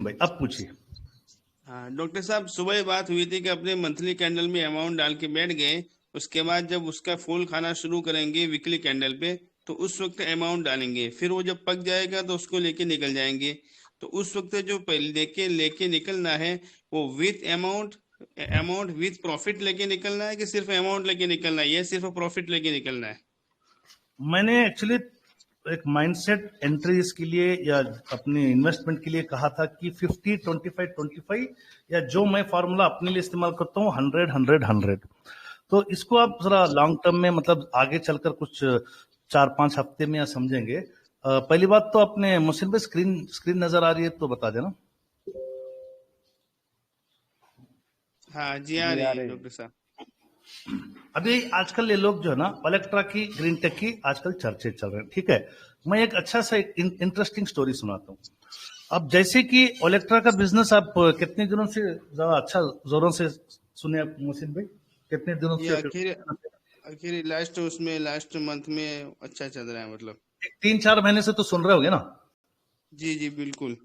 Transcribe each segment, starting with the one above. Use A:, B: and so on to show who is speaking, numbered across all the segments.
A: भाई अब पूछिए।
B: हाँ डॉक्टर साहब, सुबह ही बात हुई थी कि अपने मंथली कैंडल में अमाउंट डाल के बैठ गए। उसके बाद जब उसका फूल खाना शुरू करेंगे वीकली कैंडल पे, तो उस वक्त अमाउंट डालेंगे, फिर वो जब पक जाएगा तो उसको लेके निकल जाएंगे। तो उस वक्त जो पहले लेके लेके निकलना है, वो with amount amount with profit लेके निकलना है कि सिर्फ अमाउंट लेके निकलना है, या सिर्फ प्रॉफिट लेके निकलना है?
A: मैंने एक्चुअली एक माइंडसेट एंट्री इसके लिए या अपनी इन्वेस्टमेंट के लिए कहा था कि 50 25 25, या जो मैं फॉर्मूला अपने लिए इस्तेमाल करता हूँ 100 100 100। तो इसको आप जरा लॉन्ग टर्म में मतलब आगे चलकर कुछ 4 5 हफ्ते में या समझेंगे। पहली बात तो अपने मुस्लिम पे स्क्रीन स्क्रीन नजर आ रही है तो बता देना।
B: हाँ जी, आ
C: जी
B: रही
C: आ
B: है
C: रही है।
B: डॉक्टर साहब।
A: अभी आजकल ये लोग जो है ना ओलेक्ट्रा की ग्रीन टेक की आजकल चर्चे चल रहे हैं, ठीक है। मैं एक अच्छा सा एक इंटरेस्टिंग स्टोरी सुनाता हूँ। अब जैसे कि ओलेक्ट्रा का बिजनेस आप कितने दिनों से ज्यादा अच्छा जोरों से सुने आप मोहसिन भाई, कितने दिनों
B: ये
A: से?
B: आखिर लास्ट मंथ में अच्छा चल रहा है मतलब।
A: 3 4 महीने से तो सुन रहे होगे ना।
B: जी जी बिल्कुल।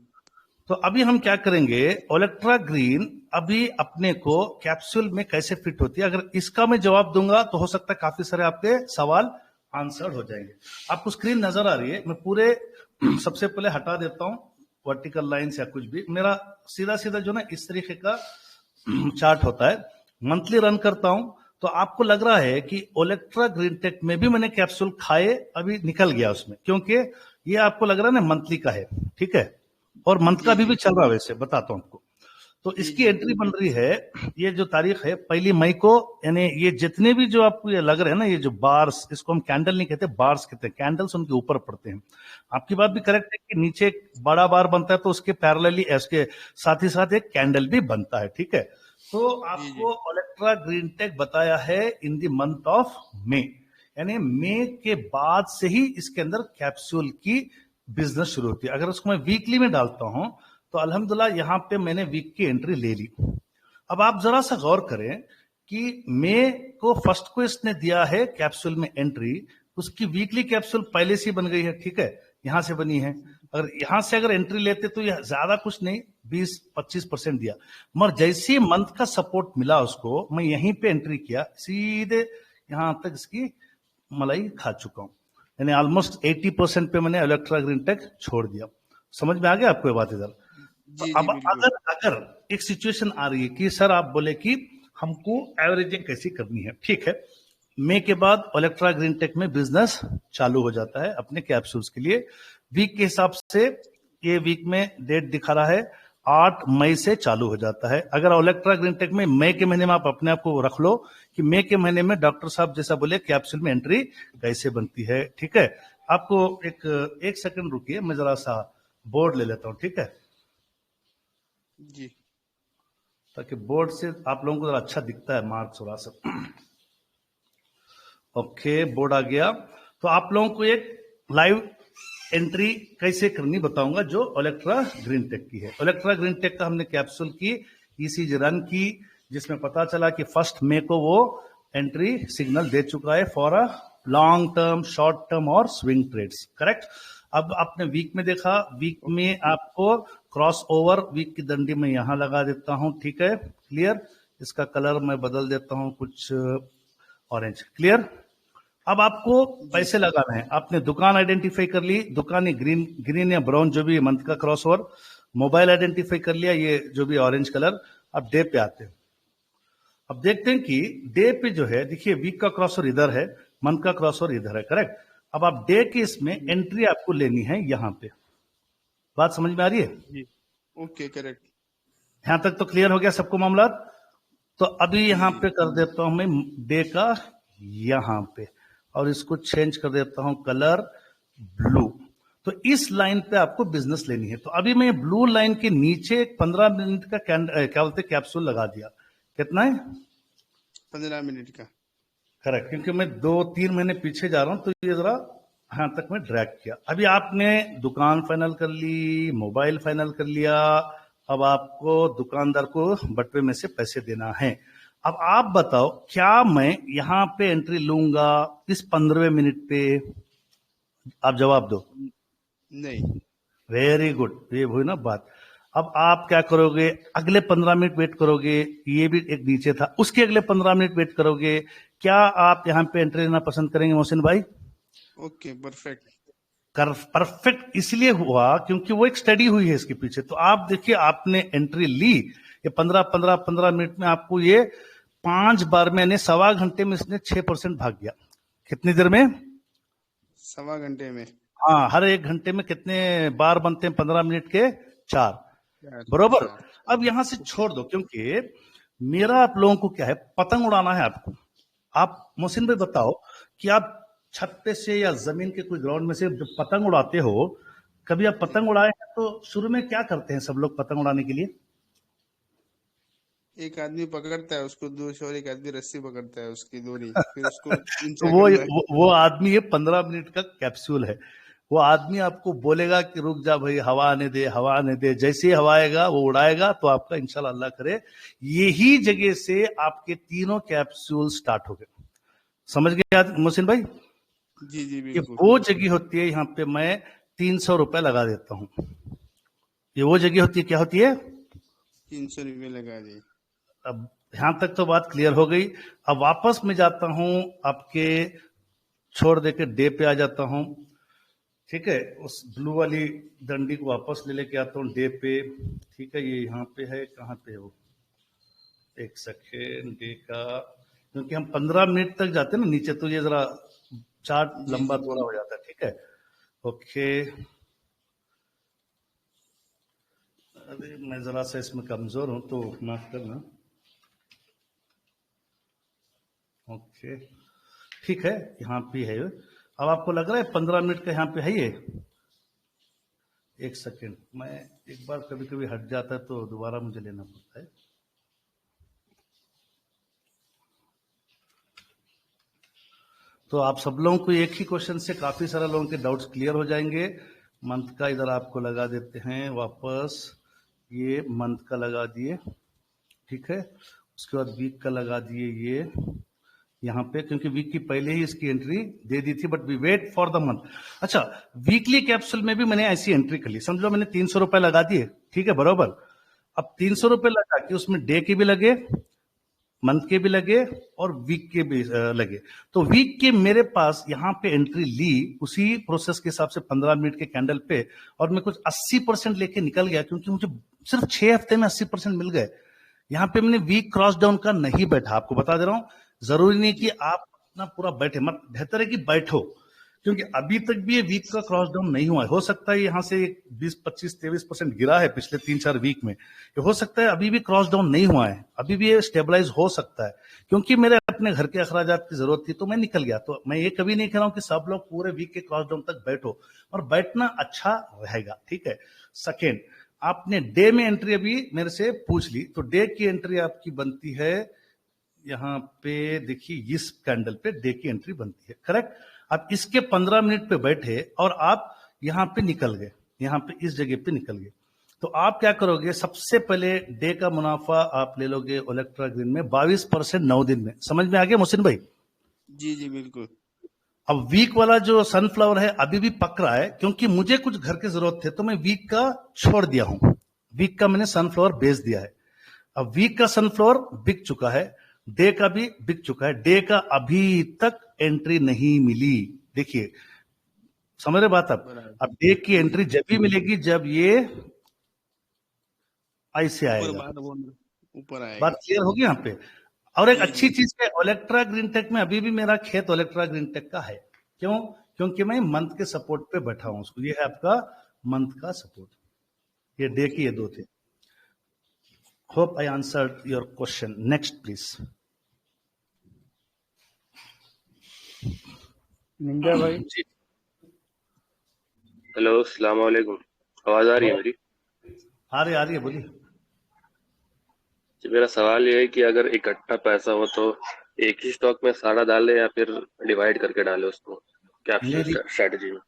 A: तो अभी हम क्या करेंगे, ओलेक्ट्रा ग्रीन अभी अपने को कैप्सूल में कैसे फिट होती है, अगर इसका मैं जवाब दूंगा तो हो सकता है काफी सारे आपके सवाल आंसर्ड हो जाएंगे। आपको स्क्रीन नजर आ रही है, मैं पूरे सबसे पहले हटा देता हूं वर्टिकल लाइंस या कुछ भी। मेरा सीधा सीधा जो ना इस तरीके का चार्ट होता है, मंथली रन करता हूं। तो आपको लग रहा है कि ओलेक्ट्रा ग्रीन टेक में भी मैंने कैप्सूल खाए, अभी निकल गया उसमें, क्योंकि ये आपको लग रहा है ना मंथली का है, ठीक है। और मंथ का
B: जी
A: अभी भी
B: जी
A: चल रहा है, वैसे बताता हूं आपको। तो
B: जी
A: इसकी
B: जी।
A: एंट्री बन रही है, ये जो तारीख है 1 मई को, यानी ये जितने भी जो आपको ये लग रहे हैं ना, ये जो बार्स, इसको हम कैंडल नहीं कहते, बार्स कहते हैं। कैंडल्स उनके ऊपर पड़ते हैं। आपकी बात भी करेक्ट है कि नीचे एक बड़ा बार बनता है तो उसके पैरेलली इसके साथ ही साथ एक कैंडल भी बनता है, ठीक है। तो
B: जी जी
A: आपको ओलेक्ट्रा ग्रीन टेक बताया है in the month of May, यानी मई के बाद से ही इसके अंदर कैप्सूल की बिजनेस शुरू होती है। अगर उसको मैं वीकली में डालता हूं तो अल्हम्दुलिल्लाह यहां पे मैंने वीक की एंट्री ले ली। अब आप जरा सा गौर करें कि मई को फर्स्ट को इसने दिया है कैप्सूल में एंट्री, उसकी वीकली कैप्सूल पहले से ही बन गई है, ठीक है, यहां से बनी है। अगर यहां से अगर एंट्री लेते तो यह ज्यादा कुछ नहीं, 20 25% दिया। मगर जैसे ही मंथ का सपोर्ट मिला उसको, मैं यहीं पे एंट्री किया, सीधे यहां तक इसकी मलाई खा चुका हूं, यानी ऑलमोस्ट 80% पे मैंने इलेक्ट्रा ग्रीन टेक छोड़ दिया। समझ में आ गया आपको ये बात इधर? तो
B: जी जी
A: अब
B: बिल्कुल।
A: अगर अगर एक सिचुएशन आ रही है कि सर आप बोले कि हमको एवरेजिंग कैसी करनी है, ठीक है। मई के बाद इलेक्ट्रा ग्रीन टेक में बिजनेस चालू हो जाता है अपने कैप्सूल्स के लिए। वीक के हिसाब से ये वीक में डेट दिखा रहा है 8 मई से चालू हो जाता है। अगर इलेक्ट्रा ग्रीन टेक में मई के महीने में आप अपने आप को रख लो कि मई के महीने में डॉक्टर साहब जैसा बोले कैप्सूल में एंट्री कैसे बनती है, ठीक है। आपको एक सेकंड रुकिए, मैं जरा सा बोर्ड ले लेता हूं, ठीक है,
B: जी
A: ताकि बोर्ड से आप लोगों को जरा अच्छा दिखता है मार्क्स थोड़ा सा। ओके, बोर्ड आ गया। तो आप लोगों को एक लाइव एंट्री कैसे करनी बताऊंगा जो इलेक्ट्रा ग्रीन टेक की है। इलेक्ट्रा ग्रीन टेक का हमने कैप्सूल की ईसीजी रन की, जिसमें पता चला कि 1 मई को वो एंट्री सिग्नल दे चुका है for a long term, short term और स्विंग ट्रेड्स, करेक्ट। अब आपने वीक में देखा, वीक में आपको क्रॉस ओवर वीक की डंडी में यहां लगा देता हूं, ठीक है, क्लियर। इसका कलर मैं बदल देता हूं कुछ ऑरेंज, क्लियर। अब आपको
B: जी
A: पैसे लगाना है, आपने दुकान आइडेंटिफाई कर ली, दुकान ग्रीन ग्रीन या ब्राउन जो भी मंथ का क्रॉस ओवर। मोबाइल आइडेंटिफाई कर लिया, ये जो भी ऑरेंज कलर। अब डे पे आते हैं। अब देखते हैं कि डे पे जो है, देखिए वीक का क्रॉस ओवर इधर है, मंथ का क्रॉस ओवर इधर है, करेक्ट। अब आप डे की इसमें
B: जी
A: एंट्री आपको लेनी है यहां पे। बात समझ में आ रही है?
B: जी। Okay correct.
A: यहां तक तो क्लियर हो गया सबको मामला? तो अभी
B: जी
A: यहां
B: जी
A: पे कर देता हूं मैं डे का यहां पे, और इसको चेंज कर देता हूं कलर ब्लू। तो इस लाइन पे आपको बिजनेस लेनी है। तो अभी मैं ब्लू लाइन के नीचे 15 मिनट का क्या बोलते कैप्सूल लगा दिया। कितना है?
B: 15 मिनट का।
A: करेक्ट, क्योंकि मैं 2 3 महीने पीछे जा रहा हूं तो ये जरा यहां तक मैं ड्रैग किया। अभी आपने दुकान फाइनल कर ली, मोबाइल फाइनल कर लिया। अब आपको दुकानदार को बटवे में से पैसे देना है। अब आप बताओ, क्या मैं यहां पे एंट्री लूंगा इस 15वें मिनट पे? आप जवाब दो।
B: नहीं।
A: वेरी गुड, ये हुई ना बात। अब आप क्या करोगे, अगले 15 मिनट वेट करोगे, ये भी एक नीचे था, उसके अगले 15 मिनट वेट करोगे। क्या आप यहाँ पे एंट्री लेना पसंद करेंगे मोहसिन भाई?
B: Okay, perfect.
A: परफेक्ट इसलिए हुआ क्योंकि वो एक स्टडी हुई है इसके पीछे। तो आप देखिए, आपने एंट्री ली, ये 15 मिनट में आपको ये 5 बार में, यानी सवा घंटे में इसने 6% भाग गया। कितनी देर में?
B: सवा घंटे में।
A: हाँ, हर एक घंटे में कितने बार बनते हैं 15 मिनट के? 4।
B: चार।
A: बरोबर।
B: चार।
A: अब यहां से छोड़ दो, क्योंकि मेरा आप लोगों को क्या है, पतंग उड़ाना है आपको। आप मोहसिन भाई बताओ कि आप छत पे से या जमीन के कोई ग्राउंड में से जब पतंग उड़ाते हो, कभी आप पतंग उड़ाए हैं तो शुरू में क्या करते हैं सब लोग पतंग उड़ाने के लिए?
B: एक आदमी पकड़ता है उसको दूर, और एक आदमी रस्सी पकड़ता है उसकी डोरी, फिर उसको
A: तो
B: ऊंचा करना है।
A: वो आदमी, ये 15 मिनट का कैप्सूल है। वो आदमी आपको बोलेगा कि रुक जा भाई, हवा आने दे, हवा आने दे। जैसे ही हवा आएगा वो उड़ाएगा, तो आपका इंशाल्लाह अल्लाह करे यही जगह से आपके तीनों कैप्सूल स्टार्ट हो गए। समझ गए मोहसिन भाई?
B: जी जी,
A: ये
B: बिल्कुल।
A: वो जगह होती है, यहाँ पे मैं 300 रुपए लगा देता हूँ। ये वो जगह होती है, क्या होती है?
B: 300 रुपये लगा दी।
A: अब यहां तक तो बात क्लियर हो गई। अब वापस मैं जाता हूं, आपके छोड़ दे के डे पे आ जाता हूं। ठीक है, उस ब्लू वाली डंडी को वापस ले लेके आता हूँ डे पे। ठीक है, ये यहाँ पे है, कहाँ पे है वो? एक सेकेंड, डे का, क्योंकि हम 15 मिनट तक जाते हैं ना नीचे, तो ये जरा चार्ट
B: जी
A: लंबा
B: जी।
A: थोड़ा हो जाता है। ठीक है, ओके। अरे मैं जरा सा इसमें कमजोर हूं, तो माफ करना। ओके, ठीक है, यहाँ पे है। अब आपको लग रहा है 15 मिनट का यहाँ पे है ये? एक सेकेंड, मैं एक बार कभी कभी हट जाता है तो दोबारा मुझे लेना पड़ता है। तो आप सब लोगों को एक ही क्वेश्चन से काफी सारे लोगों के डाउट्स क्लियर हो जाएंगे। मंथ का इधर आपको लगा देते हैं वापस, ये मंथ का लगा दिए। ठीक है, उसके बाद वीक का लगा दिए ये यहाँ पे, क्योंकि वीक की पहले ही इसकी एंट्री दे दी थी, but we wait for the month. अच्छा, वीकली कैप्सूल में भी मैंने ऐसी एंट्री कर ली। समझ लो मैंने 300 रुपए लगा दिए। ठीक है, बरोबर। अब 300 रुपए लगा के उसमें डे के भी लगे, मंथ के भी लगे, और वीक के भी लगे। तो वीक के मेरे पास यहाँ पे एंट्री ली उसी प्रोसेस के हिसाब से 15 मिनट के कैंडल पे, और मैं कुछ 80% लेके निकल गया, क्योंकि मुझे सिर्फ 6 हफ्ते में 80% मिल गए। यहाँ पे मैंने वीक क्रॉस डाउन का नहीं बैठा, आपको बता दे रहा हूं। जरूरी नहीं कि आप अपना पूरा बैठे, मत, बेहतर है कि बैठो, क्योंकि अभी तक भी ये वीक का क्रॉस डाउन नहीं हुआ है। हो सकता है यहाँ से 20, 25, 23% गिरा है पिछले 3-4 वीक में। ये हो सकता है अभी भी क्रॉस डाउन नहीं हुआ है, अभी भी ये स्टेबलाइज हो सकता है। क्योंकि मेरे अपने घर के अखराजात की जरूरत थी, तो मैं निकल गया। तो मैं ये कभी नहीं कह रहा हूं कि सब लोग पूरे वीक के क्रॉस डाउन तक बैठो, और बैठना अच्छा रहेगा। ठीक है, सेकेंड, आपने डे में एंट्री अभी मेरे से पूछ ली, तो डे की एंट्री आपकी बनती है यहाँ पे, देखिए इस कैंडल पे डे की एंट्री बनती है, करेक्ट। आप इसके 15 मिनट पे बैठे और आप यहाँ पे निकल गए, यहाँ पे इस जगह पे निकल गए। तो आप क्या करोगे, सबसे पहले डे का मुनाफा आप ले लोगे ओलेक्ट्रा ग्रीन में 22% 9 दिन में। समझ में आ गया मोहसिन भाई?
B: जी जी, बिल्कुल।
A: अब वीक वाला जो सनफ्लावर है अभी भी पक रहा है, क्योंकि मुझे कुछ घर की जरूरत थे, तो मैं वीक का छोड़ दिया हूं। वीक का मैंने सनफ्लावर बेच दिया है। अब वीक का सनफ्लावर बिक चुका है, डे का भी बिक चुका है। डे का अभी तक एंट्री नहीं मिली। देखिए, समझ रहे बात आप? अब डे की
B: जी जी।
A: एंट्री जब भी मिलेगी जब ये ऐसे
B: ऊपर
A: आएगा।
B: बात बोल, ऊपर
A: बात
B: आएगा।
A: क्लियर होगी यहाँ पे? और एक
B: जी
A: अच्छी
B: जी।
A: चीज है, ओलेक्ट्रा ग्रीन टेक में अभी भी मेरा खेत ओलेक्ट्रा ग्रीन टेक का है। क्यों? क्योंकि मैं मंथ के सपोर्ट पे बैठा हूं उसको। ये है आपका मंथ का सपोर्ट, ये डे की ये दो थे। Hope I answered your question. Next please.
C: Ninja भाई।
A: जी,
D: हेलो, अस्सलाम वालेकुम। आवाज आ रही है मेरी?
A: आ रही है, बोलिए।
D: जी, मेरा सवाल ये है कि अगर इकट्ठा पैसा हो तो एक ही स्टॉक में सारा डाले या फिर डिवाइड करके डाले उसको कैप्सूल
A: मेरी
D: स्ट्रेटजी में?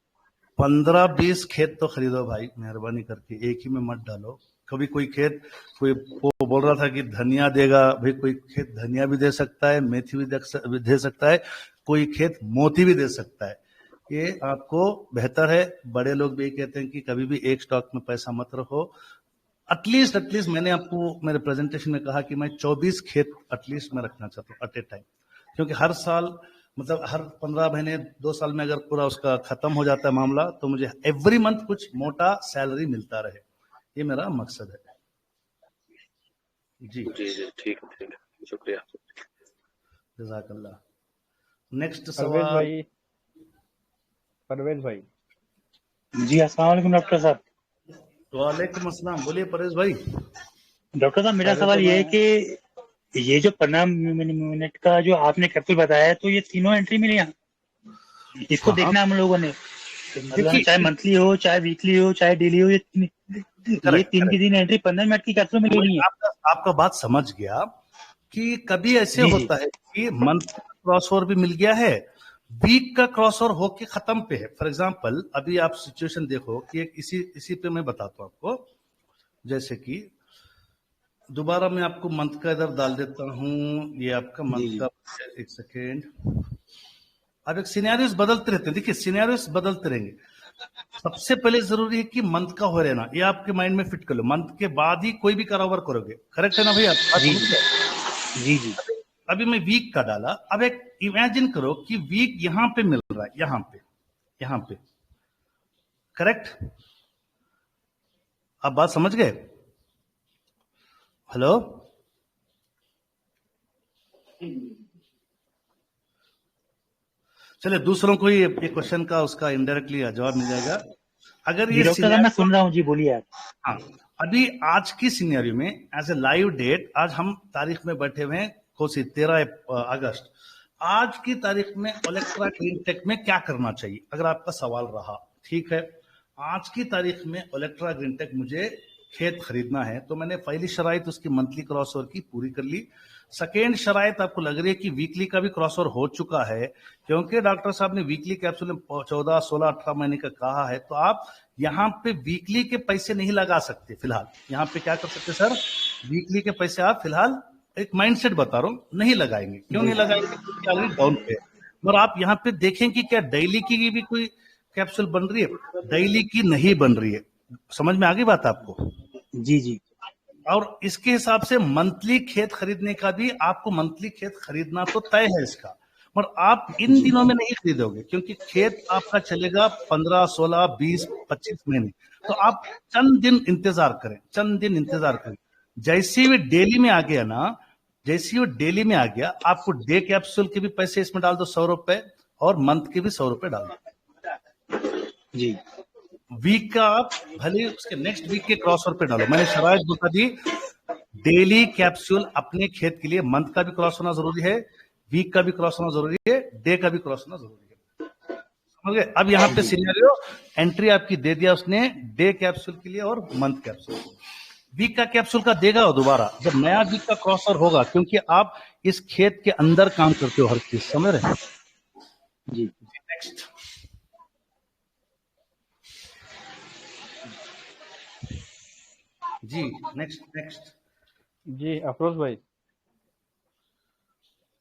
A: 15-20 खेत तो खरीदो भाई, मेहरबानी करके एक ही में मत डालो। कभी कोई खेत, कोई वो बोल रहा था कि धनिया देगा, भाई कोई खेत धनिया भी दे सकता है, मेथी भी दे सकता है, कोई खेत मोती भी दे सकता है। ये आपको बेहतर है। बड़े लोग भी कहते हैं कि कभी भी एक स्टॉक में पैसा मत रखो, एटलीस्ट मैंने आपको मेरे प्रेजेंटेशन में कहा कि मैं 24 खेत एटलीस्ट मैं रखना चाहता हूँ एट ए टाइम, क्योंकि हर साल मतलब हर 15 महीने 2 साल में अगर पूरा उसका खत्म हो जाता है मामला, तो मुझे एवरी मंथ कुछ मोटा सैलरी मिलता रहे, ये मेरा मकसद है। जी
D: जी जी, ठीक है, शुक्रिया।
A: जज़ाकल्लाह। नेक्स्ट
C: परवेज
A: सवाल।
C: भाई, परवेज भाई।
E: जी अस्सलाम वालेकुम डॉक्टर साहब।
A: वालेकुम अस्सलाम, बोलिए परेश भाई।
E: डॉक्टर साहब मेरा सवाल ये है कि ये जो 15 मिनट का जो आपने कैप्सूल बताया है, तो ये तीनों एंट्री मिली यहाँ, इसको
A: हाँ,
E: देखना हम लोगों ने, मतलब
A: देखिए
E: चाहे मंथली हो, चाहे वीकली हो, चाहे डेली हो, ये तीन की तीन एंट्री 15 मिनट की कैप्सूल में लेनी है।
A: आपका बात समझ गया कि कभी ऐसे
E: जी,
A: होता है कि मंथ क्रॉस ओवर भी मिल गया है, वीक का क्रॉस ओवर होके खत्म पे है। फॉर एग्जांपल अभी आप सिचुएशन देखो कि एक इसी पे मैं बताता हूं आपको, जैसे कि दोबारा मैं आपको मंथ का इधर डाल देता हूं, ये आपका मंथ का, एक सेकेंड। अब एक सिनेरियोस बदलते रहते हैं, देखिए सिनेरियोस बदलते रहेंगे। सबसे पहले जरूरी है कि मंथ का हो रहना, ये आपके माइंड में फिट कर लो, मंथ के बाद ही कोई भी कारोबार करोगे, करेक्ट है ना भैया?
E: जी जी जी।
A: अभी मैं वीक का डाला, अब एक इमेजिन करो कि वीक यहां पे मिल रहा है, यहां पे करेक्ट? आप बात समझ गए? हेलो, चलिए दूसरों को ये क्वेश्चन का उसका इनडायरेक्टली जवाब मिल जाएगा। अगर ये
E: डॉक्टर साहब मैं सुन रहा हूँ जी, बोलिए आप।
A: हाँ, अभी आज की सिनेरियो में एज ए लाइव डेट, आज हम तारीख में बैठे हुए हैं कोसी 13 अगस्त, आज की तारीख में ओलेक्ट्रा ग्रीन टेक में क्या करना चाहिए, अगर आपका सवाल रहा, ठीक है। आज की तारीख में ओलेक्ट्रा ग्रीन टेक मुझे खेत खरीदना है, तो मैंने पहली शराइत उसकी मंथली क्रॉस ओवर की पूरी कर ली। सेकेंड शराइत आपको लग रही है कि वीकली का भी क्रॉस ओवर हो चुका है, क्योंकि डॉक्टर साहब ने वीकली कैप्सूल में 14, 16, 18 महीने का कहा है, तो आप यहाँ पे वीकली के पैसे नहीं लगा सकते फिलहाल। यहाँ पे क्या कर सकते सर, वीकली के पैसे आप फिलहाल, एक माइंडसेट बता रहा हूँ, नहीं लगाएंगे। क्यों नहीं लगाएंगे? क्योंकि ऑलरेडी डाउन पे है। और आप यहाँ पे देखें कि क्या डेली की भी कोई कैप्सूल बन रही है? डेली की नहीं बन रही है। समझ में आ गई बात आपको?
E: जी जी।
A: और इसके हिसाब से मंथली खेत खरीदने का भी, आपको मंथली खेत खरीदना तो तय है इसका, पर आप इन दिनों में नहीं खरीदोगे, क्योंकि खेत आपका चलेगा 15, 16, 20, 25 महीने। तो आप चंद दिन इंतजार करें, जैसे भी डेली में आ गया ना, जैसे वो डेली में आ गया, आपको डे कैप्सूल के भी पैसे इसमें डाल दो 100 रुपए, और मंथ के भी 100 रुपए डाल दो
E: जी।
A: वीक का आप भले उसके नेक्स्ट वीक के क्रॉस ओवर पे डालो। मैंने शराइत बता दी, डेली कैप्सूल अपने खेत के लिए मंथ का भी क्रॉस होना जरूरी है, वीक का भी क्रॉस होना जरूरी है, डे का भी क्रॉस होना जरूरी है। समझ गए? अब यहाँ पे सिनेरियो एंट्री आपकी दे दिया उसने, डे कैप्सूल के लिए और मंथ कैप्सूल। वीक का कैप्सूल का देगा और दोबारा जब नया वीक का क्रॉस ओवर होगा, क्योंकि आप इस खेत के अंदर काम करते हो हर चीज, समझ रहे हैं?
E: जी।
A: नेक्स्ट जी, नेक्स्ट
C: जी अफरोज भाई,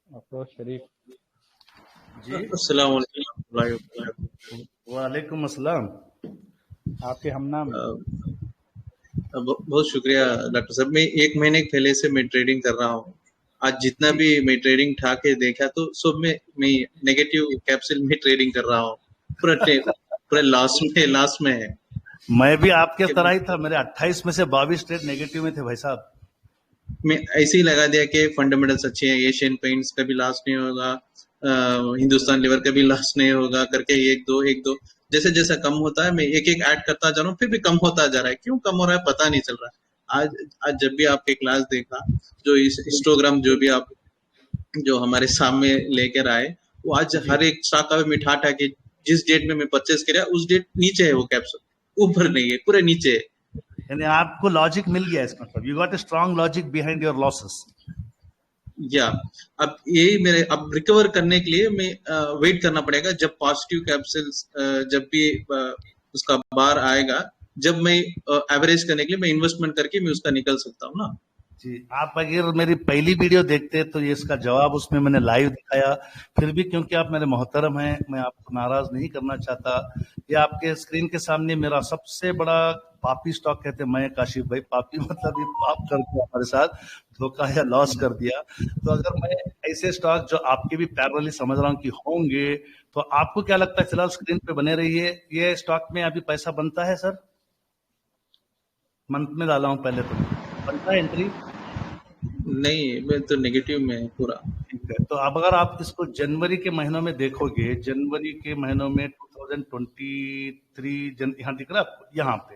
C: अफरोज शरीफ
A: जी।
F: अस्सलाम वालेकुम।
A: वालेकुम अस्सलाम।
C: आपके हम नाम है।
F: बहुत शुक्रिया डॉक्टर साहब। मैं 1 महीने पहले से मैं ट्रेडिंग कर रहा हूँ। आज जितना भी मैं ट्रेडिंग उठा के देखा, तो सब में मैं नेगेटिव कैप्सूल में ट्रेडिंग कर रहा हूँ, पूरा लास्ट में है।
A: मैं भी आपके तरह ही था, मेरे 28 में से 22 ट्रेड नेगेटिव में थे भाई साहब।
F: मैं ऐसे ही लगा दिया कि फंडामेंटल्स अच्छे हैं, एशियन पेंट्स का भी लॉस नहीं होगा, हिंदुस्तान लीवर का भी लॉस नहीं होगा करके एक दो जैसे जैसा कम होता है मैं एक ऐड करता जा रहा हूँ, फिर भी कम होता जा रहा है। क्यों कम हो रहा है पता नहीं चल रहा। आज जब भी आपके क्लास देखा, जो इस हिस्टोग्राम जो भी आप जो हमारे सामने लेकर आए, वो आज हर एक स्टॉक का मिठा के जिस डेट में मैं परचेस किया उस डेट नीचे है वो कैप्सूल, ऊपर नहीं है, पूरे नीचे है।
A: यानी आपको लॉजिक मिल गया इसका मतलब, you got a strong logic behind your losses.
F: या अब यही मेरे अब रिकवर करने के लिए मैं वेट करना पड़ेगा, जब पॉजिटिव कैप्सूल्स जब भी उसका बार आएगा, जब मैं एवरेज करने के लिए मैं इन्वेस्टमेंट करके मैं उसका निकल सकता हूँ ना।
A: जी, आप अगर मेरी पहली वीडियो देखते तो ये इसका जवाब उसमें मैंने लाइव दिखाया। फिर भी क्योंकि आप मेरे मोहतरम हैं, मैं आपको नाराज नहीं करना चाहता। ये आपके स्क्रीन के सामने मेरा सबसे बड़ा पापी स्टॉक कहते हैं मैं काशिफ भाई। पापी मतलब ये पाप कर दिया हमारे साथ, धोखा या लॉस कर दिया। तो अगर मैं ऐसे स्टॉक जो आपके भी पैरेलली समझ रहा हूँ कि होंगे, तो आपको क्या लगता है? फिलहाल स्क्रीन पे बने रहिए। ये स्टॉक में अभी पैसा बनता है सर? मंथ में डाला हूँ पहले, तो बनता है एंट्री?
F: नहीं, मैं तो नेगेटिव में है पूरा।
A: ठीक है, तो अब अगर आप इसको जनवरी के महीनों में देखोगे, जनवरी के महीनों में 2023 यहाँ दिख रहा है आपको?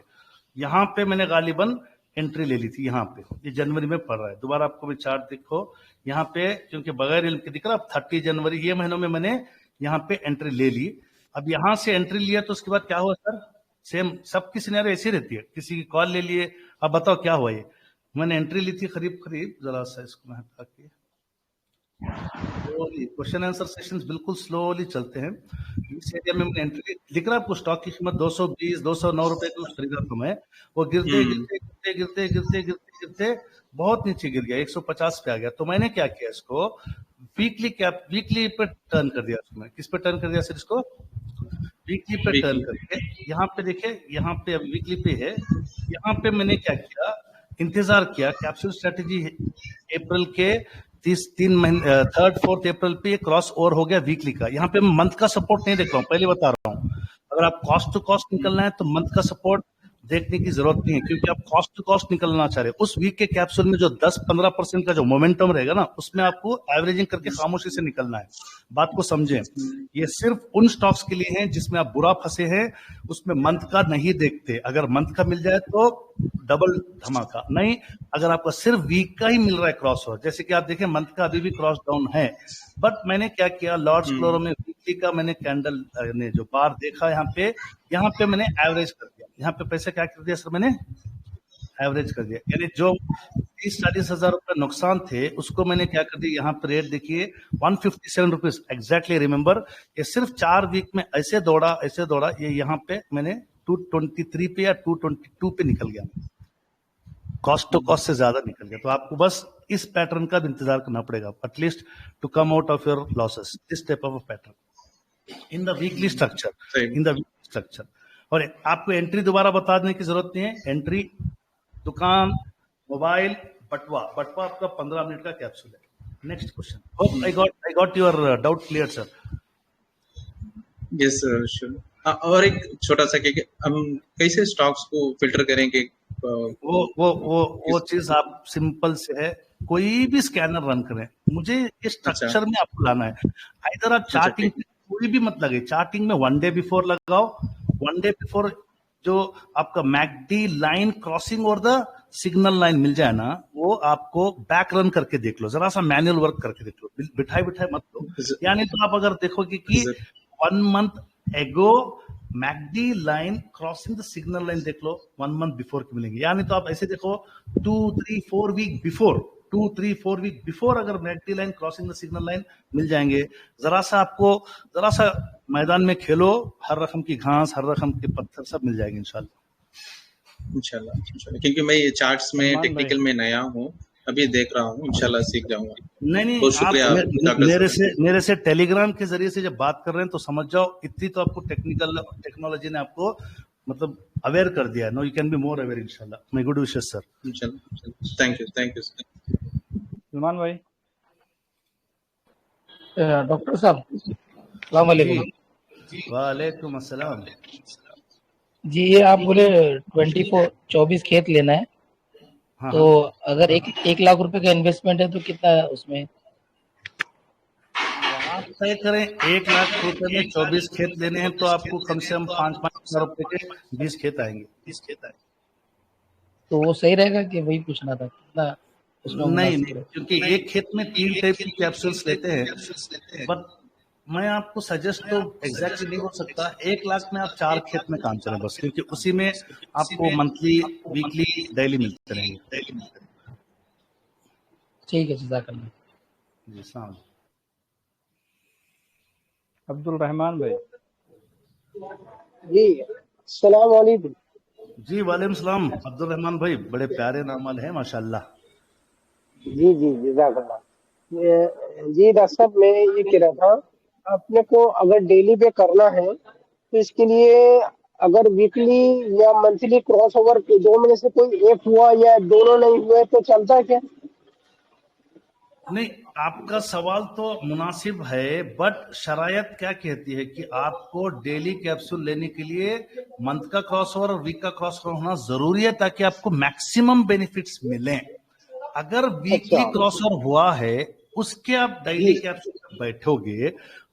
A: यहाँ पे मैंने गालिबन एंट्री ले ली थी। यहाँ पे ये जनवरी में पड़ रहा है। दोबारा आपको भी चार्ट देखो, यहाँ पे क्योंकि बगैर इल्म के दिख रहा है, 30 जनवरी ये महीनों में मैंने यहाँ पे एंट्री ले ली। अब यहाँ से एंट्री लिया तो उसके बाद क्या हुआ सर? सेम सबकी सिनेरियो ऐसी रहती है। किसी की कॉल ले लिए, अब बताओ क्या हुआ? ये मैंने एंट्री ली थी करीब जरा सा इसको मैं हटा के, स्लोली क्वेश्चन आंसर सेशंस बिल्कुल स्लोली चलते हैं। इस एरिया में मैंने एंट्री दिख रहा है आपको? स्टॉक की कीमत 220 209 रुपए को खरीदा था मैं। वो गिरते गिरते गिरते गिरते गिरते गिरते गिरते बहुत नीचे गिर गया, 150 पे आ गया। तो मैंने क्या किया, इसको वीकली पे टर्न कर दिया। उसमें किस पे टर्न कर दिया सर? इसको वीकली पे टर्न करके यहाँ पे देखिए, यहाँ पे अभी वीकली पे है। यहाँ पे मैंने क्या किया, इंतजार किया। कैप्सूल स्ट्रेटेजी अप्रैल के 3rd 4th अप्रैल पे क्रॉस ओवर हो गया वीकली का। यहाँ पे मैं मंथ का सपोर्ट नहीं देख रहा हूँ, पहले बता रहा हूँ। अगर आप कॉस्ट टू कॉस्ट निकलना है तो मंथ का सपोर्ट देखने की जरूरत नहीं है, क्योंकि आप कॉस्ट टू कॉस्ट निकलना चाह रहे हो। उस वीक के कैप्सूल में जो 10-15% का जो मोमेंटम रहेगा ना, उसमें आपको एवरेजिंग करके खामोशी से निकलना है। बात को समझें, ये सिर्फ उन स्टॉक्स के लिए है जिसमें आप बुरा फंसे हैं, उसमें मंथ का नहीं देखते। अगर मंथ का मिल जाए तो डबल धमाका, नहीं अगर आपका सिर्फ वीक का ही मिल रहा है क्रॉस ओवर, जैसे कि आप देखें मंथ का अभी भी क्रॉस डाउन है। बट मैंने क्या किया, लॉर्ड्स क्लोरो में वीकली का मैंने कैंडल ने जो बार देखा, यहाँ पे मैंने एवरेज कर दिया। यहाँ पे पैसे क्या कर दिया सर? मैंने एवरेज कर दिया, यानी जो 30-40 हजार रुपए नुकसान थे उसको मैंने क्या कर दिया। यहाँ पे रेट देखिए 157 रुपीज एग्जैक्टली रिमेंबर। ये सिर्फ 4 वीक में ऐसे दौड़ा, ये यहाँ पे मैंने 223 पे या 222 पे निकल गया, कॉस्ट टू कॉस्ट से ज्यादा निकल गया। तो आपको बस इस पैटर्न का भी इंतजार करना पड़ेगा, at least to come out of your losses, this type of pattern in the weekly structure. और आपको एंट्री दोबारा बता देने की जरूरत नहीं है। एंट्री दुकान, मोबाइल, बटवा आपका 15 मिनट का कैप्सूल है। Next question. Hope I got your doubt clear sir.
F: Yes sir, sure. और एक छोटा सा कि हम कैसे स्टॉक्स को फिल्टर करेंगे?
A: वो चीज आप सिंपल से है, कोई भी स्कैनर रन करें, मुझे इस स्ट्रक्चर में आपको लाना है। इधर आप चार्टिंग कोई भी मत लगे, चार्टिंग में 1 डे बिफोर लगाओ। 1 डे बिफोर जो आपका मैकडी लाइन क्रॉसिंग और द सिग्नल लाइन मिल जाए ना, वो आपको बैक रन करके देख लो, जरा सा मैनुअल वर्क करके देख लो, बिठाए मत लो। यानी तो आप अगर देखोगे कि 1 मंथ एगो McD line crossing the signal line देख लो, 1 मंथ बिफोर की मिलेंगे। यानी तो आप ऐसे देखो 2-3-4 वीक बिफोर अगर MACD line crossing the signal line मिल जाएंगे। जरा सा मैदान में खेलो, हर रकम की घास, हर रकम के पत्थर सब मिल जाएंगे इंशाल्लाह।
F: क्योंकि मैं ये चार्ट्स में टेक्निकल में नया हूँ, अभी देख रहा हूँ, इंशाल्लाह सीख जाऊंगा।
A: नहीं
F: बहुत शुक्रिया
A: मेरे से टेलीग्राम के जरिए से जब बात कर रहे हैं तो समझ जाओ, इतनी तो आपको टेक्नोलॉजी ने आपको मतलब अवेयर कर दिया है। No, you can be more aware इंशाल्लाह। My good wishes sir.
F: इंशाल्लाह। थैंक यू
C: सलमान भाई।
G: डॉक्टर साहब अस्सलाम वालेकुम।
A: वालेकुम अस्सलाम।
G: जी, ये आप बोले 24 खेत लेना है।
A: हाँ,
G: तो अगर 1 लाख रुपए का इन्वेस्टमेंट है तो कितना है उसमें?
A: आप तय करें 1 लाख रुपए में 24 खेत लेने हैं तो आपको कम से कम 5-5 हजार रुपए के 20 खेत आएंगे।
G: तो वो सही रहेगा कि वही पूछना था कितना उसमें?
A: नहीं, क्योंकि एक खेत में 3 टाइप की कैप्सूल्स लेते हैं, बट मैं आपको सजेस्ट तो एग्जैक्टली नहीं बोल सकता। 1 लाख में आप 4 खेत में काम चलें बस, क्योंकि उसी में आपको मंथली, वीकली, डेली मिलते रहेंगे।
G: ठीक है, जज़ाकल्लाह
A: जी। सलाम।
C: अब्दुल रहमान भाई।
H: जी अस्सलाम वालेकुम।
A: जी वालेकुम सलाम। अब्दुल रहमान भाई, बड़े प्यारे नाम वाले हैं माशाल्लाह।
H: जी जी जज़ाकल्लाह। जी डॉक्टर साहब, मैं ये कह रहा था, अपने को अगर डेली पे करना है तो इसके लिए अगर वीकली या मंथली क्रॉस ओवर दो में से कोई एक हुआ या दोनों नहीं हुए तो चलता है क्या?
A: नहीं, आपका सवाल तो मुनासिब है, बट शरायत क्या कहती है कि आपको डेली कैप्सूल लेने के लिए मंथ का क्रॉसओवर और वीक का क्रॉसओवर होना जरूरी है ताकि आपको मैक्सिमम बेनिफिट्स मिलें। अगर वीकली
H: अच्छा
A: क्रॉसओवर हुआ है, उसके आप डेली
H: जी
A: कैप्सूल पर बैठोगे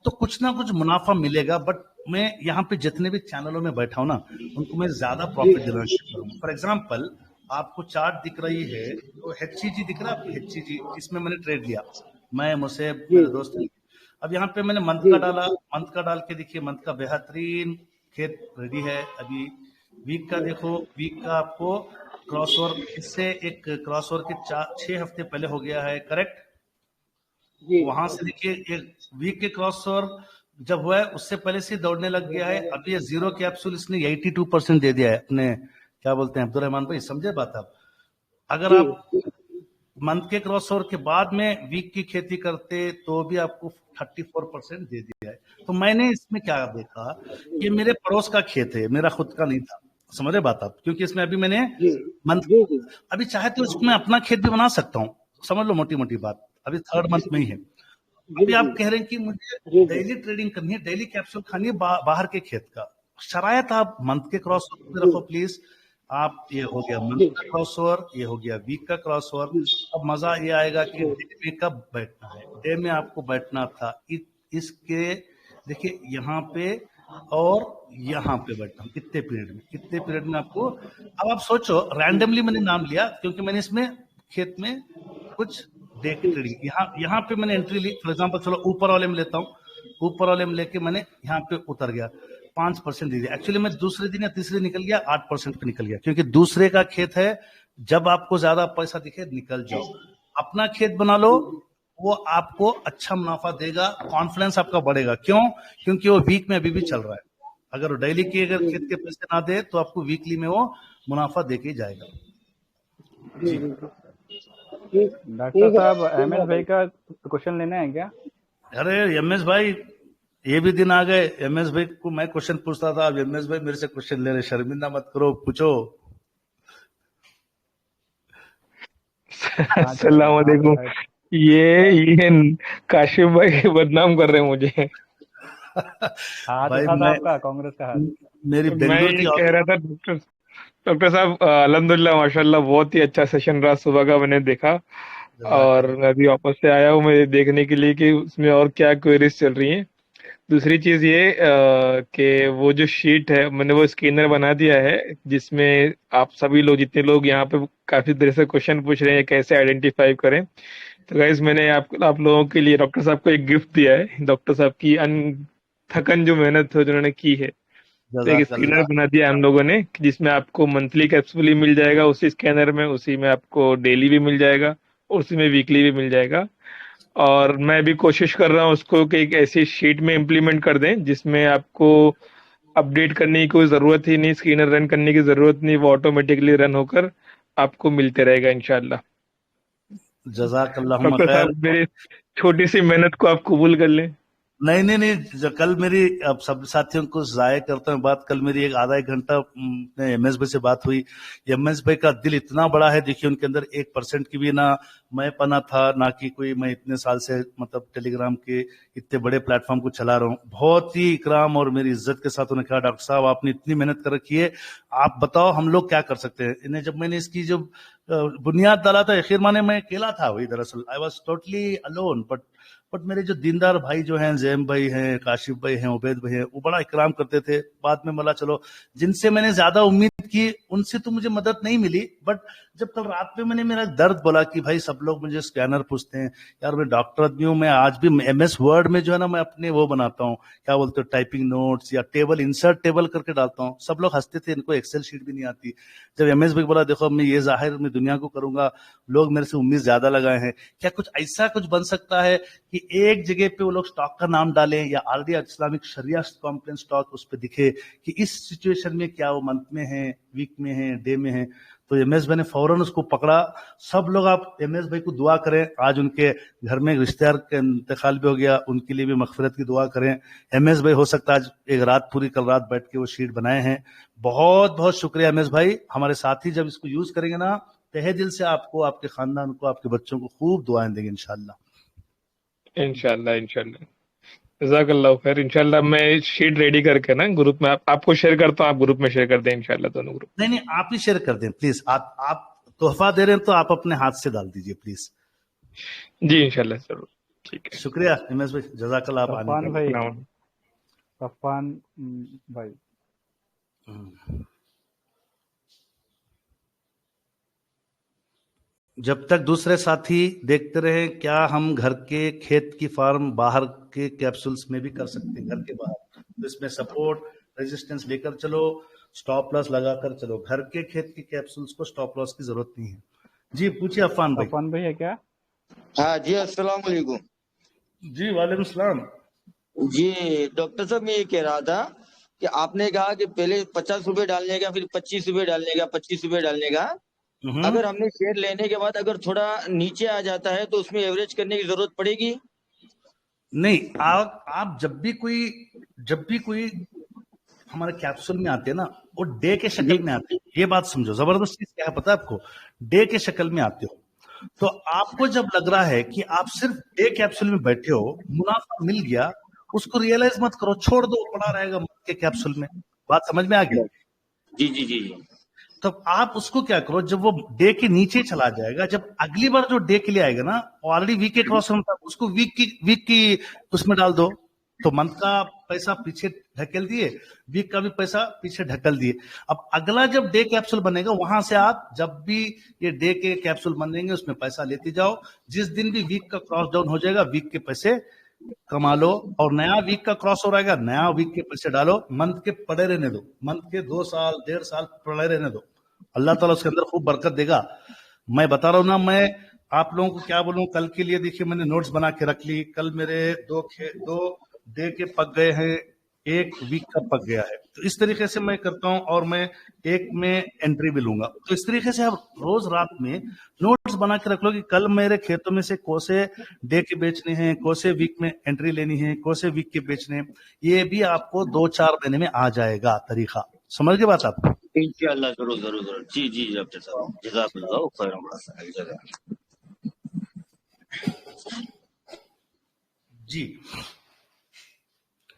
A: तो कुछ ना कुछ मुनाफा मिलेगा। बट मैं यहाँ पे जितने भी चैनलों में बैठा हूं ना, उनको मैं ज्यादा
H: जी
A: प्रॉफिट दिलाना चाहता हूँ। फॉर एग्जाम्पल, आपको चार्ट दिख रही है तो HCG दिख रहा है आपको, HCG, इसमें मैंने ट्रेड लिया, मैं, मुझे,
H: जी
A: मेरे दोस्त ने। अब यहाँ पे मैंने मंथ
H: जी
A: का डाला, मंथ का डाल के देखिए, मंथ का बेहतरीन खेत रेडी है अभी। वीक का देखो, वीक का आपको क्रॉसओवर, इससे एक क्रॉसओवर के 6 हफ्ते पहले हो गया है, करेक्ट।
H: जी
A: वहां से देखिए एक वीक के क्रॉसओवर जब हुआ है उससे पहले से दौड़ने लग गया है। अभी ये जीरो कैप्सूल इसने 82% दे दिया है अपने, क्या बोलते हैं, अब्दुल रहमान भाई, समझे बात आप। अगर
H: जी
A: आप मंथ के क्रॉसओवर के बाद में वीक की खेती करते तो भी आपको 34% दे दिया है। तो मैंने इसमें क्या देखा कि मेरे पड़ोस का खेत है, मेरा खुद का नहीं था, समझे बात आप, क्योंकि इसमें अभी मैंने
H: जी
A: मंथ,
H: जी जी
A: अभी चाहे तो इसको मैं अपना खेत भी बना सकता हूँ, समझ लो मोटी मोटी बात, अभी 3rd मंथ में ही है।
H: जी
A: अभी
H: जी
A: आप कह रहे हैं कि मुझे
H: जी
A: डेली ट्रेडिंग करनी है, डेली कैप्सूल खानी है बाहर के खेत का, शरायत आप मंथ के क्रॉस ओवर
H: जी
A: रखो प्लीज। आप, ये हो गया मंथ
H: जी
A: का क्रॉस ओवर, ये हो गया वीक का क्रॉस ओवर।
H: जी
A: अब मजा ये आएगा कि
H: जी
A: डे में कब बैठना है, डे में आपको बैठना था इसके, देखिए यहाँ पे और यहाँ पे बैठना, कितने पीरियड में, कितने पीरियड में आपको। अब आप सोचो, रैंडमली मैंने नाम लिया क्योंकि मैंने इसमें खेत में कुछ डे की ट्रेडिंग, यहाँ पे मैंने एंट्री ली। फॉर एग्जांपल, चलो ऊपर वाले में लेता हूँ, ऊपर वाले में लेके मैंने यहाँ पे उतर गया, 5% दे दिया। एक्चुअली मैं दूसरे दिन या तीसरे निकल गया, 8% पे निकल गया, क्योंकि दूसरे का खेत है, जब आपको ज्यादा पैसा दिखे निकल जाओ, अपना खेत बना लो, वो आपको अच्छा मुनाफा देगा, कॉन्फिडेंस आपका बढ़ेगा। क्यों? क्योंकि वो वीक में अभी भी चल रहा है। अगर डेली के अगर खेत के पैसे ना दे तो आपको वीकली में वो मुनाफा दे के जाएगा।
H: जी
A: जी,
H: जी ठीक
C: डॉक्टर
H: ठीक है
C: साहब,
H: ठीक
C: MS
H: है
C: भाई का क्वेश्चन लेना है क्या?
A: अरे MS भाई, ये भी दिन आ गए, MS भाई को मैं क्वेश्चन पूछता था, अब MS भाई मेरे से क्वेश्चन ले रहे, शर्मिंदा मत करो, पूछो।
C: हाँ
I: अस्सलाम वालेकुम। ये काशिफ भाई बदनाम कर रहे हैं मुझे।
C: हाथ
A: भाई
C: उठा था
A: मैं,
C: आपका, कांग्रेस का हाथ।
A: मेरी
I: मैं
A: बेंगलोर
I: ये
A: की
I: कह रहा था डॉक्टर डॉक्टर साहब, अल्हम्दुलिल्लाह माशाल्लाह बहुत ही अच्छा सेशन रहा, सुबह का मैंने देखा। और
A: जज़ाकल्लाह।
I: मैं अभी वापस से आया हूँ मैं देखने के लिए कि उसमें और क्या क्वेरीज चल रही हैं। दूसरी चीज ये कि वो जो शीट है मैंने वो स्कैनर बना दिया है, जिसमें आप सभी लोग, जितने लोग यहाँ पे काफी देर से क्वेश्चन पूछ रहे हैं कैसे आइडेंटिफाई करें, तो गाइज मैंने आप लोगों के लिए डॉक्टर साहब को एक गिफ्ट दिया है, डॉक्टर साहब की थकन जो मेहनत है जिन्होंने की है। तो एक स्कैनर
A: जज़ाकल्लाह।
I: बना दिया हम लोगों ने, जिसमें आपको मंथली कैप्सूल ही मिल जाएगा उसी स्कैनर में, उसी में आपको डेली भी मिल जाएगा और उसी में वीकली भी मिल जाएगा। और मैं भी कोशिश कर रहा हूँ उसको कि एक ऐसी शीट में इम्प्लीमेंट कर दें जिसमें आपको अपडेट करने की कोई जरूरत ही नहीं, स्कैनर रन करने की जरूरत नहीं, वो ऑटोमेटिकली रन होकर आपको मिलते रहेगा इंशाल्लाह।
A: जज़ाकल्लाहुम्मा
I: डॉक्टर
A: खैर।
I: साहब मेरी छोटी सी मेहनत को आप कबूल कर लें।
A: नहीं नहीं नहीं, जो कल मेरी, अब सब साथियों को जाया करता हूँ बात, कल मेरी एक आधा एक घंटा MS भाई से बात हुई। MS भाई का दिल इतना बड़ा है, देखिए उनके अंदर 1% की भी ना मैं पना था, ना कि कोई, मैं इतने साल से मतलब टेलीग्राम के इतने बड़े प्लेटफॉर्म को चला रहा हूँ। बहुत ही इकराम और मेरी इज्जत के साथ उन्होंने कहा, डॉक्टर साहब आपने इतनी मेहनत कर रखी है, आप बताओ हम लोग क्या कर सकते हैं। इन्हें जब मैंने इसकी जब बुनियाद डाला था, यकीन माने मैं अकेला था वही, दरअसल I was totally alone, but मेरे जो दीनदार भाई जो हैं, जैम भाई हैं, काशिफ भाई हैं, उबैद भाई हैं, वो बड़ा इकराम करते थे। बाद में बोला चलो, जिनसे मैंने ज्यादा उम्मीद की उनसे तो मुझे मदद नहीं मिली, बट जब कल रात में मैंने मेरा दर्द बोला कि भाई सब लोग मुझे स्कैनर पूछते हैं, यार मैं डॉक्टर आदमी हूँ, मैं आज भी MS वर्ड में जो है ना मैं अपने वो बनाता हूँ, क्या बोलते हो, टाइपिंग नोट्स या टेबल, इंसर्ट टेबल करके डालता हूँ। सब लोग हंसते थे, इनको एक्सेल शीट भी नहीं आती। जब MS भाई बोला देखो मैं ये जाहिर मैं दुनिया को करूंगा, लोग मेरे से उम्मीद ज्यादा लगाए हैं, क्या कुछ ऐसा कुछ बन सकता है कि एक जगह पे वो लोग स्टॉक का नाम डालें या RD इस्लामिक शरिया कॉम्प्लेन स्टॉक उस पर दिखे कि इस सिचुएशन में क्या वो मंथ में है, वीक में है, डे में है। तो एमएस भाई ने फौरन उसको पकड़ा। सब लोग आप एमएस भाई को दुआ करें, आज उनके घर में रिश्तेदार का इंतकाल भी हो गया, उनके लिए भी मगफिरत की दुआ करें। एमएस भाई हो सकता है आज एक रात पूरी कल रात बैठ के वो शीट बनाए हैं। बहुत बहुत शुक्रिया एमएस भाई। हमारे साथी जब इसको यूज करेंगे ना, तहे दिल से आपको, आपके खानदान को, आपके बच्चों को खूब दुआएं देंगे इंशाल्लाह।
I: इंशाल्लाह जज़ाकल्लाह खैर। इंशाल्लाह मैं शीट रेडी करके ना ग्रुप में आपको शेयर करता हूँ, आप ग्रुप में शेयर कर दें इंशाल्लाह दोनों ग्रुप।
A: नहीं, आप ही शेयर कर दें प्लीज। आप तोहफा दे रहे हैं तो आप अपने हाथ से डाल दीजिए प्लीज।
I: जी इंशाल्लाह जरूर, ठीक है।
A: शुक्रिया एमएस भाई, जज़ाकल्लाह आप आने
C: सफान भाई,
I: का।
C: सफान भाई,
A: जब तक दूसरे साथी देखते रहे, क्या हम घर के खेत की फार्म बाहर के कैप्सूल्स में भी कर सकते हैं? घर के बाहर तो इसमें सपोर्ट रेजिस्टेंस लेकर चलो, स्टॉप लॉस लगाकर चलो। घर के खेत की कैप्सूल्स को स्टॉप लॉस की जरूरत नहीं है। जी पूछिए अफान भाई।
C: सफान भाई है क्या?
J: हाँ जी, अस्सलाम वालेकुम।
A: जी वालेकुम सलाम।
J: जी डॉक्टर साहब, मैं ये कह रहा था कि आपने कहा कि पहले 50 रुपए डालने का, फिर 25 रुपए डालने का, 25 रुपए डालने का। अगर हमने शेयर लेने के बाद अगर थोड़ा नीचे आ जाता है तो उसमें एवरेज करने की जरूरत पड़ेगी?
A: नहीं, आप जब भी कोई हमारे कैप्सूल में आते हैं ना, वो डे के शक्ल में आते हैं। ये बात समझो, जबरदस्त चीज क्या है पता है आपको? डे के शक्ल में आते हो। तो आपको जब लग रहा है कि आप सिर्फ डे कैप्सूल में बैठे हो, मुनाफा मिल गया, उसको रियलाइज मत करो, छोड़ दो, पड़ा रहेगा के कैप्सूल में। बात समझ में आ गई?
J: जी जी जी।
A: तो आप उसको क्या करो, जब वो डे के नीचे चला जाएगा, जब अगली बार जो डे के लिए आएगा ना, ऑलरेडी वीक के क्रॉस होता है, उसको वीक की उसमें डाल दो। तो मंथ का पैसा पीछे ढकेल दिए, वीक का भी पैसा पीछे ढकेल दिए। अब अगला जब डे कैप्सूल बनेगा, वहां से आप जब भी ये डे के कैप्सूल बनेंगे उसमें पैसा लेते जाओ। जिस दिन भी वीक का क्रॉस डाउन हो जाएगा, वीक के पैसे कमा लो, और नया वीक का क्रॉस हो रहेगा, नया वीक के पैसे डालो। मंथ के पड़े रहने दो, मंथ के 2 साल 1.5 साल पड़े रहने दो, अल्लाह ताला उसके अंदर खूब बरकत देगा। मैं बता रहा हूं ना, मैं आप लोगों को क्या बोलूं, कल के लिए देखिए मैंने नोट्स बना के रख ली। कल मेरे दो डे के पक गए हैं, 1 वीक का पक गया है। तो इस तरीके से मैं करता हूं, और मैं एक में एंट्री भी लूंगा। तो इस तरीके से आप रोज रात में नोट्स बना के रख लो कि कल मेरे खेतों में से कौसे डे के बेचने हैं, कौसे वीक में एंट्री लेनी है, कौसे वीक के बेचने हैं। ये भी आपको 2-4 महीने में आ जाएगा तरीका। समझ गए बात आप?
J: इंशाल्लाह जरूर जरूर जरूर। जी जी डॉक्टर साहब, जज़ाकल्लाह खैर।
A: जी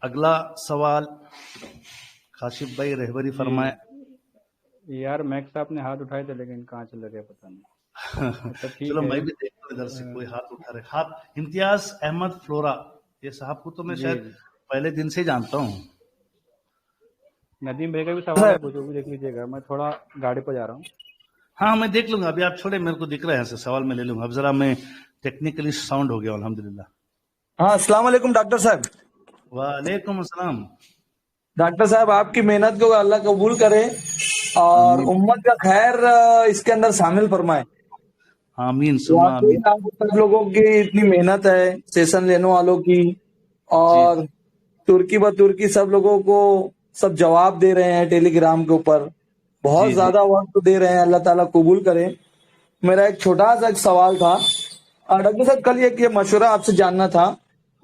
A: अगला सवाल काशिफ भाई रहबरी फरमाए।
C: यार मैक्स साहब ने हाथ उठाए थे लेकिन कहाँ चले गए पता नहीं। तो ठीक
A: चलो
C: है।
A: मैं भी देखता हूं इधर से कोई हाथ उठा रहे। हाथ इम्तियाज अहमद फ्लोरा, ये साहब को तो मैं शायद पहले दिन से जानता हूँ।
C: नदीम भाई का भी सवाल है, वो भी देख लीजिएगा। मैं थोड़ा गाड़ी पर जा रहा हूँ।
A: हाँ मैं देख लूंगा, अभी आप छोड़े, मेरे को दिख रहा है यहाँ से, सवाल मैं ले लूंगा। अब जरा मैं टेक्निकली साउंड हो गया अल्हम्दुलिल्लाह।
K: हाँ, अस्सलाम वालेकुम डॉक्टर साहब।
A: वालेकुम अस्सलाम।
K: डॉक्टर साहब, आपकी मेहनत को अल्लाह कबूल करे और उम्मत का खैर इसके अंदर शामिल फरमाए।
A: आमीन सुम्मा आमीन।
K: आप सब लोगों की इतनी मेहनत है, सेशन लेने वालों की, और तुर्की ब तुर्की सब लोगों को सब जवाब दे रहे हैं टेलीग्राम के ऊपर। बहुत ज्यादा वक्त दे रहे हैं, अल्लाह ताला कबूल करे। मेरा एक छोटा सा सवाल था डॉक्टर साहब, कल एक ये मशवरा आपसे जानना था।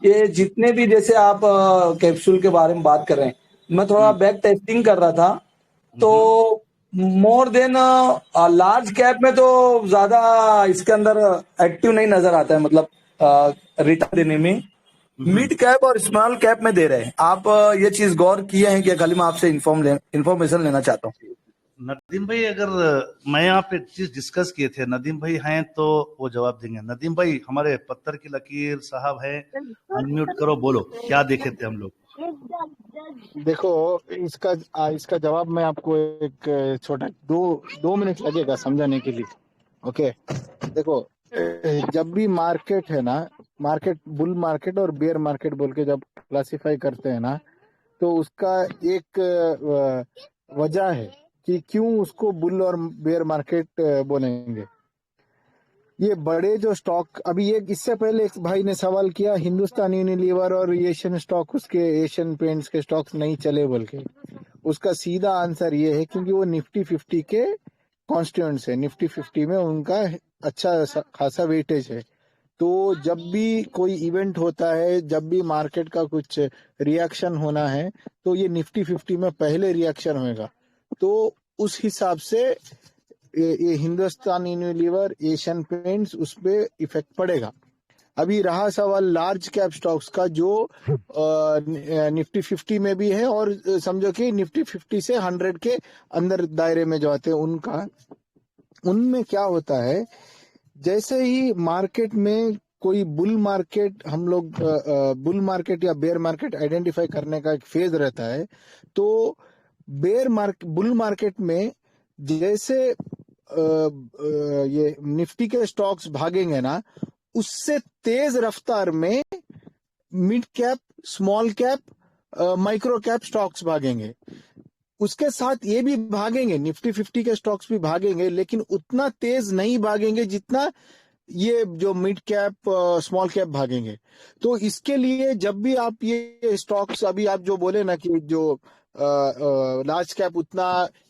K: ये जितने भी जैसे आप कैप्सूल के बारे में बात कर रहे हैं, मैं थोड़ा बैक टेस्टिंग कर रहा था, तो मोर देन लार्ज कैप में तो ज्यादा इसके अंदर एक्टिव नहीं नजर आता है, मतलब रिटर्न देने में। मिड कैप और स्मॉल कैप में दे रहे हैं। आप ये चीज गौर किए हैं कि? खाली मैं आपसे इन्फॉर्मेशन लेना चाहता हूँ।
A: नदीम भाई, अगर मैं यहाँ पे चीज डिस्कस किए थे, नदीम भाई हैं तो वो जवाब देंगे। नदीम भाई हमारे पत्थर की लकीर साहब हैं, अनम्यूट करो, बोलो क्या देखे थे हम लोग।
L: देखो, इसका जवाब मैं आपको एक छोटा 2 मिनट लगेगा समझाने के लिए। ओके, देखो, जब भी मार्केट है ना, मार्केट बुल मार्केट और बेयर मार्केट बोल के जब क्लासिफाई करते हैं ना, तो उसका एक वजह है कि क्यों उसको बुल और बेयर मार्केट बोलेंगे। ये बड़े जो स्टॉक, अभी ये इससे पहले एक भाई ने सवाल किया हिंदुस्तान यूनिलीवर और एशियन स्टॉक, उसके एशियन पेंट्स के स्टॉक्स नहीं चले बोल के। उसका सीधा आंसर ये है क्योंकि वो निफ्टी 50 के कॉन्स्टिट्यूएंट्स है निफ्टी 50 में, उनका अच्छा खासा वेटेज है। तो जब भी कोई इवेंट होता है, जब भी मार्केट का कुछ रिएक्शन होना है, तो ये निफ्टी 50 में पहले रिएक्शन होएगा। तो उस हिसाब से ये हिंदुस्तान यूनिलीवर, एशियन पेंट्स, उस पर इफेक्ट पड़ेगा। अभी रहा सवाल लार्ज कैप स्टॉक्स का, जो निफ्टी 50 में भी है और समझो कि निफ्टी 50 से 100 के अंदर दायरे में जो आते हैं उनका, उनमें क्या होता है, जैसे ही मार्केट में कोई बुल मार्केट, हम लोग बुल मार्केट या बेयर मार्केट आइडेंटिफाई करने का एक फेज रहता है। तो बुल मार्केट में जैसे ये निफ्टी के स्टॉक्स भागेंगे ना, उससे तेज रफ्तार में mid cap, small cap, micro cap stocks भागेंगे। उसके साथ ये भी भागेंगे, निफ्टी 50 के स्टॉक्स भी भागेंगे, लेकिन उतना तेज नहीं भागेंगे जितना ये जो मिड कैप, स्मॉल कैप भागेंगे। तो इसके लिए जब भी आप ये स्टॉक्स, अभी आप जो बोले ना कि जो लार्ज कैप उतना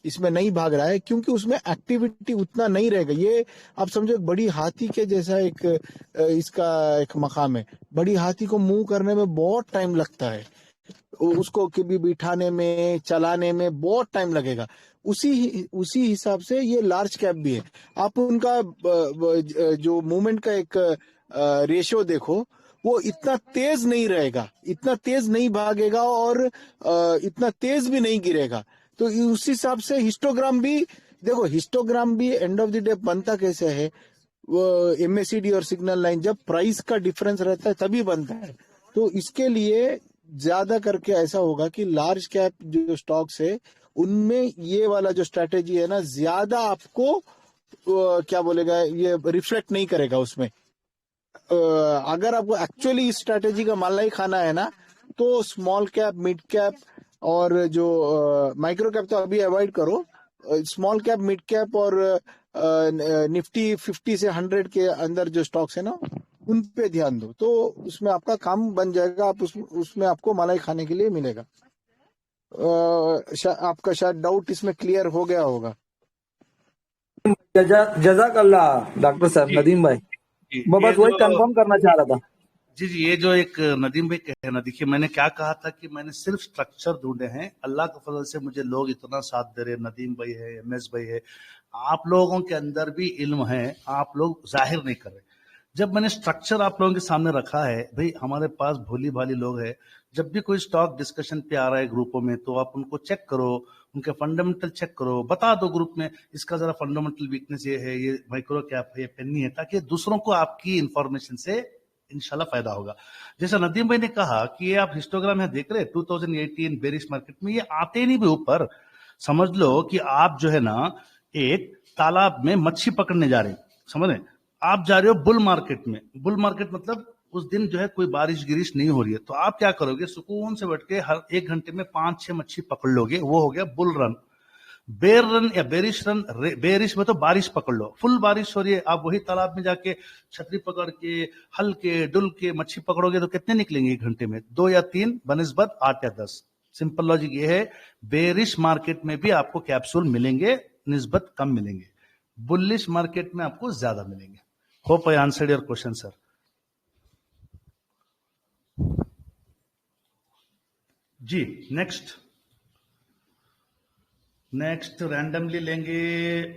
L: इसमें नहीं भाग रहा है, क्योंकि उसमें एक्टिविटी उतना नहीं रहेगा। ये आप समझो एक बड़ी हाथी के जैसा एक इसका एक मकाम है। बड़ी हाथी को मूव करने में बहुत टाइम लगता है, उसको कभी बिठाने में, चलाने में बहुत टाइम लगेगा। उसी हिसाब से ये लार्ज कैप भी है। आप उनका जो मूवमेंट का एक रेशियो देखो, वो इतना तेज नहीं रहेगा, इतना तेज नहीं भागेगा और इतना तेज भी नहीं गिरेगा। तो उस हिसाब से हिस्टोग्राम भी देखो, हिस्टोग्राम भी एंड ऑफ द डे बनता कैसे है, वो MACD और सिग्नल लाइन जब प्राइस का डिफरेंस रहता है तभी बनता है। तो इसके लिए ज्यादा करके ऐसा होगा कि लार्ज कैप जो स्टॉक्स है उनमें ये वाला जो स्ट्रेटेजी है ना, ज्यादा आपको क्या बोलेगा, ये रिफ्लेक्ट नहीं करेगा उसमें। अगर आपको एक्चुअली इस स्ट्रेटेजी का मलाई खाना है ना, तो स्मॉल कैप, मिड कैप और जो माइक्रो कैप तो अभी अवॉइड करो। स्मॉल कैप, मिड कैप और निफ्टी 50 से 100 के अंदर जो स्टॉक्स है ना, उन पे ध्यान दो, तो उसमें आपका काम बन जाएगा। आप उसमें आपको मलाई खाने के लिए मिलेगा। आपका शायद डाउट इसमें क्लियर हो गया होगा।
K: जज़ाकल्लाह डॉक्टर साहब, नदीम भाई, मैं बस वही कंफर्म करना चाह रहा था।
A: जी, ये जो एक नदीम भाई कहे ना, देखिए मैंने क्या कहा था कि मैंने सिर्फ स्ट्रक्चर ढूंढे हैं। अल्लाह के फजल से मुझे लोग इतना साथ दे रहे, नदीम भाई है, MS भाई है, आप लोगों के अंदर भी इल्म है, आप लोग जाहिर नहीं कर रहे। जब मैंने स्ट्रक्चर आप लोगों के सामने रखा है, भाई हमारे पास भोली भाली लोग हैं, जब भी कोई स्टॉक डिस्कशन पे आ रहा है ग्रुपों में, तो आप उनको चेक करो, उनके फंडामेंटल चेक करो, बता दो ग्रुप में इसका जरा फंडामेंटल वीकनेस ये है, ये माइक्रो कैप है, ये पेनी है, ताकि दूसरों को आपकी इंफॉर्मेशन से इंशाल्लाह फायदा होगा। जैसा नदीम भाई ने कहा कि ये आप हिस्टोग्राम में देख रहे 2018 बेरिश मार्केट में, ये आते नहीं भी ऊपर। समझ लो कि आप जो है ना एक तालाब में मच्छी पकड़ने जा रहे हैं, समझ रहे, आप जा रहे हो बुल मार्केट में। बुल मार्केट मतलब उस दिन जो है कोई बारिश गिरिश नहीं हो रही है, तो आप क्या करोगे, सुकून से बैठ के हर 1 घंटे में 5-6 मच्छी पकड़ लोगे, वो हो गया बुल रन। बेर रन या बेरिश रन, बेरिश में तो बारिश पकड़ लो, फुल बारिश हो रही है, आप वही तालाब में जाके छतरी पकड़ के, हल के, डुल के मच्छी पकड़ोगे तो कितने निकलेंगे 1 घंटे में? 2 या 3 बनिस्बत 8 या 10। सिंपल लॉजिक ये है, बेरिश मार्केट में भी आपको कैप्सूल मिलेंगे, निस्बत कम मिलेंगे, बुलिश मार्केट में आपको ज्यादा मिलेंगे। Hope I answered your question sir. जी नेक्स्ट रैंडमली लेंगे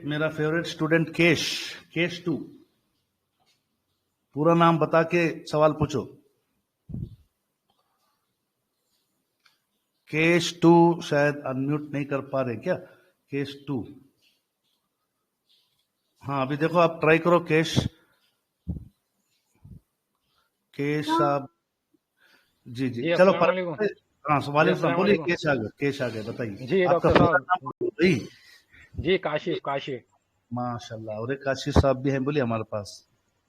A: मेरा फेवरेट स्टूडेंट केश 2। पूरा नाम बता के सवाल पूछो। केश 2 शायद अनम्यूट नहीं कर पा रहे क्या? केश 2, हाँ अभी देखो आप ट्राई करो। केश साहब, जी चलो हाँ सवाल बोलिए। केश आ गए बताइए।
M: जी डॉक्टर साहब।
A: जी
M: काशिफ
A: माशाल्लाह, और काशिफ साहब भी हैं, बोलिए हमारे पास।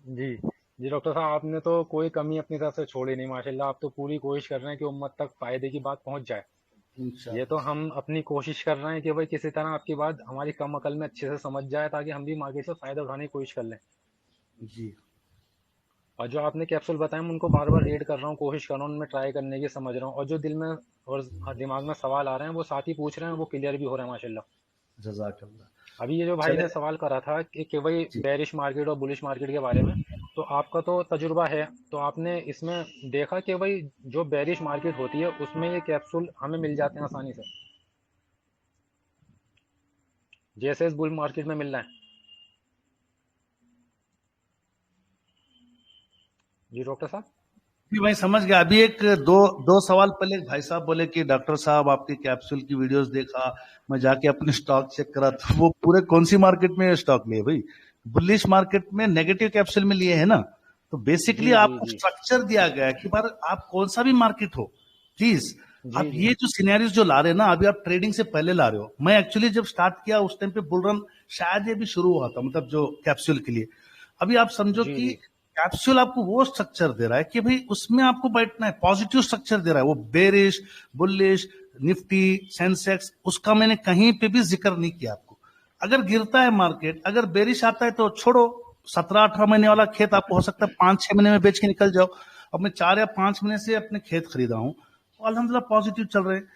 M: जी डॉक्टर साहब, आपने तो कोई कमी अपनी तरफ से छोड़ी नहीं माशाल्लाह। आप तो पूरी कोशिश कर रहे हैं कि उम्मत तक फायदे की बात पहुंच जाए। ये तो हम अपनी कोशिश कर रहे हैं कि भाई किसी तरह आपकी बात हमारी कम अकल में अच्छे से समझ जाए, ताकि हम भी मार्केट से फायदा उठाने की कोशिश कर लें।
A: जी,
M: और जो आपने कैप्सूल बताए मैं उनको बार बार रीड कर रहा हूँ, कोशिश कर रहा हूँ उनमें ट्राई करने की, समझ रहा हूँ, और जो दिल में और दिमाग में सवाल आ रहे हैं वो साथ ही पूछ रहे हैं, वो क्लियर भी हो रहे हैं माशाल्लाह।
A: जज़ाकल्लाह।
M: अभी ये जो भाई
A: चले
M: ने सवाल करा था कि वही बेरिश मार्केट और बुलिश मार्केट के बारे में, तो आपका तो तजुर्बा है, तो आपने इसमें देखा कि भाई जो बेरिश मार्केट होती है उसमें ये कैप्सूल हमें मिल जाते हैं आसानी से, जैसे इस बुल मार्केट में मिल रहा है। जी डॉक्टर साहब।
A: जी मैं समझ गया। अभी एक दो सवाल पहले एक भाई साहब बोले कि डॉक्टर साहब आपकी कैप्सूल की वीडियोस देखा, मैं जाके अपने स्टॉक चेक करा, तो वो पूरे कौन सी मार्केट में स्टॉक लिए भाई? बुलिश मार्केट में नेगेटिव कैप्सूल में लिए है ना। तो बेसिकली
M: जी जी
A: आपको
M: जी
A: स्ट्रक्चर दिया गया है कि बार आप कौन सा भी मार्केट हो, प्लीज
M: जी
A: आप
M: जी
A: ये जो सिनेरियोस जो ला रहे हैं ना, अभी आप ट्रेडिंग से पहले ला रहे हो। मैं एक्चुअली जब स्टार्ट किया उस टाइम पे बुल रन शायद ये भी शुरू हुआ था, मतलब जो कैप्सूल के लिए। अभी आप समझो
M: जी
A: कि
M: जी
A: कैप्सूल आपको वो स्ट्रक्चर दे रहा है कि भाई उसमें आपको बैठना है, पॉजिटिव स्ट्रक्चर दे रहा है। वो बेरिश, बुलिश, निफ्टी, सेंसेक्स, उसका मैंने कहीं पे भी जिक्र नहीं किया आपको। अगर गिरता है मार्केट, अगर बेरिश आता है तो छोड़ो, 17-18 महीने वाला खेत आपको हो सकता है 5-6 महीने में बेच के निकल जाओ। अब मैं 4 या 5 महीने से अपने खेत खरीदा हूं, तो अल्हम्दुलिल्लाह पॉजिटिव चल रहे हैं।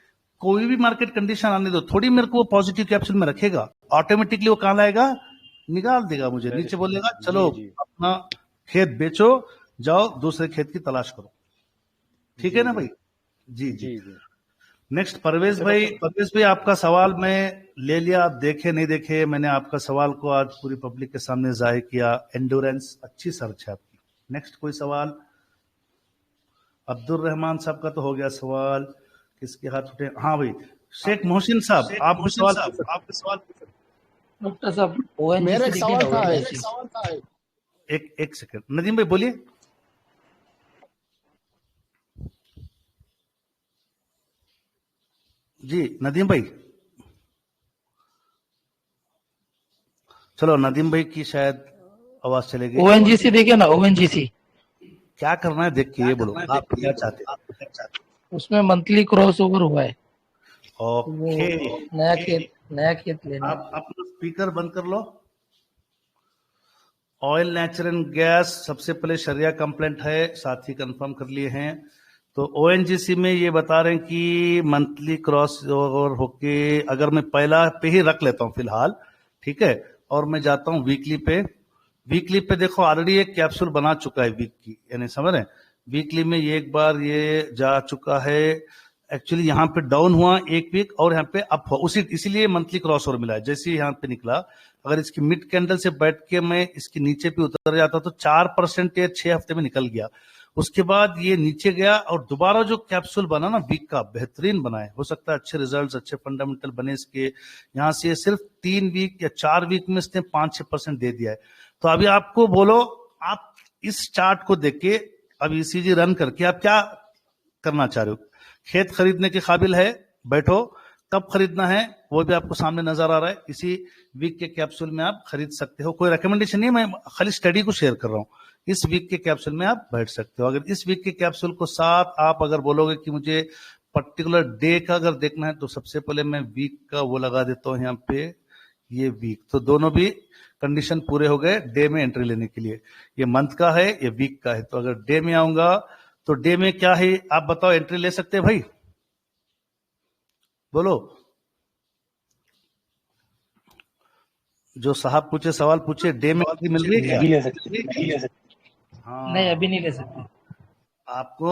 A: कोई भी मार्केट कंडीशन आने दो, थोड़ी मेरे को वो पॉजिटिव कैप्सूल में रखेगा, ऑटोमेटिकली वो कहां लाएगा, निकाल देगा मुझे नीचे,
M: बेरिश
A: बोलेगा
M: जी
A: चलो
M: जी
A: अपना खेत बेचो, जाओ दूसरे खेत की तलाश करो। ठीक है
M: जी
A: ना
M: जी
A: भाई? जी जी।
M: जी जी।
A: नेक्स्ट परवेज
M: अच्छा
A: भाई।
M: डॉक्टर।
A: परवेज भाई आपका सवाल मैं ले लिया, आप देखे नहीं देखे, मैंने आपका सवाल को आज पूरी पब्लिक के सामने जाहिर किया। एंडोरेंस अच्छी सर्च है आपकी। नेक्स्ट कोई सवाल? अब्दुल रहमान साहब का तो हो गया सवाल। किसके हाथ उठे? हाँ भाई, शेख मोहसिन साहब आप भी सवाल पूछ सकते
G: डॉक्टर साहब
L: मेरा
G: ओएनजीसी
L: एक
G: देखिए
L: सवाल
G: ना,
L: था
G: ओएनजीसी।
A: हैं। एक सेकंड, नदीम भाई बोलिए। जी नदीम भाई, चलो नदीम भाई की शायद आवाज चलेगी।
G: ओएनजीसी देखिए ना, ओएनजीसी।
A: क्या करना है देख के ये बोलो, आप क्या चाहते हैं?
G: उसमें मंथली क्रॉस ओवर हुआ है, वो
A: ओके,
G: नया खेत लेना है।
A: आप अपना स्पीकर बंद कर लो। ऑयल, नेचुरल गैस सबसे पहले शरिया कंप्लेंट है, साथ ही कंफर्म कर लिए हैं। तो ओएनजीसी में ये बता रहे हैं कि मंथली क्रॉस ओवर होके, अगर मैं पहला पे ही रख लेता हूं फिलहाल, ठीक है, और मैं जाता हूं वीकली पे। वीकली पे देखो ऑलरेडी एक कैप्सूल बना चुका है वीक की, यानी समझ रहे हैं, वीकली में ये एक बार ये जा चुका है। एक्चुअली यहाँ पे डाउन हुआ एक वीक और यहाँ पे अप हुआ, उसी इसीलिए मंथली क्रॉस ओवर मिला है। जैसे ही यहाँ पे निकला, अगर इसकी मिड कैंडल से बैठ के मैं इसके नीचे पे उतर जाता तो 4% या 6 हफ्ते में निकल गया। उसके बाद ये नीचे गया और दोबारा जो कैप्सूल बना ना वीक का, बेहतरीन बना है। हो सकता है अच्छे रिजल्ट्स, अच्छे फंडामेंटल बने इसके। यहाँ से सिर्फ 3 वीक या 4 वीक में इसने 5-6% दे दिया है। तो अभी आपको बोलो, आप इस चार्ट को देख के अब ईसीजी रन करके आप क्या करना चाह रहे हो? खेत खरीदने के काबिल है, बैठो। कब खरीदना है वो भी आपको सामने नजर आ रहा है। इसी वीक के कैप्सूल में आप खरीद सकते हो। कोई रिकमेंडेशन नहीं, मैं खाली स्टडी को शेयर कर रहा हूं। इस वीक के कैप्सूल में आप बैठ सकते हो। अगर इस वीक के कैप्सूल को साथ आप अगर बोलोगे कि मुझे पर्टिकुलर डे का अगर देखना है, तो सबसे पहले मैं वीक का वो लगा देता हूं यहाँ पे, ये वीक। तो दोनों भी कंडीशन पूरे हो गए डे में एंट्री लेने के लिए। ये मंथ का है, ये वीक का है। तो अगर डे में आऊंगा तो डे में क्या है आप बताओ, एंट्री ले सकते हैं भाई? बोलो, जो साहब पूछे सवाल पूछे, डे में एंट्री मिल रही है क्या?
E: नहीं ले सकते।
A: हाँ,
G: नहीं अभी नहीं ले सकते।
A: आपको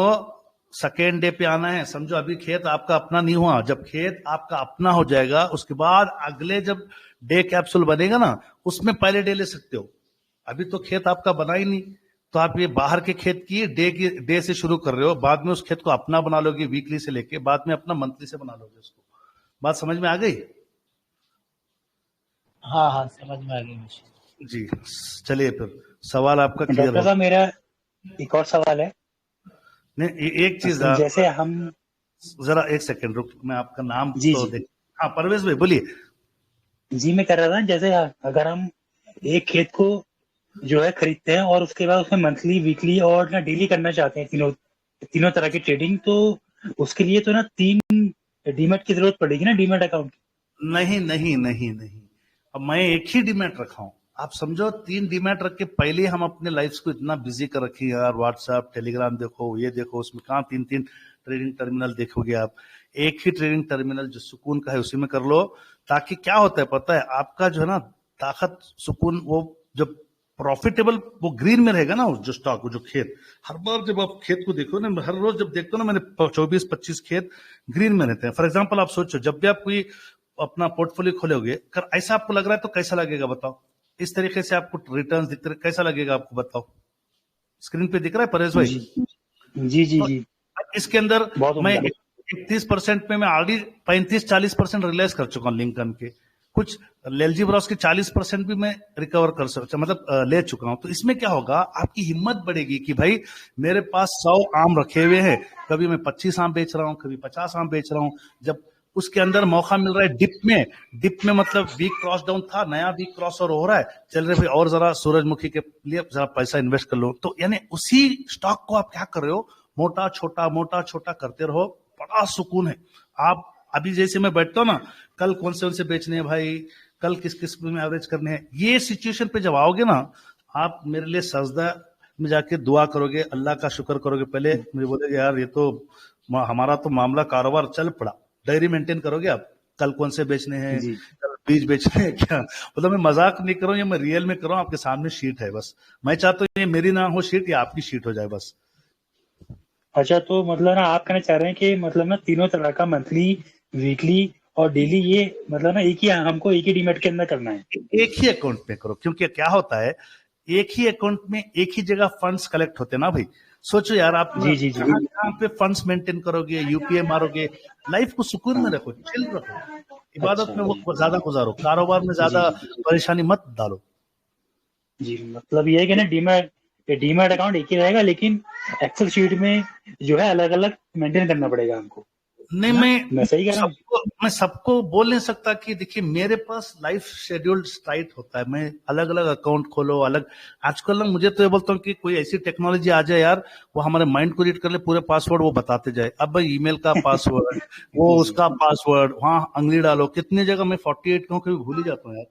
A: सेकेंड डे पे आना है। समझो अभी खेत आपका अपना नहीं हुआ, जब खेत आपका अपना हो जाएगा उसके बाद अगले जब डे कैप्सूल बनेगा ना, उसमें पहले डे ले सकते हो। अभी तो खेत आपका बना ही नहीं, तो आप ये बाहर के खेत की डे से शुरू कर रहे हो, बाद में उस खेत को अपना बना लोगे वीकली से लेके, बाद में अपना मंथली से बना लोगे उसको। बात समझ में आ गई?
G: हाँ हाँ समझ में आ गई मुझे।
A: जी चलिए, फिर सवाल आपका क्लियर
E: डॉक्टर
A: हो।
E: साहब मेरा एक और सवाल है।
A: नहीं, एक चीज
E: जैसे हम
A: जरा एक सेकंड रुक, मैं आपका नाम
E: जी
A: तो
E: जी
A: देख। हाँ परवेज भाई बोलिए।
E: जी मैं कर रहा था, जैसे अगर हम एक खेत को जो है खरीदते हैं और उसके बाद उसमें मंथली, वीकली और ना डेली करना चाहते हैं, तीनों तरह की ट्रेडिंग, तो उसके लिए तो ना 3 डीमैट की जरूरत पड़ेगी ना, डीमैट अकाउंट।
A: नहीं नहीं नहीं नहीं, अब मैं एक ही डीमैट रखा हूं। आप समझो 3 डीमैट रख के पहले हम अपने लाइफ को इतना बिजी कर रखी है यार, व्हाट्सएप, टेलीग्राम देखो, ये देखो, उसमें कहाँ 3-3 ट्रेडिंग टर्मिनल देखोगे आप। एक ही ट्रेडिंग टर्मिनल जो सुकून का है उसी में कर लो। ताकि क्या होता है पता है, आपका जो है ना ताकत सुकून, वो जब प्रॉफिटेबल वो ग्रीन में रहेगा ना, जो स्टॉक, जो खेत, हर बार जब आप खेत को देखो ना, हर रोज जब देखते हो ना, मैंने 24-25 खेत ग्रीन में रहते हैं। फॉर एग्जांपल आप सोचो, जब भी आप कोई अपना पोर्टफोलियो खोलोगे, अगर ऐसा आपको लग रहा है तो कैसा लगेगा बताओ? इस तरीके से आपको रिटर्न्स दिखते रहे, कैसा लगेगा आपको बताओ? स्क्रीन पे दिख रहा है परेश भाई?
E: जी जी जी।
A: इसके अंदर मैं 31% में मैं ऑलरेडी 35-40% रियलाइज कर चुका हूँ लिंकन के, कुछ एलजी ब्रॉस के 40% भी मैं रिकवर कर सकता, मतलब ले चुका हूं। तो इसमें क्या होगा, आपकी हिम्मत बढ़ेगी कि भाई मेरे पास 100 आम रखे हुए हैं, कभी मैं 25 आम बेच रहा हूं, कभी 50 आम बेच रहा हूं। जब उसके अंदर मौका मिल रहा है डिप में मतलब वीक क्रॉस डाउन था, नया वीक क्रॉस और हो रहा है, चल रहे भाई और जरा सूरजमुखी के लिए जरा पैसा इन्वेस्ट कर लो। तो यानी उसी स्टॉक को आप क्या कर रहे हो, मोटा छोटा करते रहो, बड़ा सुकून है। आप अभी जैसे मैं बैठता हूं ना, कल कौन से बेचने हैं भाई, कल किस में एवरेज करने हैं, ये सिचुएशन पे जब आओगे ना, आप मेरे लिए सजदा में जाके दुआ करोगे, अल्लाह का शुक्र करोगे। पहले मुझे बोलेगे यार ये तो हमारा तो मामला कारोबार चल पड़ा। डायरी मेंटेन करोगे आप, कल कौन से बेचने हैं, कल बीज बेचने हैं क्या, मतलब मैं मजाक नहीं कर रहा हूँ, ये मैं रियल में कर रहा हूँ। आपके सामने शीट है, बस मैं चाहता हूँ ये मेरी ना हो शीट, या आपकी शीट हो जाए बस।
E: अच्छा, तो मतलब ना आप कहना चाह रहे हैं कि मतलब ना तीनों तरह का मंथली, वीकली और डेली, ये मतलब ना हमको एक ही डीमैट के अंदर करना है,
A: एक ही अकाउंट में करो। क्योंकि क्या होता है, एक ही अकाउंट में एक ही जगह फंड्स कलेक्ट होते हैं ना भाई। सोचो यार, आप कहाँ पे फंड्स मेंटेन करोगे, यूपीए मारोगे, लाइफ को सुकून में रखो, चिल रखो, इबादत में वो ज्यादा गुजारो, कारोबार में ज्यादा परेशानी मत डालो।
E: जी, मतलब ये है कि ना डीमैट अकाउंट एक ही रहेगा, लेकिन एक्सेल शीट में जो है अलग अलग मेंटेन करना पड़ेगा हमको।
A: नहीं,
E: मैं सही कह रहा हूँ?
A: मैं सबको बोल नहीं सकता कि देखिए मेरे पास लाइफ शेड्यूल टाइट होता है, मैं अलग अलग अकाउंट खोलो अलग। आजकल ना मुझे तो ये बोलता हूँ कि कोई ऐसी टेक्नोलॉजी आ जाए यार, वो हमारे माइंड को रीड कर ले, पूरे पासवर्ड वो बताते जाए। अब भाई ईमेल का पासवर्ड वो उसका पासवर्ड, वहां अंगली डालो, कितनी जगह मैं 48 कहूँ कभी भूल ही जाता हूँ यार।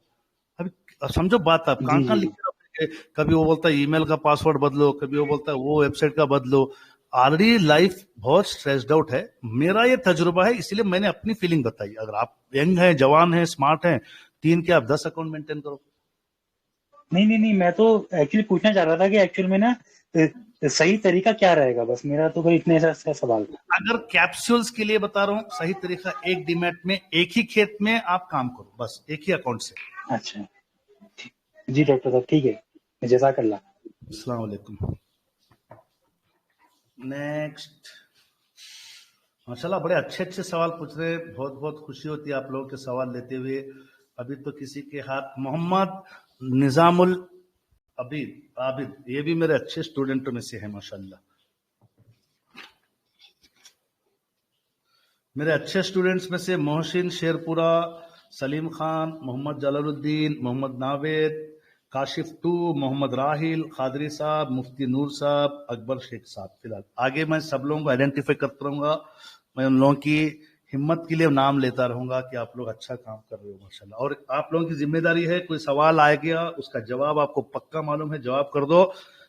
A: अभी समझो बात, आप कहाँ लिख के रखोगे, कभी वो बोलता है ईमेल का पासवर्ड बदलो, कभी वो बोलता है वो वेबसाइट का बदलो। ऑलरेडी लाइफ बहुत स्ट्रेस्ड आउट है, मेरा ये तजुर्बा है, इसलिए मैंने अपनी फीलिंग बताई। अगर आप यंग हैं, जवान हैं, स्मार्ट हैं, 3 के आप 10 अकाउंट मेंटेन करो।
E: नहीं, मैं तो एक्चुअली पूछना चाह रहा था कि एक्चुअल में ना सही तरीका क्या रहेगा, बस मेरा तो कोई इतने सा सवाल था।
A: अगर कैप्सूल्स के लिए बता रहा हूँ, सही तरीका एक डीमैट में एक ही खेत में आप काम करो, बस एक ही अकाउंट से।
E: अच्छा जी डॉक्टर साहब, ठीक है, जज़ाकल्लाह।
A: अस्सलाम वालेकुम। नेक्स्ट, माशाल्लाह बड़े अच्छे सवाल पूछ रहे, बहुत बहुत खुशी होती है आप लोगों के सवाल लेते हुए। अभी तो किसी के हाथ, मोहम्मद निजामुल आबिद, ये भी मेरे अच्छे स्टूडेंटों में से है माशाल्लाह। मेरे अच्छे स्टूडेंट्स में से मोहसिन शेरपुरा, सलीम खान, मोहम्मद जलालुद्दीन, मोहम्मद नावेद, काशिफ 2, मोहम्मद राहिल, खादरी साहब, मुफ्ती नूर साहब, अकबर शेख साहब। फिलहाल आगे मैं सब लोगों को आइडेंटिफाई करता रहूंगा, मैं उन लोगों की हिम्मत के लिए नाम लेता रहूंगा कि आप लोग अच्छा काम कर रहे हो माशाल्लाह। और आप लोगों की जिम्मेदारी है, कोई सवाल आ गया उसका जवाब आपको पक्का मालूम है, जवाब कर दो।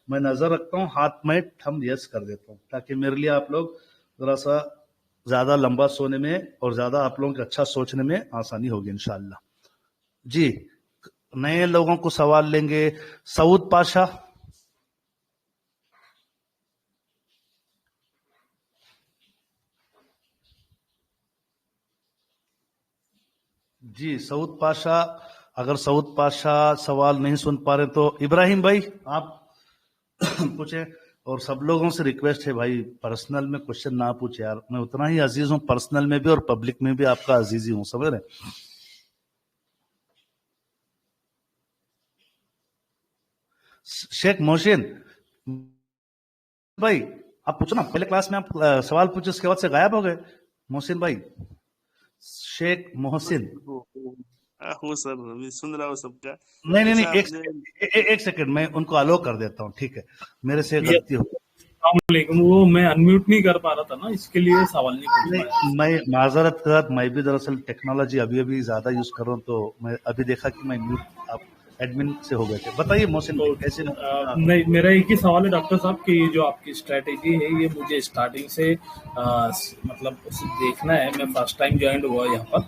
A: मैं नजर रखता हूँ, हाथ में थंब यस कर देता हूँ, ताकि मेरे लिए आप लोग थोड़ा सा ज्यादा लंबा सोने में और ज्यादा आप लोगों के अच्छा सोचने में आसानी होगी इंशाल्लाह। जी, नए लोगों को सवाल लेंगे। सऊद पाशा, जी सऊद पाशा, अगर सऊद पाशा सवाल नहीं सुन पा रहे तो इब्राहिम भाई आप पूछे। और सब लोगों से रिक्वेस्ट है भाई, पर्सनल में क्वेश्चन ना पूछे यार, मैं उतना ही अजीज हूं पर्सनल में भी और पब्लिक में भी आपका अजीज ही हूं, समझ रहे। शेख मोहसिन भाई आप पूछो ना, पहले क्लास में आप सवाल पूछे, उसके बाद से गायब हो गए मोहसिन भाई। शेख मोहसिन
B: हूँ सर, अभी सुन रहा हूँ सबका।
A: नहीं, एक सेकंड मैं उनको अलो कर देता हूँ, ठीक है, मेरे से गलती हो।
N: वो मैं अनम्यूट नहीं कर पा रहा था ना, इसके लिए सवाल नहीं कर पाया।
A: मैं माजरत कर, मैं भी दरअसल टेक्नोलॉजी अभी ज्यादा यूज कर रहा हूँ, तो मैं अभी देखा कि मैं म्यूट आप एडमिन से हो गए थे। बताइए मोहसिन भाई कैसे।
N: नहीं, मेरा एक ही सवाल है डॉक्टर साहब कि जो आपकी स्ट्रेटेजी है ये मुझे स्टार्टिंग से मतलब देखना है। मैं फर्स्ट टाइम ज्वाइन हुआ यहाँ पर,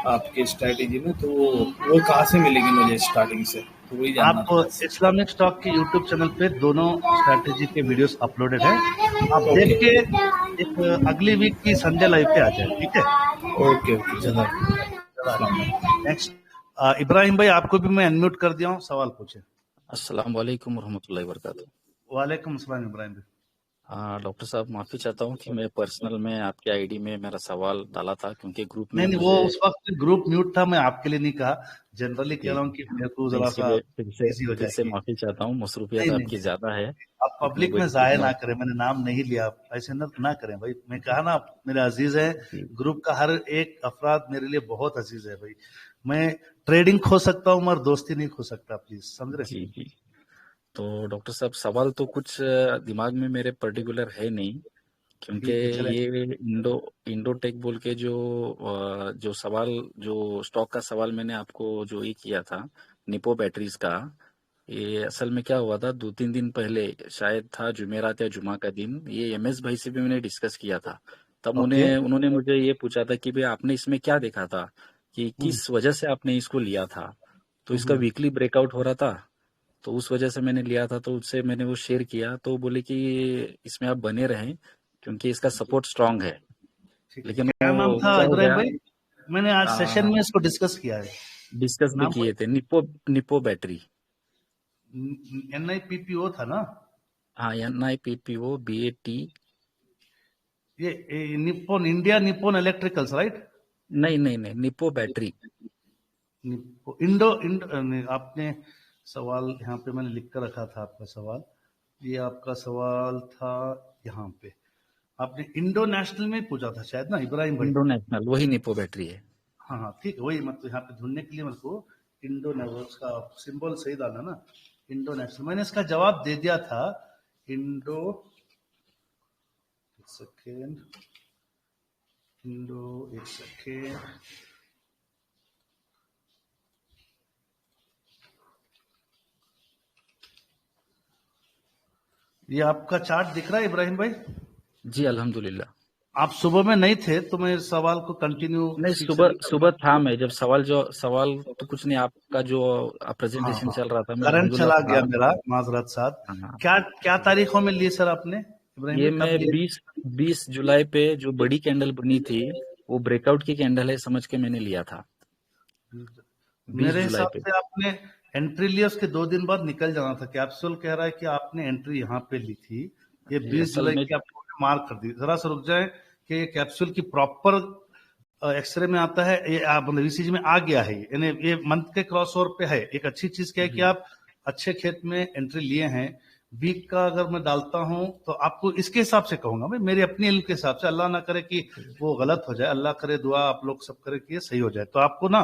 N: आपके स्ट्रैटेजी में, तो वो कहाँ से मिलेगी मुझे स्टार्टिंग से, तो वही जानना था
A: आप
N: बस।
A: इस्लामिक स्टॉक के यूट्यूब चैनल पे दोनों स्ट्रैटेजी के वीडियोस अपलोडेड है, आप
N: ओके
A: देख के एक अगली वीक की संडे लाइव पे आ जाए, ठीक है।
N: ओके ओके, जज़ाकल्लाह।
A: नेक्स्ट इब्राहिम भाई, आपको भी मैं अनम्यूट कर दिया हूँ, सवाल पूछे।
O: अस्सलाम वालेकुम रहमतुल्लाहि वबरकातुहू।
A: वालेकुम अस्सलाम इब्राहिम भाई।
O: डॉक्टर साहब माफ़ी चाहता हूँ कि मैं पर्सनल में आपके आईडी में मेरा सवाल डाला था, क्योंकि ग्रुप में
A: नहीं वो
O: मुझे
A: उस वक्त ग्रुप म्यूट था, मैं आपके लिए नहीं कहा, जनरली कह
O: जी
A: रहा हूँ कि मेरे को
O: नहीं,
A: जरा
O: इसके
A: सा
O: लिए
A: इजी हो
O: फिर से
A: जाएगी।
O: माफ़ी चाहता हूँ, मसरूफियत
A: नहीं नहीं
O: आपकी
A: नहीं,
O: ज़्यादा है।
A: आप
O: इतनी
A: पब्लिक में
O: बड़ी
A: जाया ना
O: खिदमत
A: करें, मैंने नाम नहीं लिया, आप ऐसे ना करें भाई। मैं कहा ना, आप मेरे अजीज है,
O: जी
A: ग्रुप का हर एक अफराद मेरे लिए बहुत अजीज है भाई। मैं ट्रेडिंग खो सकता हूँ मगर दोस्ती नहीं खो सकता, प्लीज समझ रहे।
O: जी जी। तो डॉक्टर साहब सवाल तो कुछ दिमाग में मेरे पर्टिकुलर है नहीं, क्योंकि
A: ठीक है चले।
O: ये इंडोटेक बोल के जो सवाल, जो स्टॉक का सवाल मैंने आपको जो ये किया था निपो बैटरीज का, ये असल में क्या हुआ था, 2-3 दिन पहले शायद था जुमेरात या जुमा का दिन, ये एमएस भाई से भी मैंने डिस्कस किया था। तब
A: ओके।
O: उन्होंने मुझे ये पूछा था कि भाई आपने इसमें क्या देखा था, कि किस वजह से आपने इसको लिया था। तो इसका वीकली ब्रेकआउट हो रहा था, तो उस वजह से मैंने लिया था, तो उससे मैंने वो शेयर किया, तो बोले कि इसमें आप बने रहें क्योंकि इसका सपोर्ट स्ट्रांग है।
A: ठीक है,
O: लेकिन
A: क्या नाम
O: वो
A: था
O: क्या हो
A: इब्राहिम
O: गया,
A: भाई? मैंने आज सेशन में इसको डिस्कस किया है।
O: डिस्कस भी
A: नाम
O: किए थे, निपो बैटरी।
A: NIPPO था ना?
O: हाँ, NIPPO BAT।
A: ये Nippon India, Nippon electricals, right?
O: नहीं, निपो बैटरी।
A: इंडो आपने सवाल यहाँ पे मैंने लिख कर रखा था, आपका सवाल, ये आपका सवाल था यहाँ पे, आपने इंडो नेशनल में पूछा था शायद ना इब्राहिम भाई?
O: इंडो नेशनल, वही निपो बैटरी है।
A: हाँ हाँ ठीक है, वही मतलब यहाँ पे ढूंढने के लिए मेरे को इंडो नेशनल का सिंबल सही डाला ना, इंडो नेशनल। मैंने इसका जवाब दे दिया था, इंडो, एक सेकेंड, इंडो, एक सेकेंड, ये आपका चार्ट दिख रहा है इब्राहिम भाई?
O: जी अल्हम्दुलिल्लाह।
A: आप सुबह में नहीं थे तो मैं सवाल को कंटिन्यू
O: नहीं,
A: ठीक से नहीं कर
O: सुबह था मैं, जब सवाल तो कुछ नहीं, आपका जो
A: हाँ
O: प्रेजेंटेशन
A: हाँ,
O: चल रहा था, मैं
A: करंट
O: अल्हम्दुलिल्लाह
A: चला
O: था।
A: गया मेरा, माजरत साहब।
O: हाँ,
A: क्या क्या तारीखों में लिए सर आपने इब्राहिम
O: ये
A: भाई, कब
O: मैं
A: लिए?
O: 20 जुलाई पे जो बड़ी कैंडल बनी थी, वो ब्रेकआउट की कैंडल है समझ के मैंने लिया था, 20
A: मेरे
O: जुलाई
A: हिसाब
O: पे।
A: से आपने एंट्री लिया, उसके 2 दिन बाद निकल जाना था। कैप्सूल कह रहा है कि आपने एंट्री यहाँ पे ली थी, ये
O: जी
A: 20
O: असल
A: जुलाई
O: में
A: की आपको मार्क कर दी। जरा सा रुक जाए कि ये कैप्सूल की प्रॉपर एक्सरे में आता है, ये आप ईसीजी में आ गया है, यानी ये मंथ के क्रॉस ओवर पे है। एक अच्छी चीज क्या है कि
O: जी
A: आप अच्छे खेत में एंट्री लिए हैं। वीक का अगर मैं डालता हूं तो आपको इसके हिसाब से कहूंगा मैं, मेरी अपनी इल्म के हिसाब से, अल्लाह ना करे कि वो गलत हो जाए, अल्लाह करे, दुआ आप लोग सब करे कि ये सही हो जाए। तो आपको ना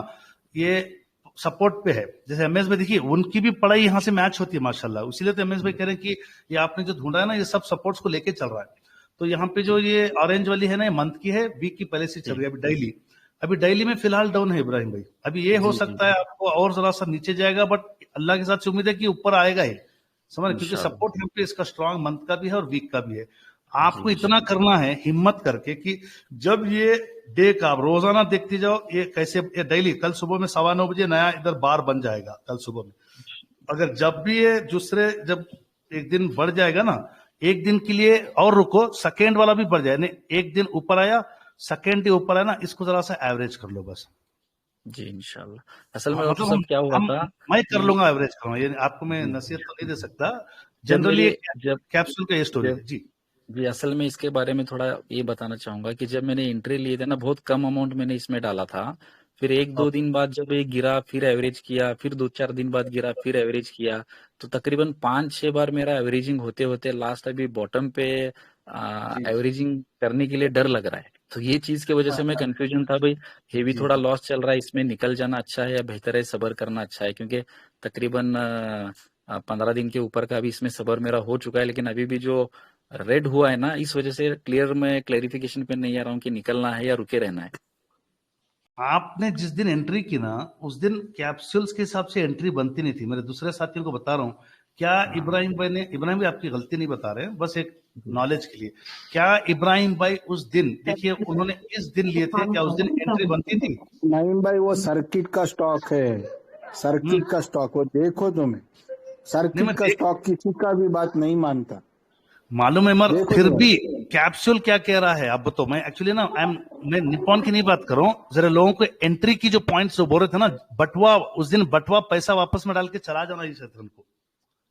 A: ये सपोर्ट पे है। जैसे एमएस भाई देखिए, उनकी भी पढ़ाई यहाँ से मैच होती है माशाल्लाह, इसीलिए तो एमएस भाई कह रहे हैं कि ये आपने जो ढूंढा है ना, ये सब सपोर्ट्स को लेके चल रहा है। तो यहाँ पे जो ये ऑरेंज वाली है ना, ये मंथ की है, वीक की पहले से चल रही है। अभी डेली में फिलहाल डाउन है इब्राहिम भाई। अभी ये हो
O: जी
A: सकता है आपको और जरा सा नीचे जाएगा, बट अल्लाह के साथ से उम्मीद है कि ऊपर आएगा ही, समझ, क्योंकि
O: इंशाल्लाह।
A: सपोर्ट यहाँ पे इसका स्ट्रांग मंथ का भी है और वीक का भी है।
O: जी
A: आपको इतना करना है हिम्मत करके कि जब ये डे का आप रोजाना देखते जाओ, ये कैसे, ये डेली, कल सुबह में 9:15 बजे नया इधर बार बन जाएगा कल सुबह में। अगर जब भी ये दूसरे, जब एक दिन बढ़ जाएगा ना, एक दिन के लिए और रुको, सेकेंड वाला भी बढ़ जाए, नहीं एक दिन ऊपर आया, सेकेंड डे ऊपर आया ना, इसको जरा सा एवरेज कर लो बस।
O: जी इंशाल्लाह। असल में
A: हाँ,
O: डॉक्टर
A: मतलब
O: साहब क्या हुआ था
A: मैं कर
O: कि
A: लूंगा, एवरेज करूंगा, ये आपको मैं
O: जी
A: नसीहत तो नहीं दे सकता,
O: जब
A: जनरली
O: मेरे जब
A: कैप्सूल का ये स्टोरी
O: जब
A: है जी।
O: जी असल में इसके बारे में थोड़ा ये बताना चाहूंगा कि जब मैंने एंट्री लिए थे ना, बहुत कम अमाउंट मैंने इसमें डाला था। फिर 1-2 दिन बाद जब ये गिरा, फिर एवरेज किया, फिर 2-4 दिन बाद गिरा, फिर एवरेज किया, तो तकरीबन 5-6 बार मेरा एवरेजिंग होते होते लास्ट अभी बॉटम पे
A: जी
O: एवरेजिंग करने के लिए डर लग रहा है। तो ये चीज की वजह से मैं कंफ्यूजन था भाई, हेवी
A: जी
O: थोड़ा
A: जी
O: लॉस चल रहा है, इसमें निकल जाना अच्छा है या बेहतर है सबर करना अच्छा है, क्योंकि तकरीबन 15 दिन के ऊपर का अभी इसमें सबर मेरा हो चुका है, लेकिन अभी भी जो रेड हुआ है ना, इस वजह से मैं क्लेरिफिकेशन पे नहीं आ रहा हूँ कि निकलना है या रुके रहना है।
A: आपने जिस दिन एंट्री की ना, उस दिन कैप्सूल्स के हिसाब से एंट्री बनती नहीं थी। मेरे दूसरे साथियों को बता रहा हूँ, क्या इब्राहिम भाई आपकी गलती नहीं बता रहे हैं, बस एक नॉलेज के लिए, क्या इब्राहिम भाई उस दिन, देखिए उन्होंने इस दिन लिए थे, क्या उस दिन एंट्री बनती थी?
L: नहीं भाई, वो सर्किट का स्टॉक है, सर्किट का स्टॉक, वो देखो तुम्हें, सर्किट का स्टॉक किसी का भी बात नहीं मानता,
A: मालूम है, मगर
L: देखो
A: फिर
L: तो।
A: भी कैप्सूल क्या कह रहा है अब तो मैं एक्चुअली ना मैं निपॉन की नहीं बात कर रहा हूँ, जरा लोगों को एंट्री की जो पॉइंट्स जो बोल रहे थे ना, बटवा उस दिन बटवा पैसा वापस में डाल के चला जाना चाहिए था उनको,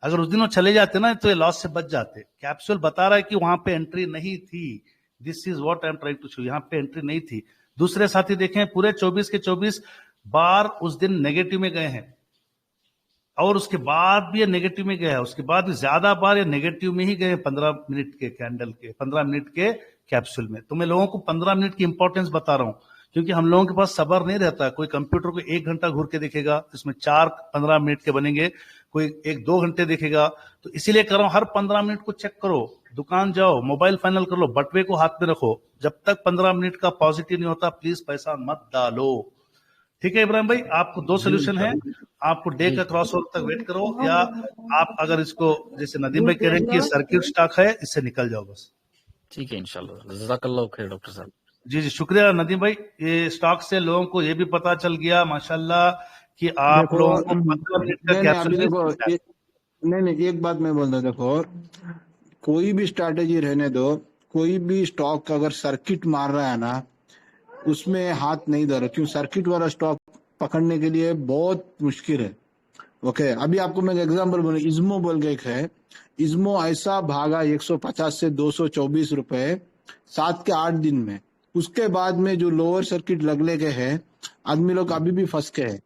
A: अगर उस दिन वो चले जाते ना तो ये लॉस से बच जाते। कैप्सूल बता रहा है कि वहां पे एंट्री नहीं थी, this is what I am trying to show, यहाँ पे एंट्री नहीं थी। दूसरे साथी देखें, पूरे 24 के 24 बार उस दिन नेगेटिव में गए हैं, और उसके बाद भी ये नेगेटिव में गया है, उसके बाद भी ज्यादा बार ये नेगेटिव में ही गए 15 मिनट के कैंडल के, 15 मिनट के कैप्सूल में। तो मैं लोगों को 15 मिनट की इंपॉर्टेंस बता रहा हूं, क्योंकि हम लोगों के पास सब्र नहीं रहता। कोई कंप्यूटर को 1 घंटा घूर के देखेगा, इसमें 4 15 मिनट के बनेंगे, कोई 1-2 घंटे देखेगा। तो इसीलिए कर रहा हूं, हर 15 मिनट को चेक करो, दुकान जाओ, मोबाइल फाइनल कर लो, बटवे को हाथ में रखो, जब तक 15 मिनट का पॉजिटिव नहीं होता प्लीज पैसा मत डालो। ठीक है इब्राहिम भाई, आपको 2 सोल्यूशन है, आपको डे का क्रॉस ओवर तक वेट करो, या आप अगर इसको जैसे नदीम भाई कह रहे हैं कि सर्किट स्टॉक है, इससे निकल जाओ बस।
O: ठीक है इंशाल्लाह, जज़ाकल्लाह खैर डॉक्टर साहब।
A: जी जी शुक्रिया नदीम भाई, ये स्टॉक से लोगों को ये भी पता चल गया माशाल्लाह कि आप
L: देखो,
A: लोगों को 15 मिनट का
L: नहीं अभी देखो,
A: कैप्सूल
L: नहीं एक बात मैं बोलता, देखो कोई भी स्ट्रैटेजी रहने दो, कोई भी स्टॉक अगर सर्किट मार रहा है ना, उसमें हाथ नहीं धरो, क्यों? सर्किट वाला स्टॉक पकड़ने के लिए बहुत मुश्किल है। ओके, अभी आपको मैं एग्जांपल बोलूं, इज्मो बोल के एक है, इज्मो ऐसा भागा 150 से 224 रुपए 7 के 8 दिन में। उसके बाद में जो लोअर सर्किट लगने के हैं, आदमी लोग अभी भी फंस के हैं,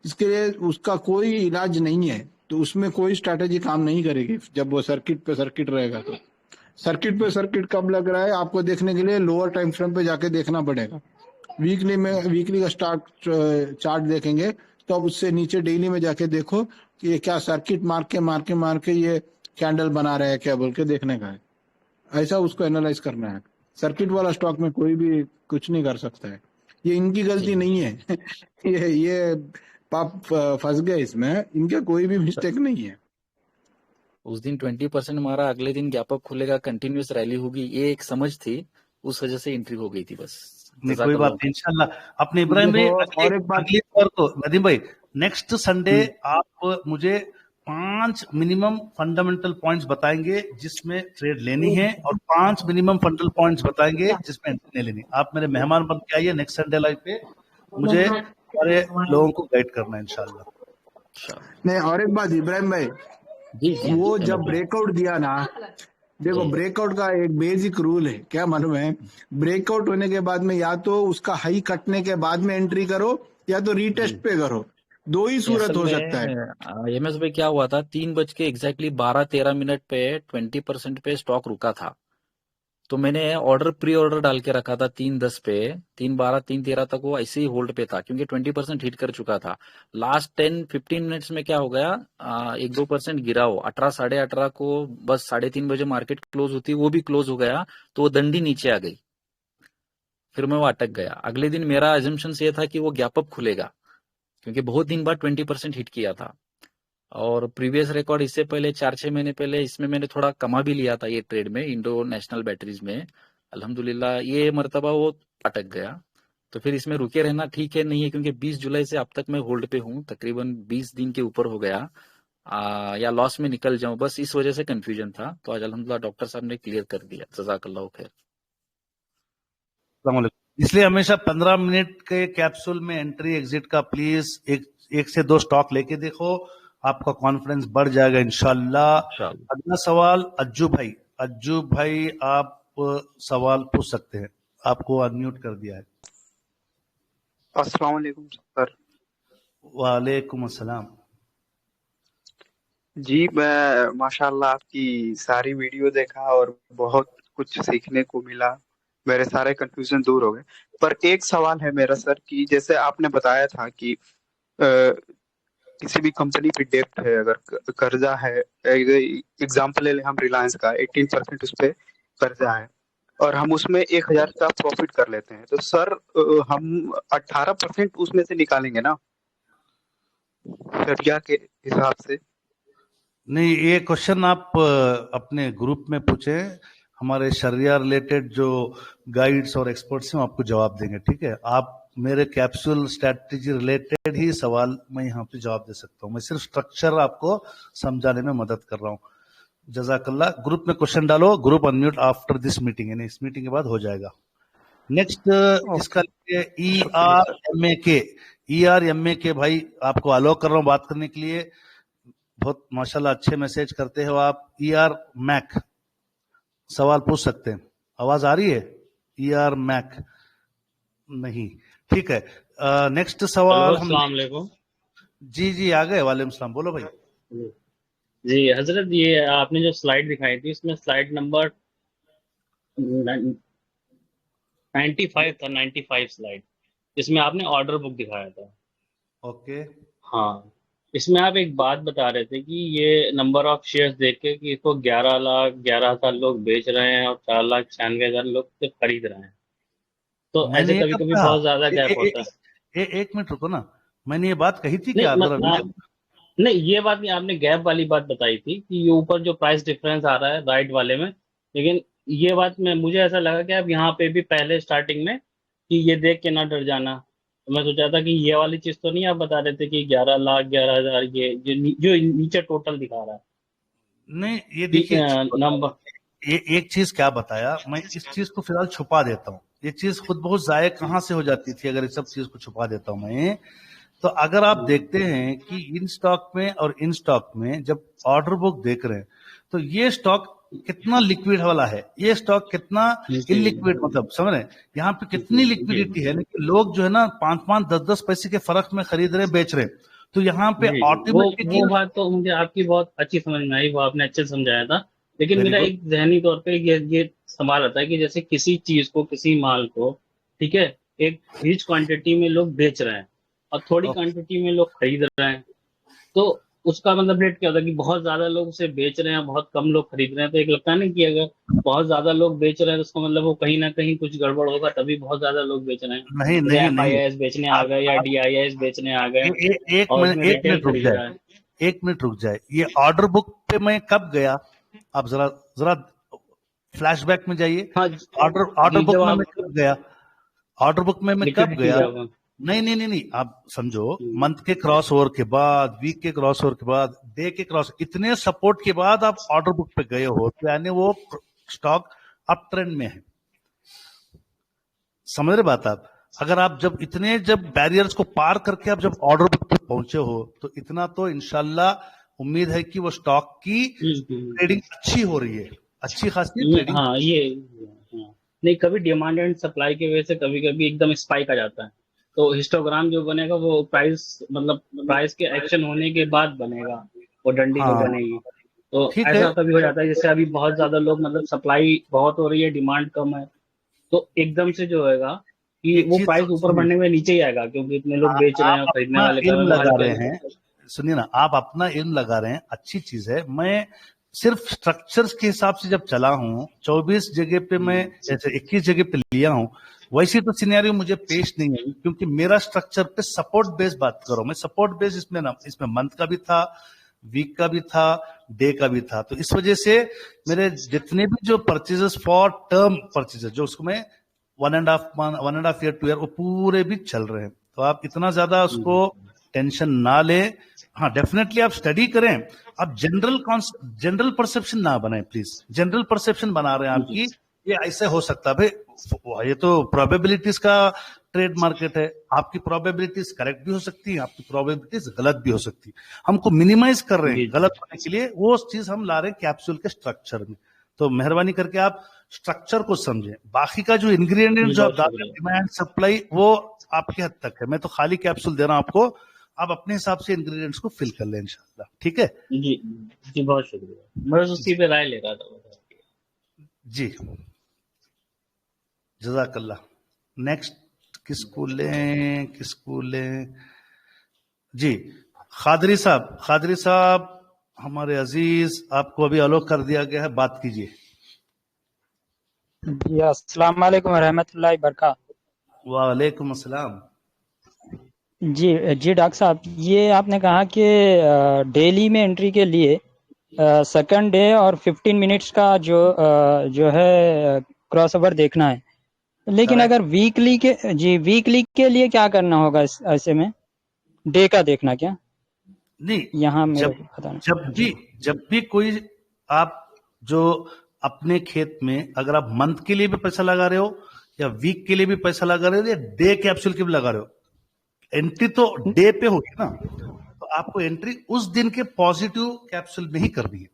L: इसके लिए उसका कोई इलाज नहीं है, तो उसमें कोई स्ट्रैटेजी काम नहीं करेगी जब वो सर्किट पे सर्किट रहेगा। तो सर्किट पे सर्किट कब लग रहा है आपको देखने के लिए लोअर टाइम फ्रेम पे जाके देखना पड़ेगा। वीकली में, वीकली का चार्ट देखेंगे तो अब उससे नीचे डेली में जाके देखो कि ये क्या सर्किट मार के ये कैंडल बना रहा है क्या, बोल के देखने का है। ऐसा उसको एनालाइज करना है। सर्किट वाला स्टॉक में कोई भी कुछ नहीं कर सकता है, ये इनकी गलती नहीं है ये पाप फंस गए इसमें, इनके कोई भी मिस्टेक नहीं है।
O: उस दिन 20% मारा, अगले दिन गैप अप खुलेगा, कंटिन्यूस रैली होगी, ये एक समझ थी, उस वजह से एंट्री हो गई थी बस।
A: नहीं कोई बात नहीं, इंशाल्लाह। अपने इब्राहिम भाई
L: और एक बात,
A: अगली बार को नदीम भाई नेक्स्ट संडे आप मुझे 5 मिनिमम फंडामेंटल पॉइंट्स बताएंगे जिसमें ट्रेड लेनी है, और 5 मिनिमम फंडामेंटल पॉइंट्स बताएंगे जिसमें एंट्री नहीं लेनी। आप मेरे मेहमान बन के आइए नेक्स्ट संडे लाइव पे, मुझे सारे लोगों को गाइड करना है इंशाल्लाह।
L: नहीं और एक बात इब्राहिम भाई, वो जब ब्रेकआउट दिया ना, देखो ब्रेकआउट का एक बेसिक रूल है, क्या मालूम है? ब्रेकआउट होने के बाद में या तो उसका हाई कटने के बाद में एंट्री करो, या तो रीटेस्ट पे करो, 2 ही सूरत हो सकता है।
O: एमएस भाई क्या हुआ था, 3 बज के एग्जैक्टली 12-13 मिनट पे 20% पे स्टॉक रुका था, तो मैंने ऑर्डर प्री ऑर्डर डाल के रखा था 3:10 पे, 3:12 3:13 तक वो ऐसे ही होल्ड पे था, क्योंकि 20% हिट कर चुका था। लास्ट 10-15 मिनट्स में क्या हो गया, 1-2% गिरा हो, 18 साढ़े 18 को बस 3:30 बजे मार्केट क्लोज होती, वो भी क्लोज हो गया, तो वो दंडी नीचे आ गई, फिर मैं वो अटक गया। अगले दिन मेरा एजम्पशन ये था कि वो गैप अप खुलेगा, क्योंकि बहुत दिन बाद 20% हिट किया था, और प्रीवियस रिकॉर्ड इससे पहले 4-6 महीने पहले इसमें मैंने थोड़ा कमा भी लिया था ये ट्रेड में, इंडो नेशनल बैटरीज में। अल्हम्दुलिल्लाह ये मर्तबा वो अटक गया, तो फिर इसमें रुके रहना ठीक है नहीं है, क्योंकि 20 जुलाई से अब तक मैं होल्ड पे हूँ, तकरीबन 20 दिन के ऊपर हो गया, या लॉस में निकल जाऊं, बस इस वजह से कंफ्यूजन था। तो आज अल्हम्दुलिल्लाह डॉक्टर साहब ने क्लियर कर दिया, जज़ाकल्लाह खैर।
A: इसलिए हमेशा 15 मिनट के कैप्सूल में एंट्री एग्जिट का प्लीज एक से 2 स्टॉक लेके देखो, आपका कॉन्फिडेंस बढ़ जाएगा इंशाल्लाह। अगला सवाल अज्जू भाई आप सवाल पूछ सकते हैं, आपको अनम्यूट कर दिया है।
P: अस्सलाम वालेकुम सर।
A: वालेकुम अस्सलाम।
P: जी मैं माशाल्लाह आपकी सारी वीडियो देखा और बहुत कुछ सीखने को मिला, मेरे सारे कंफ्यूजन दूर हो गए। पर एक सवाल है मेरा सर कि जैसे आपने बताया था कि किसी भी कंपनी पे डेब्ट है, अगर कर्जा है, एग्जांपल ले लें हम रिलायंस का, 18% उस पे कर्जा है और हम उसमें 1000 का प्रॉफिट कर लेते हैं, तो सर हम 18% उसमें से निकालेंगे ना सरिया के हिसाब से?
A: नहीं, ये क्वेश्चन आप अपने ग्रुप में पूछे, हमारे शरिया रिलेटेड जो गाइड्स और एक्सपर्ट्स हैं आपको जवाब देंगे, ठीक है। आप मेरे कैप्सूल स्ट्रैटेजी रिलेटेड ही सवाल मैं यहाँ पे जवाब दे सकता हूँ, मैं सिर्फ स्ट्रक्चर आपको समझाने में मदद कर रहा हूँ। जजाकल्ला। ग्रुप में क्वेश्चन डालो, group unmute after this meeting, यानी इस मीटिंग के बाद हो जाएगा। नेक्स्ट इसका ERMAK भाई आपको अलाउ कर रहा हूँ बात करने के लिए, बहुत माशाल्लाह अच्छे मैसेज करते हो आप। ERMAK सवाल पूछ सकते हैं, आवाज आ रही है? ERMAK नहीं, ठीक है। नेक्स्ट सवाल हम
Q: अस्सलाम वालेकुम।
A: जी आ गए, वालेकुम सलाम, बोलो भाई।
Q: जी हजरत, ये आपने जो स्लाइड दिखाई थी इसमें स्लाइड नंबर 95 था, 95 स्लाइड, इसमें आपने ऑर्डर बुक दिखाया था।
A: ओके।
Q: हाँ, इसमें आप एक बात बता रहे थे कि ये नंबर ऑफ शेयर्स देख के कि इसको 11,11,000 लोग बेच रहे हैं और 4,96,000 लोग सिर्फ खरीद रहे हैं, तो
A: मैंने
Q: ऐसे
A: ये
Q: कभी
A: कब
Q: कभी
A: कहा?
Q: बहुत ज्यादा गैप होता है।
A: एक मिनट रुको ना, मैंने ये बात कही थी
Q: नहीं
A: क्या?
Q: नहीं, ये बात नहीं, आपने गैप वाली बात बताई थी कि ये ऊपर जो प्राइस डिफरेंस आ रहा है राइट वाले में, लेकिन ये बात में मुझे ऐसा लगा कि आप यहाँ पे भी पहले स्टार्टिंग में कि ये देख के ना डर जाना, तो मैं सोचा था कि ये वाली चीज तो नहीं आप बता रहे थे कि 11,11,000 ये जो नीचे टोटल दिखा रहा है।
A: नहीं, ये देखिए
Q: नंबर,
A: ये एक चीज क्या बताया, मैं इस चीज को फिलहाल छुपा देता हूँ। ये चीज खुद बहुत जायक कहाँ से हो जाती थी अगर इस सब चीज को छुपा देता हूँ मैं। तो अगर आप देखते हैं कि इन स्टॉक में और इन स्टॉक में जब ऑर्डर बुक देख रहे हैं तो ये स्टॉक कितना लिक्विड वाला है, ये स्टॉक कितना इनलिक्विड, मतलब समझ रहे हैं यहाँ पे कितनी लिक्विडिटी है, लेकिन लोग जो है ना 5-5, 10-10 पैसे के फर्क में खरीद रहे बेच रहे हैं। तो यहाँ पे ऑटोमेटिकली
Q: वो बात तो मुझे आपकी बहुत अच्छी समझ में आई, वो आपने अच्छे से समझाया था, लेकिन मेरा एक जहनी तौर पे ये सवाल आता है कि जैसे किसी चीज को, किसी माल को, ठीक है, एक ह्यूज क्वांटिटी में लोग बेच रहे हैं और थोड़ी क्वांटिटी में लोग खरीद रहे हैं, तो उसका मतलब रेट क्या होता है कि बहुत ज्यादा लोग उसे बेच रहे हैं, बहुत कम लोग खरीद रहे हैं, तो एक लगता है ना कि अगर बहुत ज्यादा लोग बेच रहे हैं तो उसका मतलब वो कहीं ना कहीं कुछ गड़बड़ होगा, तभी बहुत ज्यादा लोग बेच रहे हैं।
A: नहीं
Q: FIIs बेचने आ गए या DIIs बेचने आ गए।
A: एक मिनट रुक जाए, ये ऑर्डर बुक पे मैं कब गया, आप जरा फ्लैशबैक में जाइए। ऑर्डर बुक में मैं कब गया, ऑर्डर बुक में मैं कब गया? नहीं, आप समझो, मंथ के क्रॉस ओवर के बाद, वीक के क्रॉस ओवर के बाद, डे के क्रॉस, इतने सपोर्ट के बाद आप ऑर्डर बुक पे गए हो, तो यानी वो स्टॉक अप ट्रेंड में है। समझ रहे बात आप? अगर आप जब बैरियर्स को पार करके आप जब ऑर्डर बुक पे पहुंचे हो, तो इतना तो इंशाल्लाह उम्मीद है कि वो स्टॉक की ट्रेडिंग अच्छी हो रही है, अच्छी खासी ट्रेडिंग।
Q: हाँ, नहीं, कभी डिमांड एंड सप्लाई की वजह से कभी कभी एकदम स्पाइक आ जाता है, तो हिस्टोग्राम जो बनेगा वो प्राइस के एक्शन होने के बाद बनेगा, वो डंडी जो बनेगी, तो ऐसा कभी हो जाता है। जैसे अभी बहुत ज्यादा लोग, मतलब सप्लाई बहुत हो रही है, डिमांड कम है, तो एकदम से जो होगा कि वो प्राइस ऊपर बढ़ने में नीचे ही आएगा, क्योंकि इतने लोग बेच रहे हैं, खरीदने वाले
A: लगा रहे हैं। सुनिए ना, आप अपना इल्म लगा रहे हैं, अच्छी चीज है। मैं सिर्फ स्ट्रक्चर्स के हिसाब से जब चला हूं, 24 जगह पे मैं जैसे 21 जगह पे लिया हूं, वैसी तो सिनेरियो मुझे पेश नहीं है, क्योंकि मेरा स्ट्रक्चर पे सपोर्ट बेस बात करो, मैं सपोर्ट बेस इसमें मंथ का भी था, वीक का भी था, डे का भी था। तो इस वजह से मेरे जितने भी जो परचेजेस फॉर टर्म परचेजेस, जो उसको मैं 1.5 ईयर 2 ईयर, वो पूरे भी चल रहे हैं। तो आप इतना ज्यादा उसको टेंशन ना ले। हाँ, डेफिनेटली आप स्टडी करें, आप जनरल परसेप्शन ना बनाए प्लीज। जनरल परसेप्शन बना रहे हैं आपकी, ये ऐसे हो सकता है भाई, ये तो प्रोबेबिलिटीज का ट्रेड मार्केट है, आपकी प्रोबेबिलिटीज करेक्ट भी हो सकती है, आपकी प्रोबेबिलिटीज गलत भी हो सकती है। हमको मिनिमाइज कर रहे हैं गलत होने के लिए, वो चीज हम ला रहे हैं कैप्सूल के स्ट्रक्चर में। तो मेहरबानी करके आप स्ट्रक्चर को समझें, बाकी का जो इंग्रेडिएंट जो आप डालते हैं, डिमांड सप्लाई, वो आपके हद तक है। मैं तो खाली कैप्सूल दे रहा हूं आपको, आप अपने हिसाब से इंग्रेडिएंट्स को फिल कर लें इंशाल्लाह, ठीक है?
Q: जी बहुत शुक्रिया, मैं उसी पे राय ले रहा था
A: जी। जज़ाकल्लाह। नेक्स्ट किसको लें? जी, खादरी साहब हमारे अजीज, आपको अभी अलो कर दिया गया है, बात कीजिए।
G: जी, अस्सलाम वालेकुम रहमतुल्लाहि बरकातहू।
A: वालेकुम अस्सलाम।
G: जी डॉक्टर साहब, ये आपने कहा कि डेली में एंट्री के लिए
R: सेकंड डे और 15 मिनट्स का जो है क्रॉस ओवर देखना है, लेकिन अगर वीकली के लिए क्या करना होगा ऐसे में? डे का देखना क्या?
A: नहीं,
R: यहाँ मेरे
A: जब
R: को पता नहीं।
A: जब भी कोई आप जो अपने खेत में अगर आप मंथ के लिए भी पैसा लगा रहे हो या वीक के लिए भी पैसा लगा रहे हो या डे कैप्सूल के भी लगा रहे हो, एंट्री तो डे पे होगी ना, तो आपको एंट्री उस दिन के पॉजिटिव कैप्सूल में ही करनी है।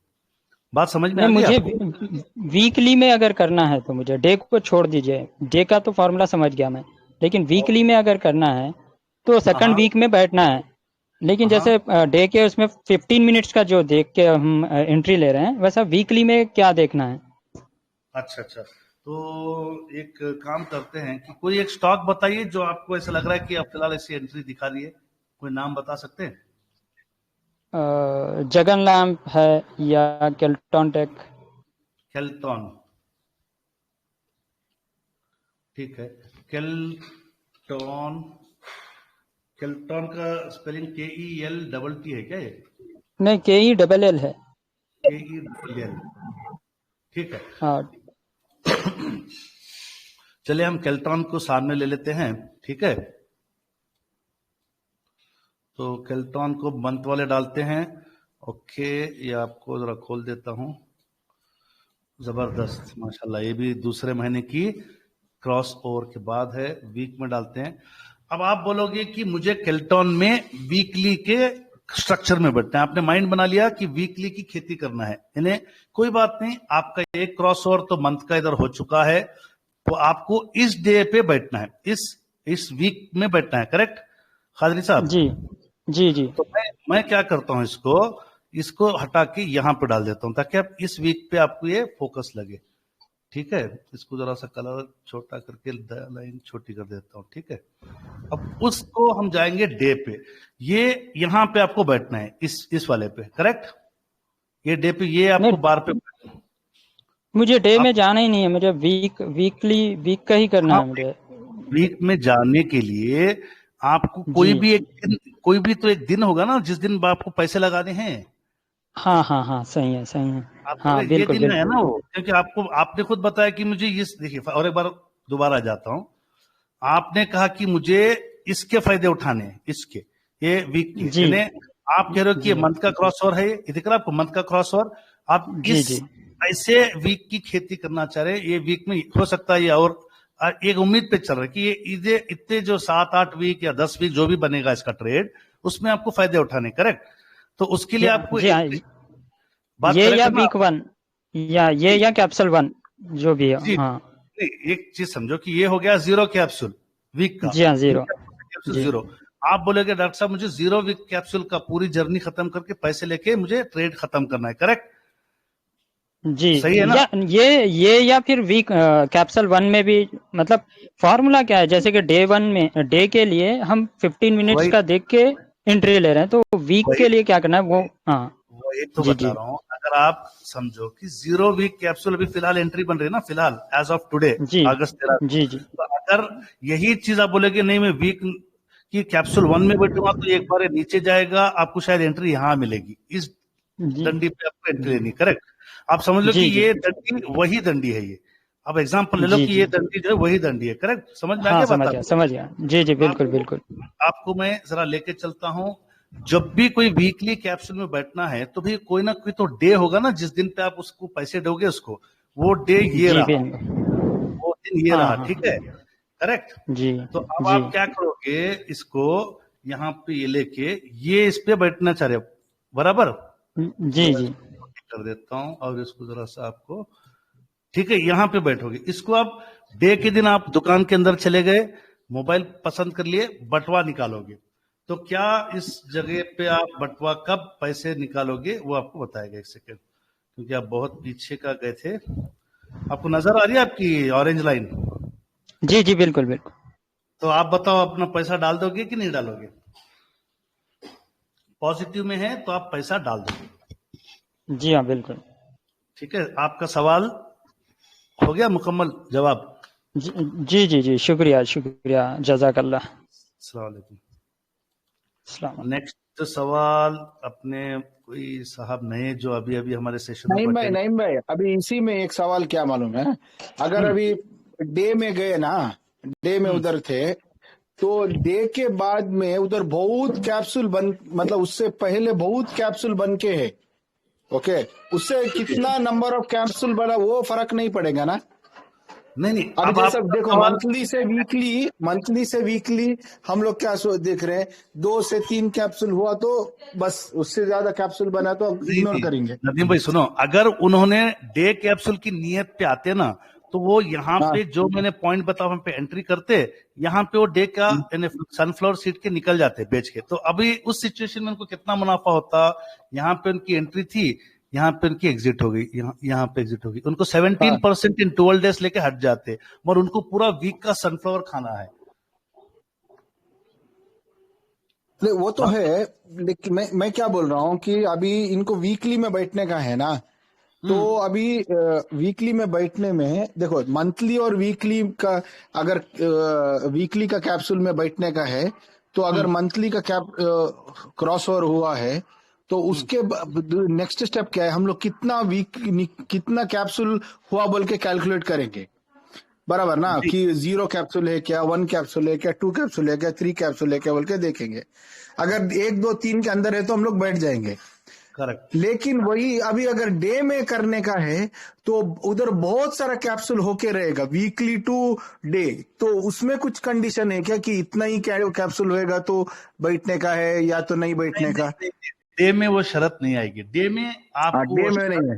A: बात समझ में आ
R: नहीं,
A: गई
R: मुझे
A: आपको?
R: वीकली में अगर करना है तो मुझे डे को छोड़ दीजिए, डे का तो फॉर्मूला समझ गया मैं, लेकिन वीकली में अगर करना है तो सेकंड
A: हाँ
R: वीक में बैठना है। लेकिन
A: हाँ
R: जैसे डे के उसमें 15 मिनट्स का जो देख के हम एंट्री ले रहे हैं, वैसा वीकली में क्या देखना है?
A: अच्छा, तो एक काम करते हैं कि कोई एक स्टॉक बताइए जो आपको ऐसा लग रहा है कि अब फिलहाल ऐसी एंट्री दिखा रही है, कोई नाम बता सकते हैं?
R: जगन लैंप है या केल्टन टेक?
A: केल्टन, ठीक है। केल्टन का स्पेलिंग KELTT है क्या ये?
R: नहीं, KELL है।
A: KELL, ठीक है।
R: हाँ,
A: चलिए हम केल्टन को सामने ले लेते हैं, ठीक है। तो केल्टन को मंथ वाले डालते हैं। ओके, ये आपको जरा खोल देता हूं। जबरदस्त, माशाल्लाह, ये भी दूसरे महीने की क्रॉस ओवर के बाद है, वीक में डालते हैं। अब आप बोलोगे कि मुझे केल्टन में वीकली के स्ट्रक्चर में बैठना है, आपने माइंड बना लिया कि वीकली की खेती करना है, इन्हें कोई बात नहीं, आपका एक क्रॉस ओवर तो मंथ का इधर हो चुका है, तो आपको इस डे पे बैठना है, इस वीक में बैठना है, करेक्ट खादरी साहब?
R: जी।
A: तो मैं क्या करता हूं, इसको हटा के यहां पे डाल देता हूं ताकि आप इस वीक पे आपको ये फोकस लगे, ठीक है। इसको जरा सा कलर छोटा करके लाइन छोटी कर देता हूं, ठीक है। अब उसको हम जाएंगे डे पे, ये यहां पे आपको बैठना है, इस वाले पे, करेक्ट। ये डे पे, ये आपको बार पे,
R: मुझे डे में जाना ही नहीं है, मुझे वीक का ही करना है मुझे।
A: वीक में जाने के लिए आपको कोई भी तो एक दिन होगा ना जिस दिन आपको पैसे लगाने हैं।
R: हाँ, सही है। हाँ, बिल्कुल,
A: ये दिन है ना वो, क्योंकि आपने खुद बताया कि मुझे देखिए, और एक बार दोबारा जाता हूं, आपने कहा कि मुझे इसके फायदे उठाने हैं, इसके ये वीक के, आप कह रहे हो कि ये मंथ का क्रॉस ओवर है, ये दिख रहा है आपको मंथ का क्रॉस ओवर, आप ऐसे वीक की खेती करना चाह रहे हैं। ये वीक में हो सकता है ये, और एक उम्मीद पे चल रहा है कि ये इतने जो 7-8 वीक या 10 वीक जो भी बनेगा इसका ट्रेड, उसमें आपको फायदे उठाने, करेक्ट। तो उसके लिए आपको
R: ये या वीक 1 या कैप्सूल 1 जो भी है। हाँ,
A: एक चीज समझो कि ये हो गया 0 कैप्सूल वीक का।
R: जी हाँ, 0
A: 0। आप बोलेगे डॉक्टर साहब मुझे 0 वीक कैप्सूल का पूरी जर्नी खत्म करके पैसे लेके मुझे ट्रेड खत्म करना है, करेक्ट?
R: जी,
A: सही है ना?
R: ये या फिर वीक कैप्सूल 1 में भी, मतलब फॉर्मूला क्या है? जैसे कि डे के लिए हम 15 मिनट्स का देख के एंट्री ले रहे हैं, तो वीक के लिए क्या करना है वो? हाँ,
A: वही तो बता रहा हूँ। अगर आप समझो कि 0 वीक कैप्सूल अभी फिलहाल एंट्री बन रही है ना, फिलहाल एज ऑफ टुडे अगस्त 13,
R: जी,
A: तो अगर यही चीज आप बोलेगे नहीं मैं वीक की कैप्सूल 1 में बैठूंगा तो एक बार नीचे जाएगा, आपको शायद एंट्री यहाँ मिलेगी, इस डंडी पे आपको एंट्री लेनी, करेक्ट। आप समझ लो कि ये डंडी वही डंडी है, ये आप एग्जांपल ले लो कि ये डंडी जो है वही डंडी है, करेक्ट। समझ में आ गया?
R: समझ गया। जी, बिल्कुल।
A: आपको मैं जरा लेके चलता हूँ, जब भी कोई वीकली कैप्सूल में बैठना है तो भी कोई ना कोई तो डे होगा ना जिस दिन पे आप उसको पैसे दोगे, उसको वो डे ये रहा, वो दिन ये रहा, ठीक है, करेक्ट
R: जी।
A: तो अब आप क्या करोगे, इसको यहाँ पे ये लेके ये इस पे बैठना चाह रहे हो, बराबर?
R: जी
A: कर देता हूं और इसको जरा सा आपको, ठीक है, यहाँ पे बैठोगे। इसको आप डे के दिन आप दुकान के अंदर चले गए, मोबाइल पसंद कर लिए, बटवा निकालोगे, तो क्या इस जगह पे आप बटवा कब पैसे निकालोगे वो आपको बताएगा। एक सेकेंड, क्योंकि आप बहुत पीछे का गए थे। आपको नजर आ रही है आपकी ऑरेंज लाइन?
R: जी, बिल्कुल।
A: तो आप बताओ अपना पैसा डाल दोगे कि नहीं डालोगे? पॉजिटिव में है तो आप पैसा डाल दोगे।
R: जी हाँ, बिल्कुल।
A: ठीक है, आपका सवाल हो गया मुकम्मल जवाब?
R: जी, शुक्रिया, जज़ाकल्लाह।
A: अस्सलाम वालेकुम।
R: अस्सलाम।
A: नेक्स्ट तो सवाल अपने कोई साहब नए जो अभी अभी हमारे सेशन
L: नहीं
A: को
L: भाई,
A: अटेंड।
L: नहीं भाई, अभी इसी में एक सवाल क्या मालूम है, अगर अभी डे में गए ना, डे में उधर थे, तो डे के बाद में उधर बहुत कैप्सूल बन, मतलब उससे पहले बहुत कैप्सूल बन के है, ओके, उससे कितना नंबर ऑफ कैप्सूल बना वो फर्क नहीं पड़ेगा ना।
A: नहीं नहीं,
L: अभी
A: अब
L: जैसा
A: आपका
L: देखो,
A: सवाल
L: मंथली से वीकली हम लोग क्या देख रहे हैं, 2 से 3 कैप्सूल हुआ तो बस, उससे ज्यादा कैप्सूल बना तो इग्नोर करेंगे।
A: नदीम भाई सुनो, अगर उन्होंने डे कैप्सूल की नियत पे आते ना, तो वो यहाँ
L: हाँ।
A: पे जो मैंने पॉइंट बताया वहां पे एंट्री करते, यहाँ पे वो डे का सनफ्लावर सीड के निकल जाते बेच के। तो अभी उस सिचुएशन में उनको कितना मुनाफा होता, यहाँ पे उनकी एंट्री थी, यहाँ पे उनकी एग्जिट हो गई, यहाँ पे एग्जिट हो गई, उनको 17% इन 12 डेज लेके हट जाते, और उनको पूरा वीक का सनफ्लावर खाना है।
L: वो तो है, लेकिन मैं क्या बोल रहा हूँ कि अभी इनको वीकली में बैठने का है ना, तो अभी वीकली में बैठने में देखो, मंथली और वीकली का, अगर वीकली का कैप्सूल में बैठने का है, तो अगर मंथली का क्रॉस ओवर हुआ है, तो उसके नेक्स्ट स्टेप क्या है, हम लोग कितना कैप्सूल हुआ बोल के कैलकुलेट करेंगे, बराबर ना, कि 0 कैप्सूल है क्या, 1 कैप्सूल है क्या, 2 कैप्सूल है क्या, 3 कैप्सूल है क्या बोल के देखेंगे। अगर 1 2 3 के अंदर है तो हम लोग बैठ जाएंगे।
A: करेक्ट।
L: लेकिन वही अभी अगर डे में करने का है, तो उधर बहुत सारा कैप्सूल होके रहेगा वीकली टू डे, तो उसमें कुछ कंडीशन है क्या कि इतना ही कैप्सूल होएगा तो बैठने का है या तो नहीं बैठने का?
A: डे में वो शर्त नहीं आएगी। डे में आपको
L: डे में नहीं है,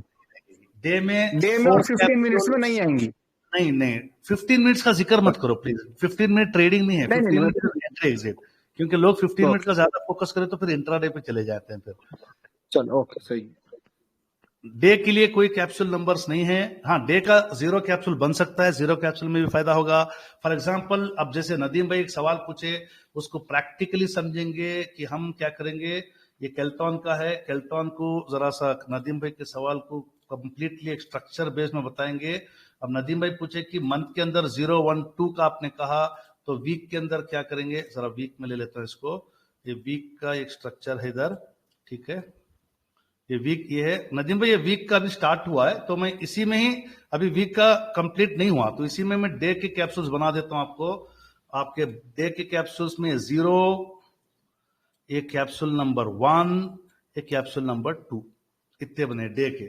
A: डे में
L: और 15 मिनट्स में नहीं आएंगी।
A: नहीं 15 मिनट्स का जिक्र मत करो प्लीज। 15 मिनट ट्रेडिंग नहीं है, 15 मिनट एंट्री एग्जिट, क्योंकि लोग 15 मिनट का ज्यादा फोकस करें तो फिर इंट्राडे पे चले जाते हैं। फिर
L: चलो ओके, सही।
A: डे के लिए कोई कैप्सूल नंबर्स नहीं है। हाँ, डे का 0 कैप्सूल बन सकता है, 0 कैप्सूल में भी फायदा होगा। फॉर एग्जांपल, अब जैसे नदीम भाई एक सवाल पूछे, उसको प्रैक्टिकली समझेंगे कि हम क्या करेंगे। ये केल्टॉन का है, केल्टॉन को जरा सा नदीम भाई के सवाल को कंप्लीटली एक स्ट्रक्चर बेस में बताएंगे। अब नदीम भाई पूछे कि मंथ के अंदर 0 1 2 का आपने कहा, तो वीक के अंदर क्या करेंगे, जरा वीक में ले लेता हूं इसको। ये वीक का एक स्ट्रक्चर है इधर, ठीक है। ये वीक ये है नदीम भाई, ये वीक का अभी स्टार्ट हुआ है, तो मैं इसी में ही, अभी वीक का कंप्लीट नहीं हुआ तो इसी में मैं डे के कैप्सूल्स बना देता हूं आपको। आपके डे के कैप्सूल्स में 0, एक कैप्सूल नंबर 1, एक कैप्सूल नंबर 2, इतने बने डे के।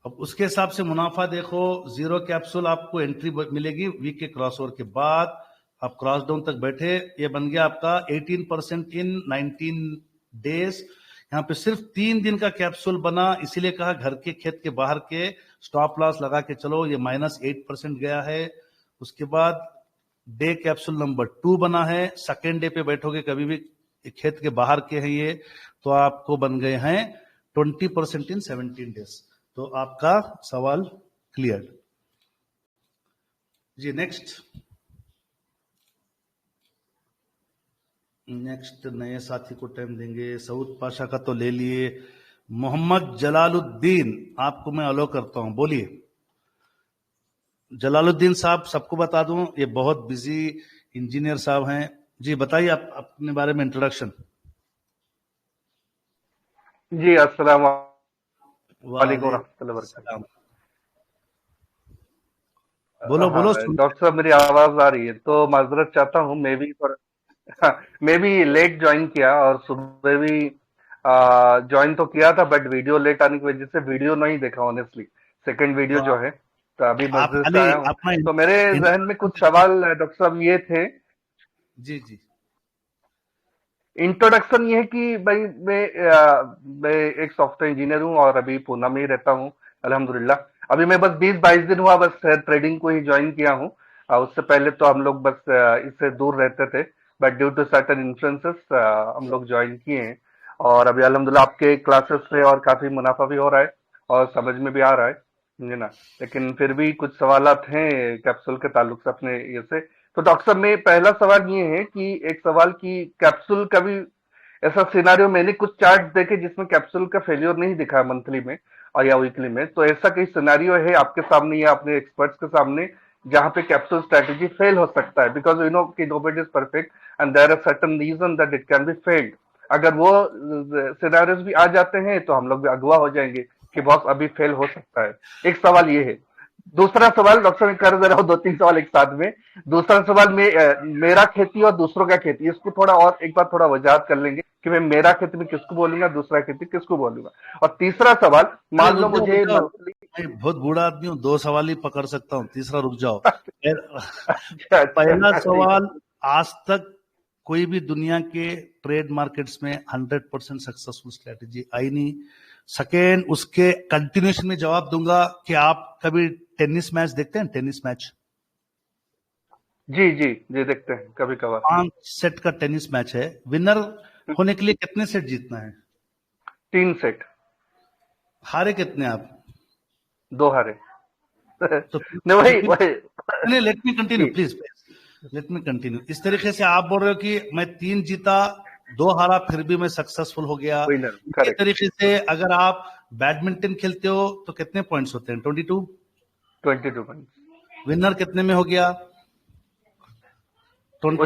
A: अब उसके हिसाब से मुनाफा देखो, 0 कैप्सूल आपको एंट्री मिलेगी वीक के क्रॉसओवर के बाद, आप क्रॉस डाउन तक बैठे, ये बन गया आपका 18% इन 19 डेज। यहाँ पे सिर्फ 3 दिन का कैप्सूल बना, इसीलिए कहा घर के खेत के बाहर के स्टॉप लॉस लगा के चलो। ये -8% गया है। उसके बाद डे कैप्सूल नंबर 2 बना है, सेकेंड डे पे बैठोगे कभी भी, खेत के बाहर के हैं ये, तो आपको बन गए हैं 20% इन 17 डेज। तो आपका सवाल क्लियर जी। नेक्स्ट नए साथी को टाइम देंगे। सऊद पाशा का तो ले लिए। मोहम्मद जलालुद्दीन, आपको मैं अलो करता हूं, बोलिए। जलालुद्दीन साहब, सबको बता दूं ये बहुत बिजी इंजीनियर साहब हैं जी। बताइए आप अपने बारे में इंट्रोडक्शन।
S: जी, अस्सलाम वालेकुम रहमतुल्लाहि व बरकातहू।
A: बोलो बोलो।
S: डॉक्टर साहब, मेरी आवाज आ रही है? तो माजरत चाहता हूँ, मैं भी लेट ज्वाइन किया, और सुबह भी ज्वाइन तो किया था, बट वीडियो लेट आने की वजह से वीडियो नहीं देखा ऑनेस्टली, सेकंड वीडियो जो है। तो अभी मस्जिद से आया हूँ, तो मेरे जहन में कुछ सवाल डॉक्टर साहब ये थे।
A: जी जी।
S: इंट्रोडक्शन ये है कि भाई मैं एक सॉफ्टवेयर इंजीनियर हूँ और अभी पूना में ही रहता हूँ अल्हम्दुलिल्लाह। अभी मैं बस 20-22 दिन हुआ बस ट्रेडिंग को ही ज्वाइन किया हूँ। उससे पहले तो हम लोग बस इससे दूर रहते थे, but due to certain influences हम लोग ज्वाइन किए हैं, और अभी अल्हम्दुलिल्लाह आपके क्लासेस से और काफी मुनाफा भी हो रहा है और समझ में भी आ रहा है, समझे ना। लेकिन फिर भी कुछ सवालात हैं कैप्सूल के ताल्लुक से अपने ये से। तो डॉक्टर साहब, में पहला सवाल ये है कि एक सवाल की कैप्सूल का भी ऐसा सिनारियो, मैंने कुछ चार्ट देखे जिसमें कैप्सूल का फेलियर नहीं दिखा मंथली में और या वीकली में, तो ऐसा कई सिनारियो है आपके सामने या अपने एक्सपर्ट्स के सामने जहां पे कैप्सूल स्ट्रेटेजी फेल हो सकता है? बिकॉज यू नो कि nobody is perfect and there are certain reason that it can be failed. अगर वो सिनेरियोज भी आ जाते हैं तो हम लोग भी अगवा हो जाएंगे कि बॉस अभी फेल हो सकता है। एक सवाल ये है। दूसरा सवाल डॉक्टर मैं कर दे रहा हूँ, 2-3 सवाल एक साथ में। दूसरा सवाल में मेरा खेती और दूसरों का खेती, इसको थोड़ा और एक बार थोड़ा वजाहत कर लेंगे कि मैं मेरा खेती में किसको बोलूंगा, दूसरा खेती किसको बोलूंगा। और तीसरा सवाल, मान लो मुझे मंथली,
A: मैं बहुत बूढ़ा आदमी हूँ, 2 सवाल ही पकड़ सकता हूँ, तीसरा रुक जाओ। पहला सवाल, आज तक कोई भी दुनिया के ट्रेड मार्केट्स में 100% सक्सेसफुल स्ट्रेटेजी आई नहीं। सेकेंड, उसके कंटिन्यूएशन में जवाब दूंगा कि आप कभी टेनिस मैच देखते हैं? टेनिस मैच
S: जी जी जी देखते हैं कभी कभार।
A: 5 सेट का टेनिस मैच है, विनर होने के लिए कितने सेट जीतना है?
S: 3 सेट।
A: हारे कितने आप?
S: 2 हारे।
A: तो
S: नहीं वही
A: let me continue please, let me continue. इस तरीके से आप बोल रहे हो कि मैं 3 जीता 2 हारा फिर भी मैं सक्सेसफुल हो गया। इसी तरीके से अगर आप बैडमिंटन खेलते हो तो कितने पॉइंट्स होते हैं? 22
S: पॉइंट्स।
A: विनर कितने में हो गया?
S: 20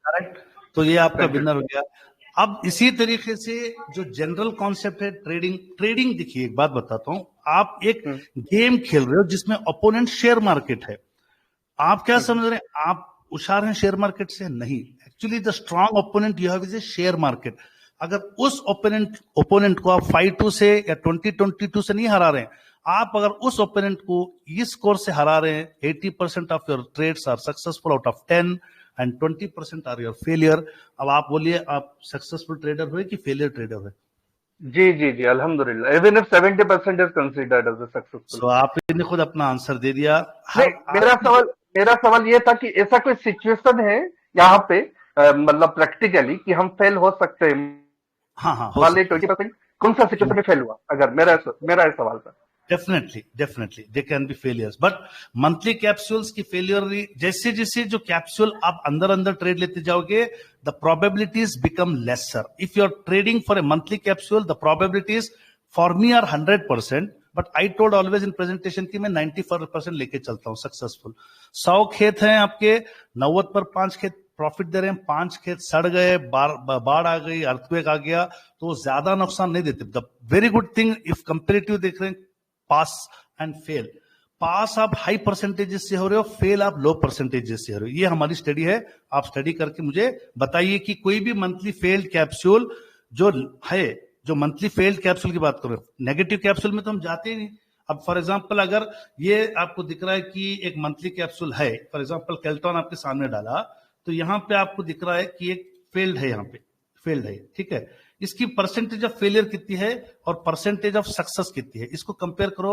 A: करेक्ट। तो ये आपका विनर हो गया। अब इसी तरीके से जो जनरल कॉन्सेप्ट है ट्रेडिंग देखिए, एक बात बताता हूं, आप एक गेम खेल रहे हो जिसमें ओपोनेंट शेयर मार्केट है। आप क्या समझ रहे हैं आप होशियार हैं शेयर मार्केट से? नहीं, actually the strong opponent you have is a share market. अगर उस ओपोनेंट को आप 5-2 से या 20-22 से नहीं हरा रहे हैं, आप अगर उस ओपोनेंट को इस स्कोर से हरा रहे हैं, 80% of your trades are successful out of 10 and 20% are your failure. अब आप बोलिए, आप सक्सेसफुल ट्रेडर हुए कि फेलियर ट्रेडर हुए?
S: जी जी जी अल्हम्दुलिल्लाह, even if 70% is considered as a successful.
A: So आपने खुद अपना आंसर दे दिया।
S: मेरा सवाल ये था कि ऐसा कोई सिचुएशन है यहाँ पे मतलब प्रैक्टिकली कि हम फेल हो सकते हैं?
A: हाँ,
S: 20%। कौन सा सिचुएशन में फेल हुआ? अगर मेरा ये सवाल था।
A: Definitely they can be failures, but monthly capsules की फेलियर जैसे जैसे जो कैप्सूल आप अंदर ट्रेड लेते जाओगे, the probabilities become lesser. If you are trading for a monthly capsule, the probabilities for me are 100%, but I told always in presentation की मैं 94% लेके चलता हूं सक्सेसफुल। 100 खेत हैं आपके, 90 पर 5 खेत प्रॉफिट दे रहे हैं, 5 खेत सड़ गए, बाढ़ आ गई, अर्थक्वेक आ गया, तो ज्यादा नुकसान नहीं देते। The very good thing if comparative देख रहे हैं, पास एंड फेल। पास आप हाई परसेंटेजेस से हो रहे हो, फेल आप लो परसेंटेजेस से हो रहे हो। ये हमारी स्टडी है, आप स्टडी करके मुझे बताइए कि कोई भी मंथली फेल्ड कैप्सूल जो है, जो मंथली फेल्ड कैप्सूल की बात करो, नेगेटिव कैप्सूल में तो हम जाते ही नहीं। अब फॉर एग्जांपल अगर ये आपको दिख रहा है कि एक मंथली कैप्सूल है, फॉर एग्जांपल केल्टॉन आपके सामने डाला, तो यहां पे आपको दिख रहा है कि एक फेल्ड है, यहां पे फेल्ड है, ठीक है। इसकी परसेंटेज ऑफ फेलियर कितनी है और परसेंटेज ऑफ सक्सेस कितनी है, इसको कंपेयर करो।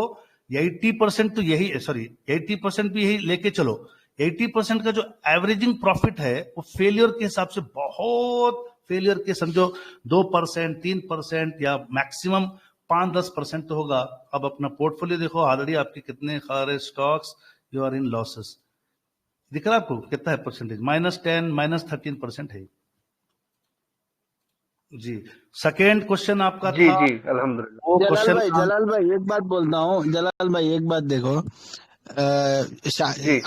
A: 80% तो यही, सॉरी 80% भी यही लेके चलो। 80% का जो एवरेजिंग प्रॉफिट है वो फेलियर के हिसाब से बहुत, फेलियर के समझो 2%, 3% या मैक्सिमम 5-10% तो होगा। अब अपना पोर्टफोलियो देखो, ऑलरेडी आपके कितने सारे stocks you are in losses, दिख रहा है आपको कितना है परसेंटेज? -10, -13% है जी। सेकेंड क्वेश्चन आपका
S: जी
A: था।
S: जी अल्हम्दुलिल्लाह।
A: वो
L: जलाल भाई एक बात बोलता हूँ, जलाल भाई एक बात देखो,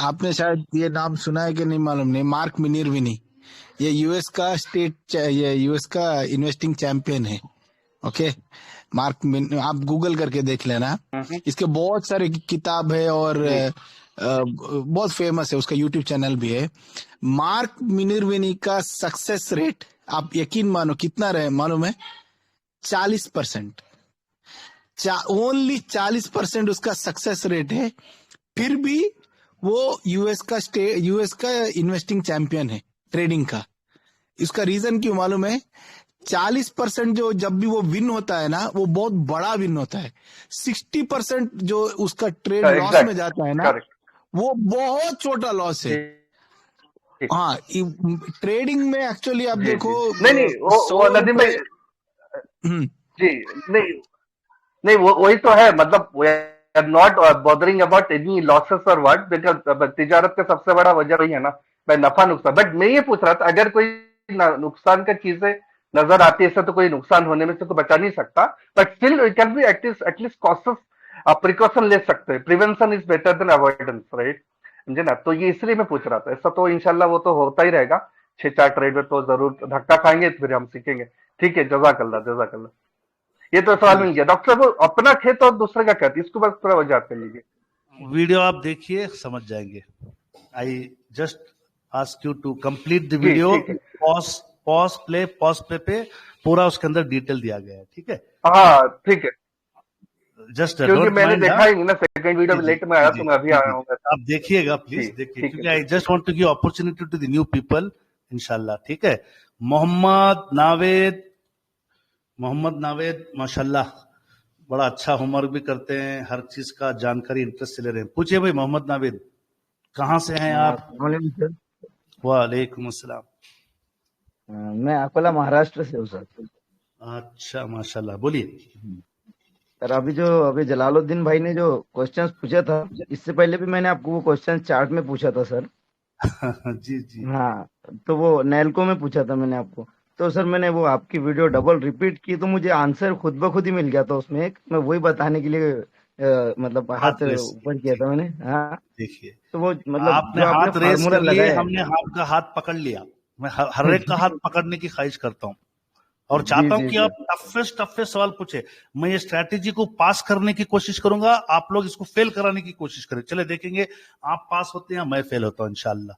L: आपने शायद ये नाम सुना है कि नहीं मालूम नहीं, मार्क मिनर्विनी, ये यूएस का इन्वेस्टिंग चैंपियन है। ओके, आप गूगल करके देख लेना, इसके बहुत सारे किताब है और बहुत फेमस है, उसका यूट्यूब चैनल भी है। मार्क मिनर्विनी का सक्सेस रेट आप यकीन मानो कितना रहे मालूम है? 40%। ओनली 40% उसका सक्सेस रेट है, फिर भी वो यूएस का इन्वेस्टिंग चैंपियन है ट्रेडिंग का। इसका रीजन क्यों मालूम है? 40% जो जब भी वो विन होता है ना, वो बहुत बड़ा विन होता है। 60% जो उसका ट्रेड लॉस में जाता है ना, वो बहुत छोटा लॉस है। हाँ, ट्रेडिंग में एक्चुअली आप देखो,
S: नहीं वो नदीम भाई जी, नहीं वो वही तो है, मतलब we are not bothering about any losses और व्हाट, बिकॉज़ तिजारत का सबसे बड़ा वजह वही है ना भाई, नफा नुकसान। बट मैं ये पूछ रहा था, अगर कोई नुकसान का चीजें नजर आती है, तो कोई नुकसान होने में से तो बचा नहीं सकता, but still we can be at least cautious, precaution ले सकते हैं। Prevention is better than avoidance, right, समझे ना? तो ये इसलिए मैं पूछ रहा था। ऐसा तो इंशाल्लाह वो तो होता ही रहेगा, 6-4 ट्रेड में तो जरूर धक्का खाएंगे, फिर हम सीखेंगे। ठीक है, जजाकल्ला जजाकल्ला। ये तो सवाल मिल गया। डॉक्टर साहब, वो अपना खेत और दूसरे का खेत, इसको बस थोड़ा वजाहत कर लीजिए।
A: वीडियो आप देखिए, समझ जाएंगे। I just ask you to complete the
S: जी
A: वीडियो।
S: ठीक है।
A: पॉज प्ले पे पूरा उसके अंदर डिटेल दिया गया है, ठीक है।
S: हाँ ठीक है,
A: जस्ट
S: क्योंकि
A: डोंट
S: मैंने
A: माइंड।
S: देखा ही नहीं ना, सेकंड वीडियो में लेट में आया तो मैं अभी आया हूँ।
A: आप देखिएगा प्लीज,
S: जी
A: देखिए,
S: ठीक
A: क्योंकि
S: है।
A: I just want to give opportunity to the new people, इंशाल्लाह, ठीक है। मोहम्मद नावेद माशाल्लाह बड़ा अच्छा होमवर्क भी करते हैं, हर चीज का जानकारी इंटरेस्ट से ले रहे हैं। पूछिए भाई मोहम्मद नावेद, कहाँ से हैं आप?
T: सर,
A: वालेकुम अस्सलाम।
T: मैं अकोला महाराष्ट्र से हूँ सर।
A: अच्छा माशाल्लाह, बोलिए।
T: सर अभी जलालुद्दीन भाई ने जो क्वेश्चंस पूछा था, इससे पहले भी मैंने आपको वो क्वेश्चन चार्ट में पूछा था सर।
A: जी जी।
T: हाँ, तो वो नैल्को में पूछा था मैंने आपको। तो सर मैंने वो आपकी वीडियो डबल रिपीट की तो मुझे आंसर खुद ब खुद ही मिल गया था उसमें एक। मैं वही बताने के लिए मतलब हाथ ऊपर किया था मैंने। हाँ
A: देखिए,
T: तो वो मतलब
A: आपने
T: जो आपने
A: हाथ रेस
T: फार्मूला
A: कर लिए,
T: लगाया है।
A: हमने आपका हाथ पकड़ लिया। मैं हर एक का हाथ पकड़ने की ख्वाहिश करता हूँ और
T: जी
A: चाहता हूं
T: जी
A: कि
T: जी।
A: आप टफेस्ट सवाल पूछे। मैं ये स्ट्रैटेजी को पास करने की कोशिश करूंगा, आप लोग इसको फेल कराने की कोशिश करें। चले देखेंगे आप पास होते हैं, मैं फेल होता हूं इंशाल्लाह।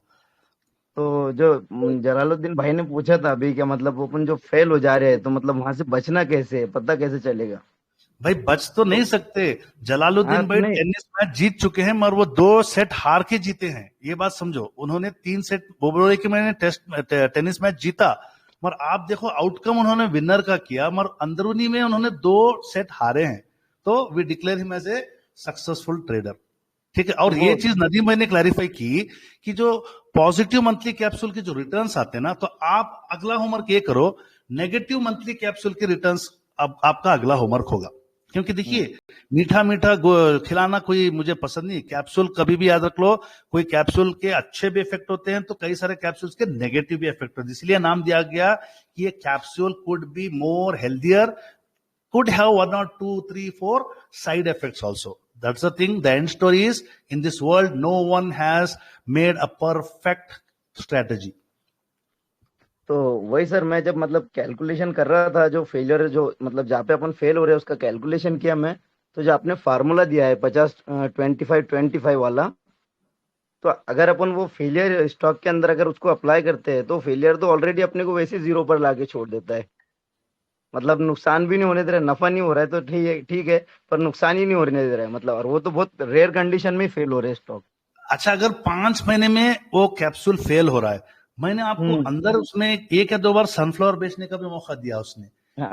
T: तो जो जलालुद्दीन भाई ने पूछा था अभी, क्या मतलब वो अपन जो फेल हो जा रहे हैं तो मतलब वहां से बचना कैसे है, पता कैसे चलेगा?
A: भाई बच तो नहीं सकते। जलालुद्दीन
T: हाँ तो
A: भाई
T: नहीं।
A: टेनिस मैच जीत चुके हैं, मगर वो 2 सेट हार के जीते हैं, ये बात समझो। उन्होंने 3 सेट बोले कि मैंने टेनिस मैच जीता, मगर आप देखो आउटकम उन्होंने विनर का किया, मगर अंदरूनी में उन्होंने 2 सेट हारे हैं। तो we declare him as a successful trader, ठीक है। और ये चीज नदीम भाई ने क्लैरिफाई की कि जो पॉजिटिव मंथली कैप्सूल के जो रिटर्न्स आते हैं ना, तो आप अगला होमवर्क ये करो, नेगेटिव मंथली कैप्सूल के रिटर्न्स अब आपका अगला होमवर्क होगा। क्योंकि देखिए, मीठा मीठा खिलाना कोई मुझे पसंद नहीं। कैप्सूल कभी भी याद रख लो, कोई कैप्सूल के अच्छे भी इफेक्ट होते हैं तो कई सारे कैप्सूल्स के नेगेटिव भी इफेक्ट होते हैं। इसलिए नाम दिया गया कि ये capsule could be more healthier, could have 1 or 2, 3, 4 side effects also. That's the thing. The end story is, in this world, no one has made a perfect strategy.
T: तो वही सर, मैं जब मतलब कैलकुलेशन कर रहा था, जो फेलियर जो मतलब जहाँ पे अपन फेल हो रहे हैं उसका कैलकुलेशन किया मैं, तो जो आपने फार्मूला दिया है 50-25-25 वाला, तो अगर अपन वो फेलियर स्टॉक के अंदर अगर उसको अप्लाई करते हैं तो फेलियर तो ऑलरेडी अपने को वैसे 0 पर लाके छोड़ देता है। मतलब नुकसान भी नहीं होने दे रहा है, नफा नहीं हो रहा है, तो ठीक है, पर नुकसान ही नहीं होने दे रहा है मतलब। और वो तो बहुत रेयर कंडीशन में फेल हो रहे हैं स्टॉक।
A: अच्छा, अगर 5 महीने में वो कैप्सूल फेल हो रहा है, मैंने आपको अंदर उसमें 1 या 2 बार सनफ्लावर बेचने का भी मौका दिया उसने,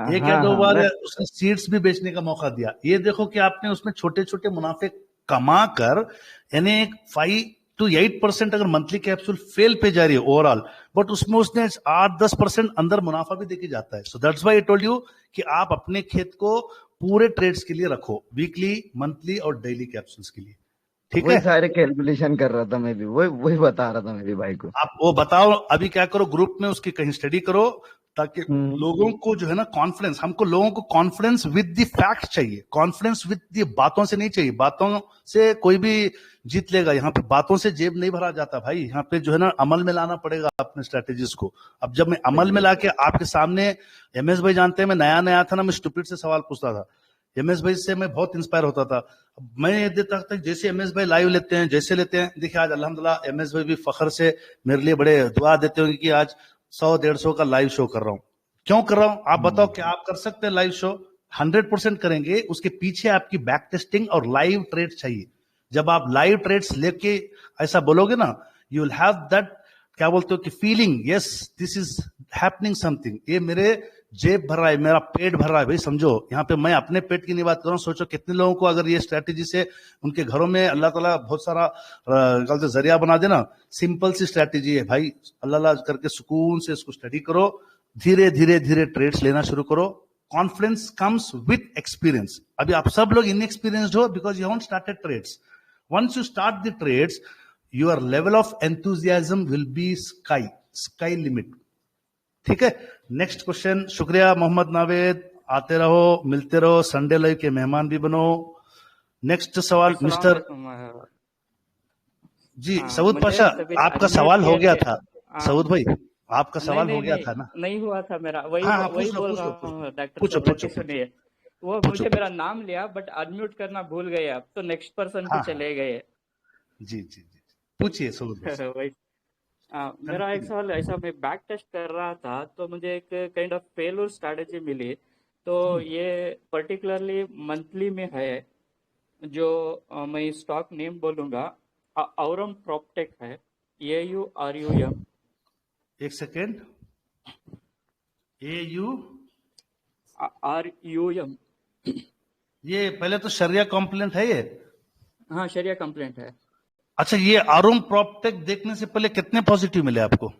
A: 1 या 2 बार उसने सीड्स भी बेचने का मौका दिया। ये देखो कि आपने उसमें छोटे छोटे मुनाफे कमा कर, यानी 5 to 8% अगर मंथली कैप्सूल फेल पे जा रही है ओवरऑल, बट उसमें उसने 8-10% अंदर मुनाफा भी देके जाता है। So that's why I told you कि आप अपने खेत को पूरे ट्रेड्स के लिए रखो, वीकली, मंथली और डेली कैप्सूल्स के लिए, ठीक है।
T: वही सारे कैलकुलेशन कर रहा था मैं भी, वही बता रहा था मेरे भाई को।
A: आप वो बताओ, अभी क्या करो, ग्रुप में उसकी कहीं स्टडी करो, ताकि लोगों को जो है ना कॉन्फिडेंस, हमको लोगों को कॉन्फिडेंस विद द फैक्ट चाहिए, कॉन्फिडेंस विद द बातों से नहीं चाहिए। बातों से कोई भी जीत लेगा, यहाँ पे बातों से जेब नहीं भरा जाता भाई। यहाँ पे जो है ना अमल में लाना पड़ेगा अपने स्ट्रेटेजीज को। अब जब मैं अमल में लाके आपके सामने, एमएस भाई जानते हैं मैं नया था ना, मैं स्टूपिड से सवाल पूछता था, एमएस भाई से मैं बहुत इंस्पायर होता था। मैं ये देता था जैसे एमएस भाई लाइव लेते हैं, जैसे लेते हैं। देखिए आज अल्हम्दुलिल्लाह एमएस भाई भी फखर से मेरे लिए बड़े दुआ देते होंगे कि आज 100-150 का लाइव शो कर रहा हूं। क्यों कर रहा हूं आप बताओ, कि आप कर सकते हैं लाइव शो? 100% करेंगे। उसके पीछे आपकी बैक टेस्टिंग और लाइव ट्रेड चाहिए। जब आप लाइव ट्रेड्स लेके ऐसा बोलोगे ना, यू विल हैव दैट, क्या बोलते हो कि feeling, yes this is happening something, ये मेरे जेब भर रहा है, मेरा पेट भर रहा है। भाई समझो, यहाँ पे मैं अपने पेट की नहीं बात कर रहा हूँ। सोचो कितने लोगों को अगर ये स्ट्रेटेजी से उनके घरों में अल्लाह ताला बहुत सारा गलत जरिया बना देना। सिंपल सी स्ट्रेटेजी है भाई, अल्लाह करके सुकून से इसको स्टडी करो, धीरे धीरे धीरे ट्रेड्स लेना शुरू करो। Confidence comes with experience. अभी आप सब लोग इनएक्सपीरियंस्ड हो because you haven't started trades. Once you start the trades, your level of enthusiasm will be sky limit. ठीक है। Next question. शुक्रिया मोहम्मद नावेद, आते रहो, मिलते रहो, संडे लाइव के मेहमान भी बनो। नेक्स्ट सवाल मिस्टर जी सऊद पाशा, आपका सवाल हो गया था। सऊद भाई आपका
U: नहीं
A: सवाल हो
U: नहीं
A: गया
U: नहीं
A: था ना?
U: नहीं हुआ था मेरा, वही
A: हाँ हाँ,
U: वही बोल
A: पूछ
U: रहा
A: लो
U: हूँ डॉक्टर
A: पूछो
U: साहब,
A: पूछो
U: रखिए
A: पूछो
U: सुनिए। वो
A: पूछो
U: मुझे मेरा
A: पूछो।
U: नाम लिया बट अनम्यूट करना भूल गए आप, तो नेक्स्ट पर्सन पे
A: हाँ हाँ,
U: चले गए।
A: जी जी जी, पूछिए सूरज भाई से,
U: वही मेरा एक
A: कंटिन्यू।
U: सवाल ऐसा, मैं बैक टेस्ट कर रहा था तो मुझे एक काइंड ऑफ फेलर स्ट्रैटेजी मिली। तो ये पर्टिकुलरली मंथली में है, जो मैं स्टॉक नेम बोलूंगा, औरम प्रॉपटेक है, AURUM।
A: एक सेकेंड, AU,
U: RUM।
A: ये पहले तो शरिया कॉम्प्लेंट है ये।
U: हाँ, शरिया कंप्लेंट है।
A: अच्छा, ये आरुम प्रॉपटेक देखने से पहले कितने पॉजिटिव मिले आपको?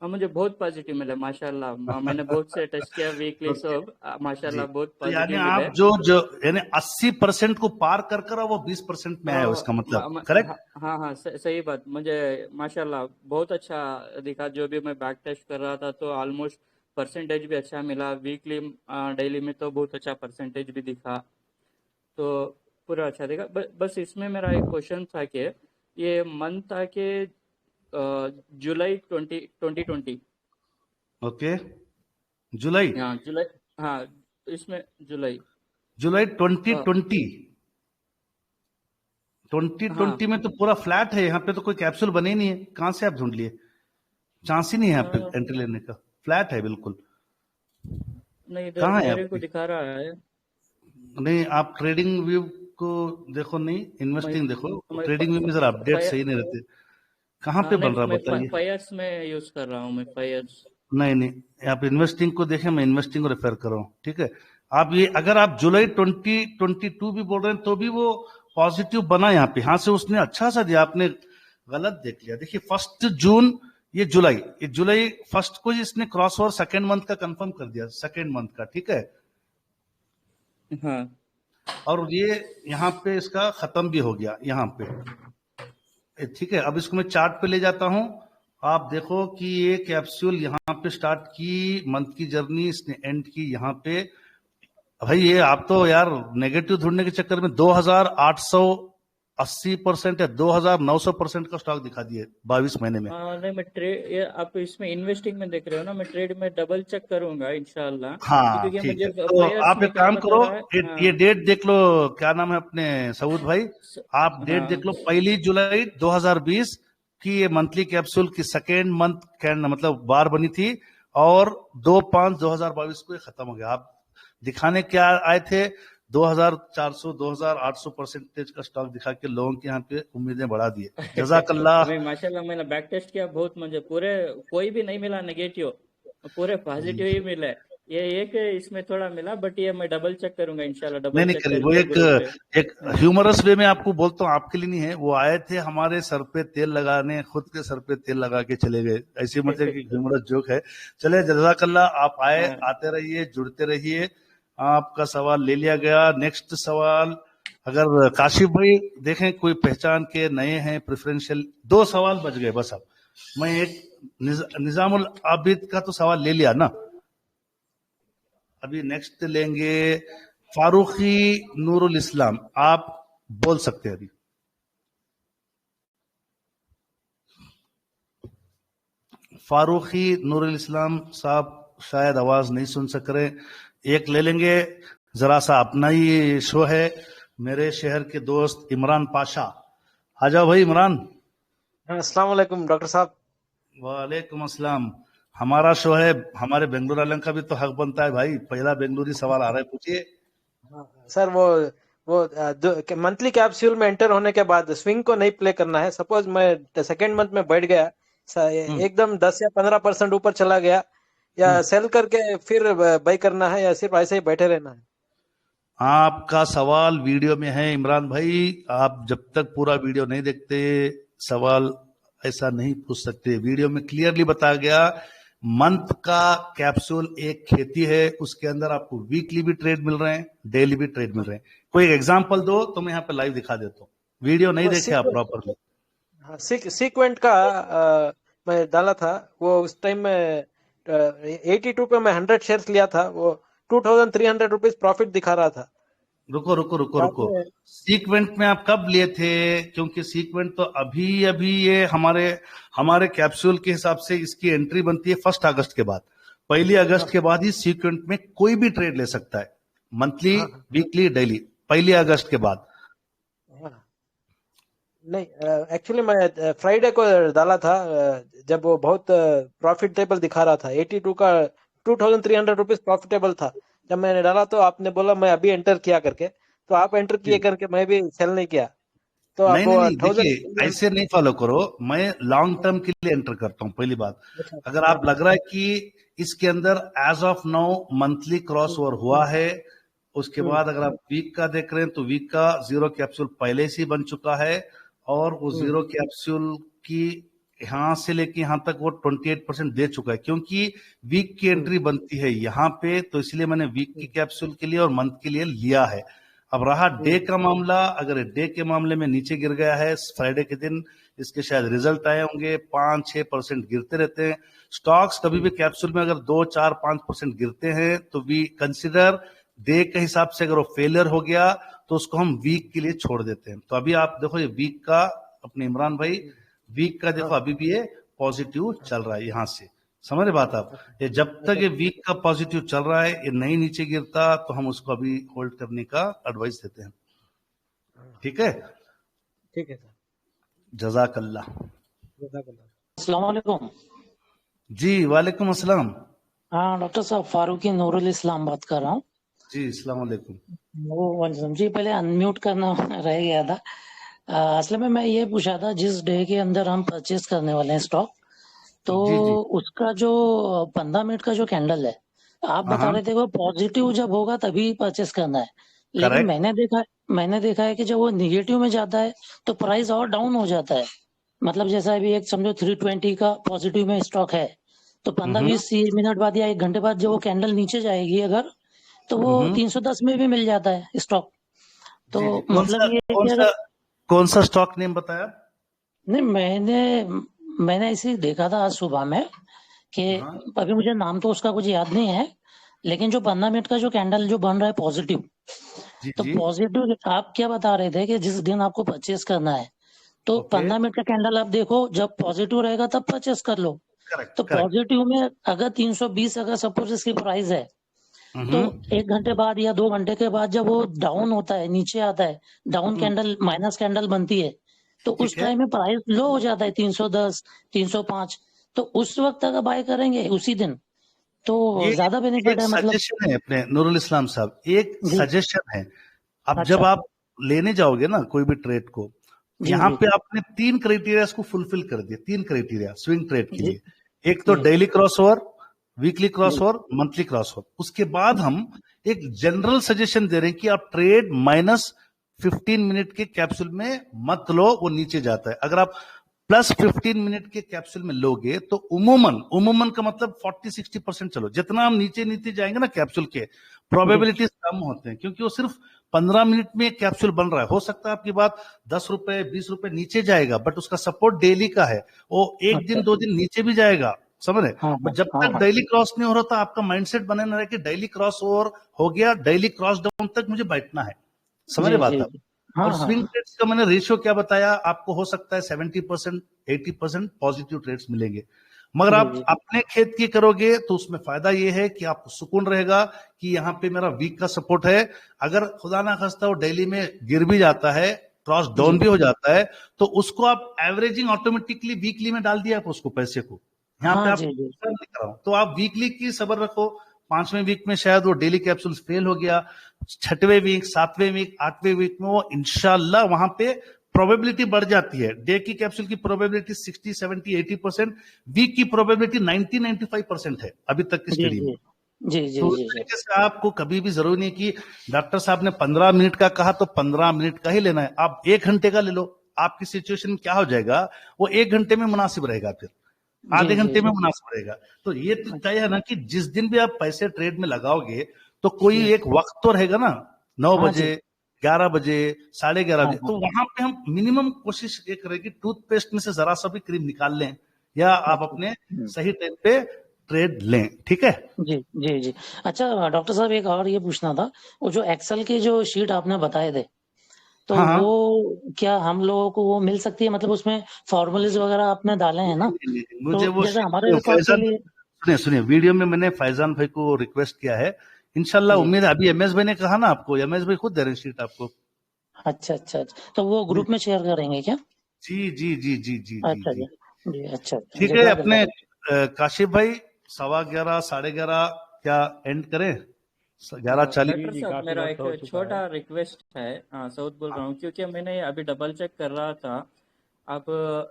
U: मुझे बहुत पॉजिटिव मिले माशाल्लाह। मैंने बहुत से टेस्ट किया वीकली,
A: ओके
U: सब
A: जी,
U: माशाल्लाह बहुत
A: तो यानी
U: पॉजिटिव मिले।
A: आप जो जो यानी 80% को पार कर कर वो 20% में आए हो, इसका मतलब करेक्ट?
U: हाँ हाँ, सही बात। मुझे माशाल्लाह बहुत अच्छा दिखा, जो भी मैं बैक टेस्ट कर रहा था तो ऑलमोस्ट परसेंटेज भी अच्छा मिला। वीकली डेली में तो बहुत अच्छा परसेंटेज भी दिखा, तो पूरा अच्छा दिखा। बस इसमें मेरा एक क्वेश्चन था कि ये मंथ था कि जुलाई 2020।
A: ओके, जुलाई,
U: हाँ जुलाई, हाँ इसमें जुलाई
A: जुलाई
U: अ,
A: 2020, 2020
U: हाँ
A: में तो पूरा फ्लैट है, यहाँ पे तो कोई कैप्सूल बने ही नहीं है, कहाँ से आप ढूंढ लिए? चांस ही नहीं है यहाँ पे
U: अ,
A: एंट्री लेने का, फ्लैट है बिल्कुल।
U: नहीं, इधर
A: कहाँ है
U: मेरे को
A: आपकी?
U: दिखा रहा है।
A: नहीं, आप ट्रेडिंग व्यू को देखो, नहीं
U: मैं
A: इन्वेस्टिंग देखो,
U: मैं
A: ट्रेडिंग व्यू में जरा अपडेट
U: फायर,
A: सही नहीं रहते। कहाँ पे
U: नहीं
A: बन रहा
U: मैं
A: बताइए?
U: फायर्स में यूज कर रहा हूँ, मैं फायर्स।
A: नहीं नहीं, आप इन्वेस्टिंग को देखें, मैं इन्वेस्टिंग को रेफर कर रहा हूँ, ठीक है? आप ये अगर आप जुलाई 2022 भी बोल रहे हैं तो भी वो पॉजिटिव बना यहाँ पे, यहाँ से उसने अच्छा सा दिया, आपने गलत देख लिया। देखिए 1 जून, ये जुलाई 1 को ही इसने क्रॉस ओवर सेकेंड मंथ का कंफर्म कर दिया, सेकेंड मंथ का, ठीक है?
U: हाँ
A: और ये यहाँ पे इसका खत्म भी हो गया यहाँ पे, ठीक है? अब इसको मैं चार्ट पे ले जाता हूं, आप देखो कि ये कैप्सूल यहाँ पे स्टार्ट की, मंथ की जर्नी इसने एंड की यहाँ पे। भाई ये आप तो यार नेगेटिव ढूंढने के चक्कर में 2880% या 2900% का स्टॉक दिखा दिए 22 महीने में।
U: नहीं, मैं ट्रेड, ये आप इसमें इन्वेस्टिंग में देख रहे हो ना, मैं ट्रेड में डबल चेक करूंगा इंशाल्लाह,
A: हाँ
U: क्योंकि
A: ठीक
U: मुझे
A: है, तो
U: फायर्स
A: आप
U: में
A: एक
U: क्या
A: काम
U: बता
A: करो,
U: रहा है। हाँ
A: ये डेट देख लो, क्या नाम है अपने सऊद भाई, आप डेट देख लो,
U: हाँ
A: 1 जुलाई 2020 की ये मंथली कैप्सूल की सेकेंड मंथ कैंड मतलब बार बनी थी, और 2/5/2022 को ये खत्म हो गया। आप दिखाने क्या आए थे? 2400 2800 परसेंटेज का स्टॉक दिखा के लोगों की यहाँ पे उम्मीदें बढ़ा दिए। जजाकल्लाह।
U: मैं माशाल्लाह, मैंने बैक टेस्ट किया बहुत, मुझे पूरे कोई भी नहीं मिला नेगेटिव, पूरे पॉजिटिव ही मिले। ये एक इसमें थोड़ा मिला, बट ये मैं डबल चेक करूंगा इंशाल्लाह,
A: नहीं
U: डबल
A: नहीं
U: चेक
A: करिए, वो
U: करके
A: एक
U: ग्रुप पे।
A: एक ह्यूमरस वे में आपको बोलता हूँ, आपके लिए नहीं है। वो आए थे हमारे सर पे तेल लगाने, खुद के सर पे तेल लगा के चले गए, ऐसी मतलब कि ह्यूमरस जोक है। चले, जज़ाकल्लाह, आप आए,
U: हाँ
A: आते रहिए, जुड़ते रहिए। आपका सवाल ले लिया गया। नेक्स्ट सवाल, अगर काशिफ भाई देखें कोई पहचान के नए हैं प्रेफरेंशियल, 2 सवाल बच गए बस। अब मैं एक निजामुल आबिद का तो सवाल ले लिया ना, अभी नेक्स्ट लेंगे फारूकी नूरुल इस्लाम, आप बोल सकते हैं अभी। फारूकी नूरुल इस्लाम साहब शायद आवाज नहीं सुन सक रहे, एक ले लेंगे, जरा सा अपना ही शो है, मेरे शहर के दोस्त इमरान पाशा। आ जाओ भाई इमरान।
V: अस्सलाम वालेकुम डॉक्टर साहब।
A: वालेकुम अस्सलाम। हमारा शो है, हमारे बेंगलुरु वालों का भी तो हक बनता है भाई, पहला बेंगलुरी सवाल आ रहा है, पूछिए।
V: सर वो मंथली कैप्सूल में एंटर होने के बाद स्विंग को नहीं प्ले करना है। सपोज मैं सेकेंड मंथ में बैठ गया, एकदम 10 या 15% ऊपर चला गया, या सेल करके फिर बाई करना है, या सिर्फ ऐसे ही बैठे रहना है?
A: आपका सवाल वीडियो में है इमरान भाई, आप जब तक पूरा वीडियो नहीं देखते सवाल ऐसा नहीं पूछ सकते। वीडियो में क्लियरली बताया गया, मंथ का कैप्सूल एक खेती है, उसके अंदर आपको वीकली भी ट्रेड मिल रहे हैं, डेली भी ट्रेड मिल रहे हैं। कोई एग्जांपल दो तो मैं यहाँ पे लाइव दिखा देता हूँ, वीडियो नहीं देखे आप प्रॉपरली।
V: हाँ, सीक्वेंट का मैं डाला था, वो उस टाइम में 82 पे मैं 100 शेयर्स लिया था, वो 2300 रुपीज प्रॉफिट दिखा रहा था।
A: रुको रुको रुको
V: बाद
A: रुको,
V: में
A: सीक्वेंट में आप कब लिए थे? क्योंकि सीक्वेंट तो अभी अभी ये हमारे हमारे कैप्सूल के हिसाब से इसकी एंट्री बनती है 1 अगस्त के बाद। 1 अगस्त के बाद ही सीक्वेंट में कोई भी ट्रेड ले सकता है, मंथली, वीकली, डेली, 1 अगस्त के बाद।
V: नहीं, एक्चुअली मैं फ्राइडे को डाला था, जब वो बहुत प्रॉफिटेबल दिखा रहा था। 82 का 2300 रुपीज प्रॉफिटेबल था। जब मैंने डाला तो आपने बोला मैं अभी एंटर किया करके, तो आप एंटर किए करके मैं भी सेल नहीं किया। तो
A: नहीं
V: अब
A: नहीं नहीं,
V: 1000
A: देखिए ऐसे नहीं फॉलो करो, मैं लॉन्ग टर्म के लिए एंटर करता हूं। पहली बात, अगर आप लग रहा है कि इसके अंदर as of now monthly cross over हुआ है, उसके बाद अगर आप वीक का देख रहे हैं तो वीक का 0 कैप्सूल पहले से ही बन चुका है, और वो 0 कैप्सूल की यहां से लेके यहां तक वो 28% दे चुका है, क्योंकि वीक की एंट्री बनती है यहाँ पे, तो इसलिए मैंने वीक की कैप्सूल के लिए और मंथ के लिए लिया है। अब रहा डे का मामला, अगर डे के मामले में नीचे गिर गया है, फ्राइडे के दिन इसके शायद रिजल्ट आए होंगे, 5-6% गिरते रहते हैं स्टॉक्स। कभी भी कैप्सूल में अगर 2-4-5% गिरते हैं तो वी कंसिडर डे के हिसाब से, अगर वो फेलियर हो गया तो उसको हम वीक के लिए छोड़ देते हैं। तो अभी आप देखो ये वीक का, अपने इमरान भाई वीक का देखो अभी भी ये पॉजिटिव चल रहा है, यहां से समझ रहे बात आप। ये जब तक ये वीक का पॉजिटिव चल रहा है, ये नहीं नीचे गिरता, तो हम उसको अभी होल्ड करने का एडवाइस देते हैं। ठीक है,
V: ठीक है सर,
A: जज़ाकल्लाह।
G: अस्सलाम वालेकुम।
A: जी वालेकुम अस्सलाम।
G: हाँ डॉक्टर साहब, फारूकी नूरुल इस्लाम बात कर रहा हूँ।
A: जी अस्सलाम वालेकुम।
G: वो जी पहले अनम्यूट करना रह गया था। असल में मैं ये पूछा था, जिस डे के अंदर हम परचेज करने वाले हैं स्टॉक, तो
A: जी जी,
G: उसका जो 15 मिनट का जो कैंडल है, आप बता
A: हाँ
G: रहे थे वो पॉजिटिव जब होगा तभी परचेस करना है, लेकिन
A: करेक्ट।
G: मैंने देखा है कि जब वो निगेटिव में जाता है तो प्राइस और डाउन हो जाता है। मतलब जैसा अभी एक समझो 320 का पॉजिटिव में स्टॉक है, तो 15-20 मिनट बाद या 1 घंटे बाद जब वो कैंडल नीचे जाएगी अगर, तो वो 310 में भी मिल जाता है स्टॉक। तो
A: जी जी,
G: मतलब ये है कि अगर
A: कौन सा स्टॉक नेम बताया?
G: नहीं, मैंने ऐसे देखा था आज सुबह में कि अभी मुझे नाम तो उसका कुछ याद नहीं है, लेकिन जो 15 मिनट का जो कैंडल जो बन रहा है पॉजिटिव,
A: जी
G: तो
A: जी,
G: पॉजिटिव आप क्या बता रहे थे कि जिस दिन आपको परचेस करना है तो
A: ओके
G: 15 मिनट का कैंडल आप देखो, जब पॉजिटिव रहेगा तब परचेस कर लो।
A: करेक्ट
G: तो
A: करेक्ट।
G: पॉजिटिव में अगर 320 अगर सपोज इसकी प्राइस है, तो 1 घंटे बाद या 2 घंटे के बाद जब वो डाउन होता है, नीचे आता है, डाउन कैंडल माइनस कैंडल बनती है, तो उस
A: ठीक है।
G: टाइम में प्राइस लो हो जाता है 310 305, तो उस वक्त अगर बाय करेंगे उसी दिन तो
A: ये
G: ज्यादा
A: एक
G: बेनिफिट है। मतलब
A: सजेशन है अपने नूरुल इस्लाम साहब, एक
G: जी,
A: सजेशन है। अब
G: अच्छा,
A: जब आप लेने जाओगे ना कोई भी ट्रेड को,
G: जी
A: यहाँ
G: जी
A: पे आपने 3 क्राइटेरिया को फुलफिल कर दिए, 3 क्राइटेरिया स्विंग ट्रेड के
G: जी
A: लिए। एक तो
G: जी
A: daily cross over, weekly cross
G: जी
A: ओवर, मंथली क्रॉस ओवर। उसके बाद हम एक जनरल सजेशन दे रहे हैं कि आप ट्रेड माइनस 15 मिनट के कैप्सूल में मत लो, वो नीचे जाता है। अगर आप प्लस 15 मिनट के कैप्सूल में लोगे तो उमूमन का मतलब 40-60% चलो। जितना हम नीचे नीचे जाएंगे ना कैप्सूल के, प्रोबेबिलिटीज कम होते हैं, क्योंकि वो सिर्फ 15 मिनट में एक कैप्सूल बन रहा है। हो सकता है आपकी बात 10 रुपए 20 रुपए नीचे जाएगा, बट उसका सपोर्ट डेली का है, वो एक दिन 2 दिन नीचे भी जाएगा, समझ रहे।
G: हाँ
A: बट जब तक डेली क्रॉस नहीं हो रहा था, आपका माइंडसेट बने ना रहे कि डेली क्रॉस ओवर हो गया, डेली क्रॉस डाउन तक मुझे बैठना है, समझ रहे
G: जी
A: बात
G: जी
A: आप।
G: जी हाँ
A: और
G: हाँ
A: स्विंग ट्रेड्स का मैंने रेशियो क्या बताया आपको, हो सकता है 70% 80% पॉजिटिव ट्रेड्स मिलेंगे, मगर
G: जी
A: आप
G: जी
A: अपने खेत की करोगे तो उसमें फायदा ये है कि आपको सुकून रहेगा कि यहाँ पे मेरा वीक का सपोर्ट है। अगर खुदा ना खास्ता वो डेली में गिर भी जाता है, क्रॉस डाउन
G: जी
A: भी हो जाता है, तो उसको आप एवरेजिंग ऑटोमेटिकली वीकली में डाल दिया आप उसको, पैसे को यहाँ पे
G: हाँ
A: आप
G: जी जी
A: नहीं कर रहा हूं, तो आप वीकली की सबर रखो। 5वें वीक में शायद वो डेली कैप्सूल फेल हो गया, 6वें वीक 7वें वीक 8वें वीक में वो इंशाल्लाह वहां पे प्रोबेबिलिटी बढ़ जाती है। डे की कैप्सूल की प्रोबेबिलिटी 60, 70, 80%, वीक की प्रोबेबिलिटी 90, 95% है अभी तक की
G: जी
A: स्टडी में।
G: जी जी
A: तो उस
G: जी जी
A: तरीके से आपको कभी भी जरूरी नहीं कि डॉक्टर साहब ने 15 मिनट का कहा तो 15 मिनट का ही लेना है, आप 1 घंटे का ले लो। आपकी सिचुएशन में क्या हो जाएगा, वो 1 घंटे में मुनासिब रहेगा, फिर आधे
G: जी
A: घंटे में
G: जी
A: मुनासिब रहेगा। तो ये तो तय है ना कि जिस दिन भी आप पैसे ट्रेड में लगाओगे तो कोई
G: जी
A: एक वक्त तो रहेगा ना, 9
G: हाँ
A: बजे
G: जी
A: 11 बजे 11:30
G: हाँ
A: बजे,
G: हाँ
A: तो वहां पे हम मिनिमम कोशिश ये करें कि टूथपेस्ट में से जरा सा भी क्रीम निकाल लें, या आप
G: अच्छा
A: अपने सही टाइम पे ट्रेड लें, ठीक है।
G: जी जी जी। अच्छा डॉक्टर साहब, एक और ये पूछना था, वो जो एक्सेल के जो शीट आपने बताए थे, तो
A: हाँ हाँ
G: वो क्या हम लोगों को वो मिल सकती है? मतलब उसमें फॉर्मूलेज वगैरह आपने डाले हैं ना,
A: नहीं,
G: तो
A: मुझे वो
G: जैसे हमारे रिकॉर्ड के
A: फैजान,
G: लिए।
A: सुनिए सुनिए, वीडियो में मैंने फैजान भाई को रिक्वेस्ट किया है, इंशाल्लाह
G: जी।
A: उम्मीद है। अभी एमएस भाई ने कहा ना आपको, एमएस भाई खुद दे रहे हैं शीट आपको।
G: अच्छा अच्छा अच्छा, तो वो ग्रुप में शेयर करेंगे क्या?
A: जी जी जी जी जी जी
G: अच्छा
A: जी।
G: जी जी, अच्छा अच्छा,
A: ठीक है,
G: जज़ाकल्लाह।
A: अपने काशिफ भाई 11:15 11:30 क्या एंड करें? 11:40।
U: डॉक्टर
M: जी
U: साहब,
M: काफी
U: मेरा
M: वक्त
U: एक
M: हो चुका है।
U: छोटा रिक्वेस्ट है। सऊद बोल रहा हूँ, क्योंकि मैंने अभी डबल चेक कर रहा था। अब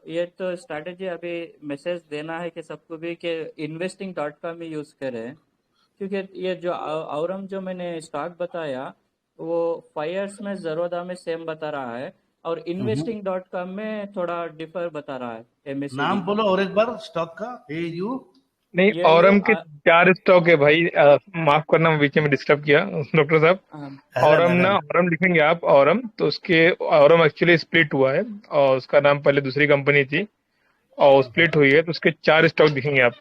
U: ये तो स्ट्रैटेजी अभी मैसेज देना है कि सबको भी कि investing.com ही यूज़ करें, क्योंकि ये जो औरम जो मैंने स्टॉक बताया वो 5 years में ज़रोदा में सेम बता रहा है, और investing.com में थोड़ा डिफर बता रहा है MACD
A: नाम
U: का।
A: बोलो और एक बार स्टॉक का। AU
I: नहीं,
U: ये
I: औरम के 4 स्टॉक है भाई। माफ करना, मैं बीच में डिस्टर्ब किया डॉक्टर साहब। औरम ना, औरम लिखेंगे आप औरम, तो उसके औरम एक्चुअली स्प्लिट हुआ है, और उसका नाम पहले दूसरी कंपनी थी और स्प्लिट हुई है, तो उसके 4 स्टॉक दिखेंगे आप।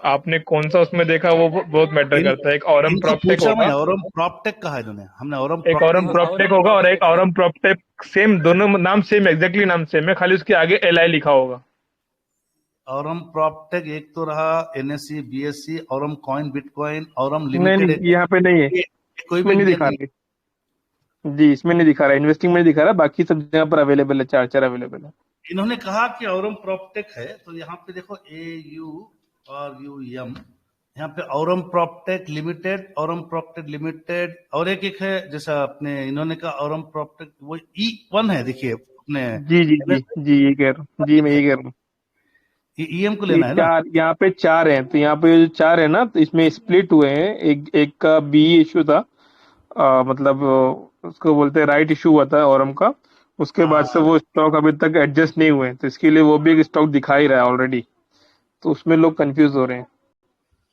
I: आपने कौन सा उसमें देखा वो बहुत मैटर
A: इन,
I: करता है। एक औरम
A: इनको
I: प्रॉपटेक
A: पूछा मैं,
I: होगा,
A: औरम प्रॉपटेक कहा इन्होंने, हमने औरम
I: एक औरम
A: प्रॉपटेक।
I: प्रॉपटेक
U: औरम
I: होगा, और एक
U: प्रॉपटेक है।
I: औरम प्रॉपटेक सेम, दोनों नाम सेम, एग्जैक्टली नाम सेम है, खाली उसके आगे LI लिखा होगा।
A: औरम प्रॉपटेक एक तो रहा, NSE BSE, Aurum coin bitcoin, Aurum
I: नहीं
A: लिमिटेड एक
I: नहीं, यहाँ पे नहीं है,
A: ये कोई भी
I: इसमें नहीं
A: इंडियन
I: दिखा
A: नहीं।
I: रही जी, इसमें नहीं दिखा रहा, इन्वेस्टिंग में नहीं दिखा रहा, बाकी सब जगह पर अवेलेबल है, 4 अवेलेबल है।
A: इन्होंने कहा कि औरम प्रॉपटेक है, तो यहाँ पे देखो AU और UM, यहाँ पे Aurum proptech limited, Aurum proptech limited, और एक है जैसा अपने इन्होंने कहा औरम प्रॉपटेक, वो E1 है, देखिए अपने
I: जी जी जी जी, ये कह रहा हूँ जी, मैं ये कह रहा हूँ।
A: EM को
I: ये
A: लेना है ना।
I: 4, यहाँ पे 4 हैं, तो यहाँ पे जो 4 है ना, तो इसमें स्प्लिट हुए हैं। एक एक का बी इशू था, मतलब उसको बोलते हैं राइट इशू हुआ था औरम का, उसके बाद से वो स्टॉक अभी तक एडजस्ट नहीं हुए, तो इसके लिए वो भी एक स्टॉक दिखा ही रहा है ऑलरेडी, तो उसमें लोग कंफ्यूज हो रहे हैं।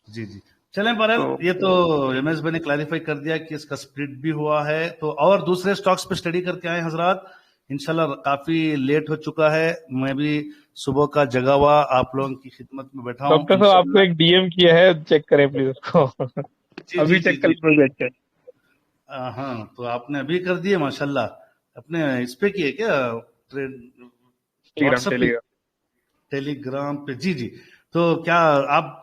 A: जी जी, चलें बहरहाल,
I: तो
A: ये तो एमएस भाई ने क्लैरिफाई कर दिया कि इसका स्प्लिट भी हुआ है, तो और दूसरे स्टॉक्स पे स्टडी करके आए हजरात। इंशाल्लाह काफी लेट हो चुका है, मैं भी सुबह का जगा हुआ आप लोगों की खिदमत में बैठा हूँ
I: डॉक्टर साहब आपको एक DM किया है, चेक करें प्लीज उसको।
A: जी
I: अभी
A: जी जी
I: चेक कर
A: जी।
I: लो, अच्छा है।
A: हाँ, तो आपने अभी कर दिए माशाल्लाह। अपने इस पे किए क्या ट्रेड,
I: टेलीग्राम
A: व्हाट्सएप पे,
I: टेलीग्राम
A: टेलीग्राम पे? जी जी, तो क्या आप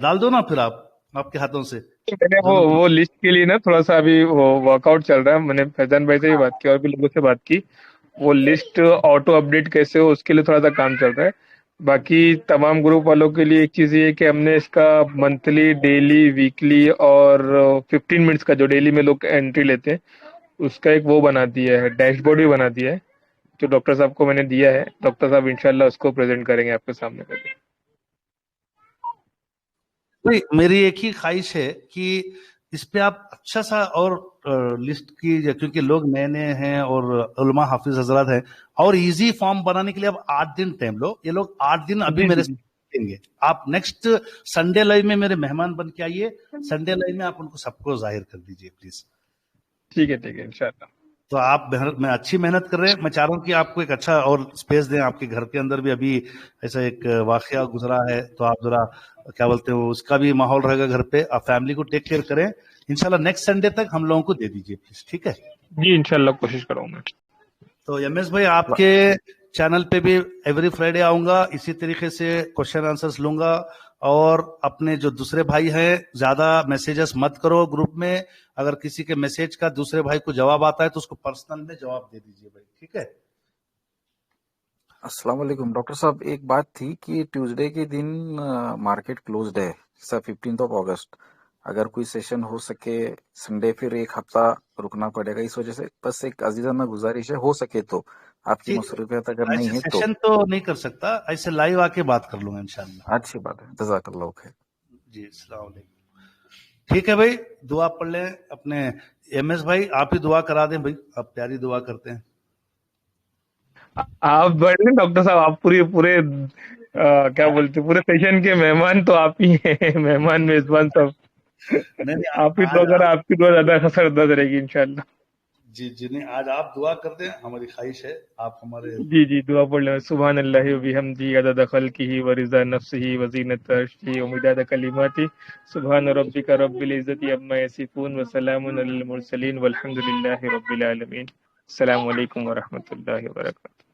A: डाल दो ना फिर, आप आपके हाथों से
I: मैंने
A: जरूर।
I: वो लिस्ट के लिए ना थोड़ा सा अभी वो वर्कआउट चल रहा है, मैंने फैजान भाई से भी बात की और भी लोगों से बात की, वो लिस्ट ऑटो अपडेट कैसे हो उसके लिए थोड़ा सा काम चल रहा है। बाकी तमाम ग्रुप वालों के लिए एक चीज ये है कि हमने इसका मंथली, डेली, वीकली और 15 मिनट्स का जो डेली में लोग एंट्री लेते हैं उसका एक वो बना दिया है, डैशबोर्ड भी बना दिया है, जो डॉक्टर साहब को मैंने दिया है। डॉक्टर साहब इंशाल्लाह उसको प्रेजेंट करेंगे आपके सामने कभी।
A: नहीं, मेरी एक ही ख्वाहिश है कि इस पे आप अच्छा सा और लिस्ट कीजिए, क्योंकि लोग नए नए हैं और उलमा हाफिज हजरात हैं, और इजी फॉर्म बनाने के लिए आप 8 दिन टाइम लो। ये लोग 8 दिन अभी
I: जी
A: मेरे
I: जी जी,
A: देंगे। आप नेक्स्ट संडे लाइव में मेरे मेहमान बन के आइए, संडे लाइव में आप उनको सबको जाहिर कर दीजिए प्लीज।
I: ठीक है इंशाल्लाह।
A: तो आप मैं अच्छी मेहनत कर रहे हैं, मैं चाह रहा हूँ कि आपको एक अच्छा और स्पेस दें। आपके घर के अंदर भी अभी ऐसा एक वाकया गुजरा है, तो आप जरा क्या बोलते हो, उसका भी माहौल रहेगा घर पे, आप फैमिली को टेक केयर करें। इंशाल्लाह नेक्स्ट संडे तक हम लोगों को दे दीजिए प्लीज, ठीक है।
I: जी इंशाल्लाह कोशिश करूंगा।
A: तो एमएस भाई, आपके चैनल पे भी एवरी फ्राइडे आऊंगा, इसी तरीके से क्वेश्चन आंसर्स लूंगा। और अपने जो दूसरे भाई हैं, ज्यादा मैसेजेस मत करो ग्रुप में, अगर किसी के मैसेज का दूसरे भाई को जवाब आता है तो उसको पर्सनल में जवाब दे दीजिए भाई, ठीक है।
O: अस्सलाम वालेकुम डॉक्टर साहब, एक बात थी कि ट्यूसडे के दिन मार्केट क्लोज्ड है सर, 15 अगस्त। अगर कोई सेशन हो सके संडे, फिर एक हफ्ता रुकना पड़ेगा, इस वजह से बस एक अजीजाना गुजारिश है, हो सके तो, आपकी
A: ठीक,
O: मसरूफियत अगर नहीं
A: ऐसे
O: है तो।
A: सेशन तो नहीं कर सकता, ऐसे लाइव आके बात कर लूंगा इंशाल्लाह।
O: अच्छी बात है, जज़ाकल्लाह खैर।
A: जी, अस्सलाम वालेकुम। ठीक है भाई, दुआ पढ़ लें अपने। एमएस भाई आप ही दुआ करा दें भाई, आप प्यारी दुआ करते हैं।
I: आप बैठे डॉक्टर साहब, आप पूरे क्या बोलते, पूरे सेशन के मेहमान तो आप ही हैं, मेहमान मेजबान सब।
A: नहीं नहीं,
I: आप ही
A: आज
I: दुआ करा, आपकी दुआ ज्यादा असरदार रहेगी इंशाल्लाह।
A: जी जिन्हें आज आप दुआ कर दें, हमारी ख्वाहिश है आप हमारे
I: जी दुआ पढ़ लें। सुभान अल्लाहि व बिहम्दिही अदद खल्किही व रिज़ा नफ्सिही व ज़ीनत अर्शिही व मिदाद कलिमातिही। सुभान रब्बिका रब्बिल इज़्ज़ति अम्मा यसिफून व सलामुन अलल मुरसलीन वल्हम्दुलिल्लाहि रब्बिल आलमीन। अस्सलामु अलैकुम व रहमतुल्लाहि व बरकातुहू।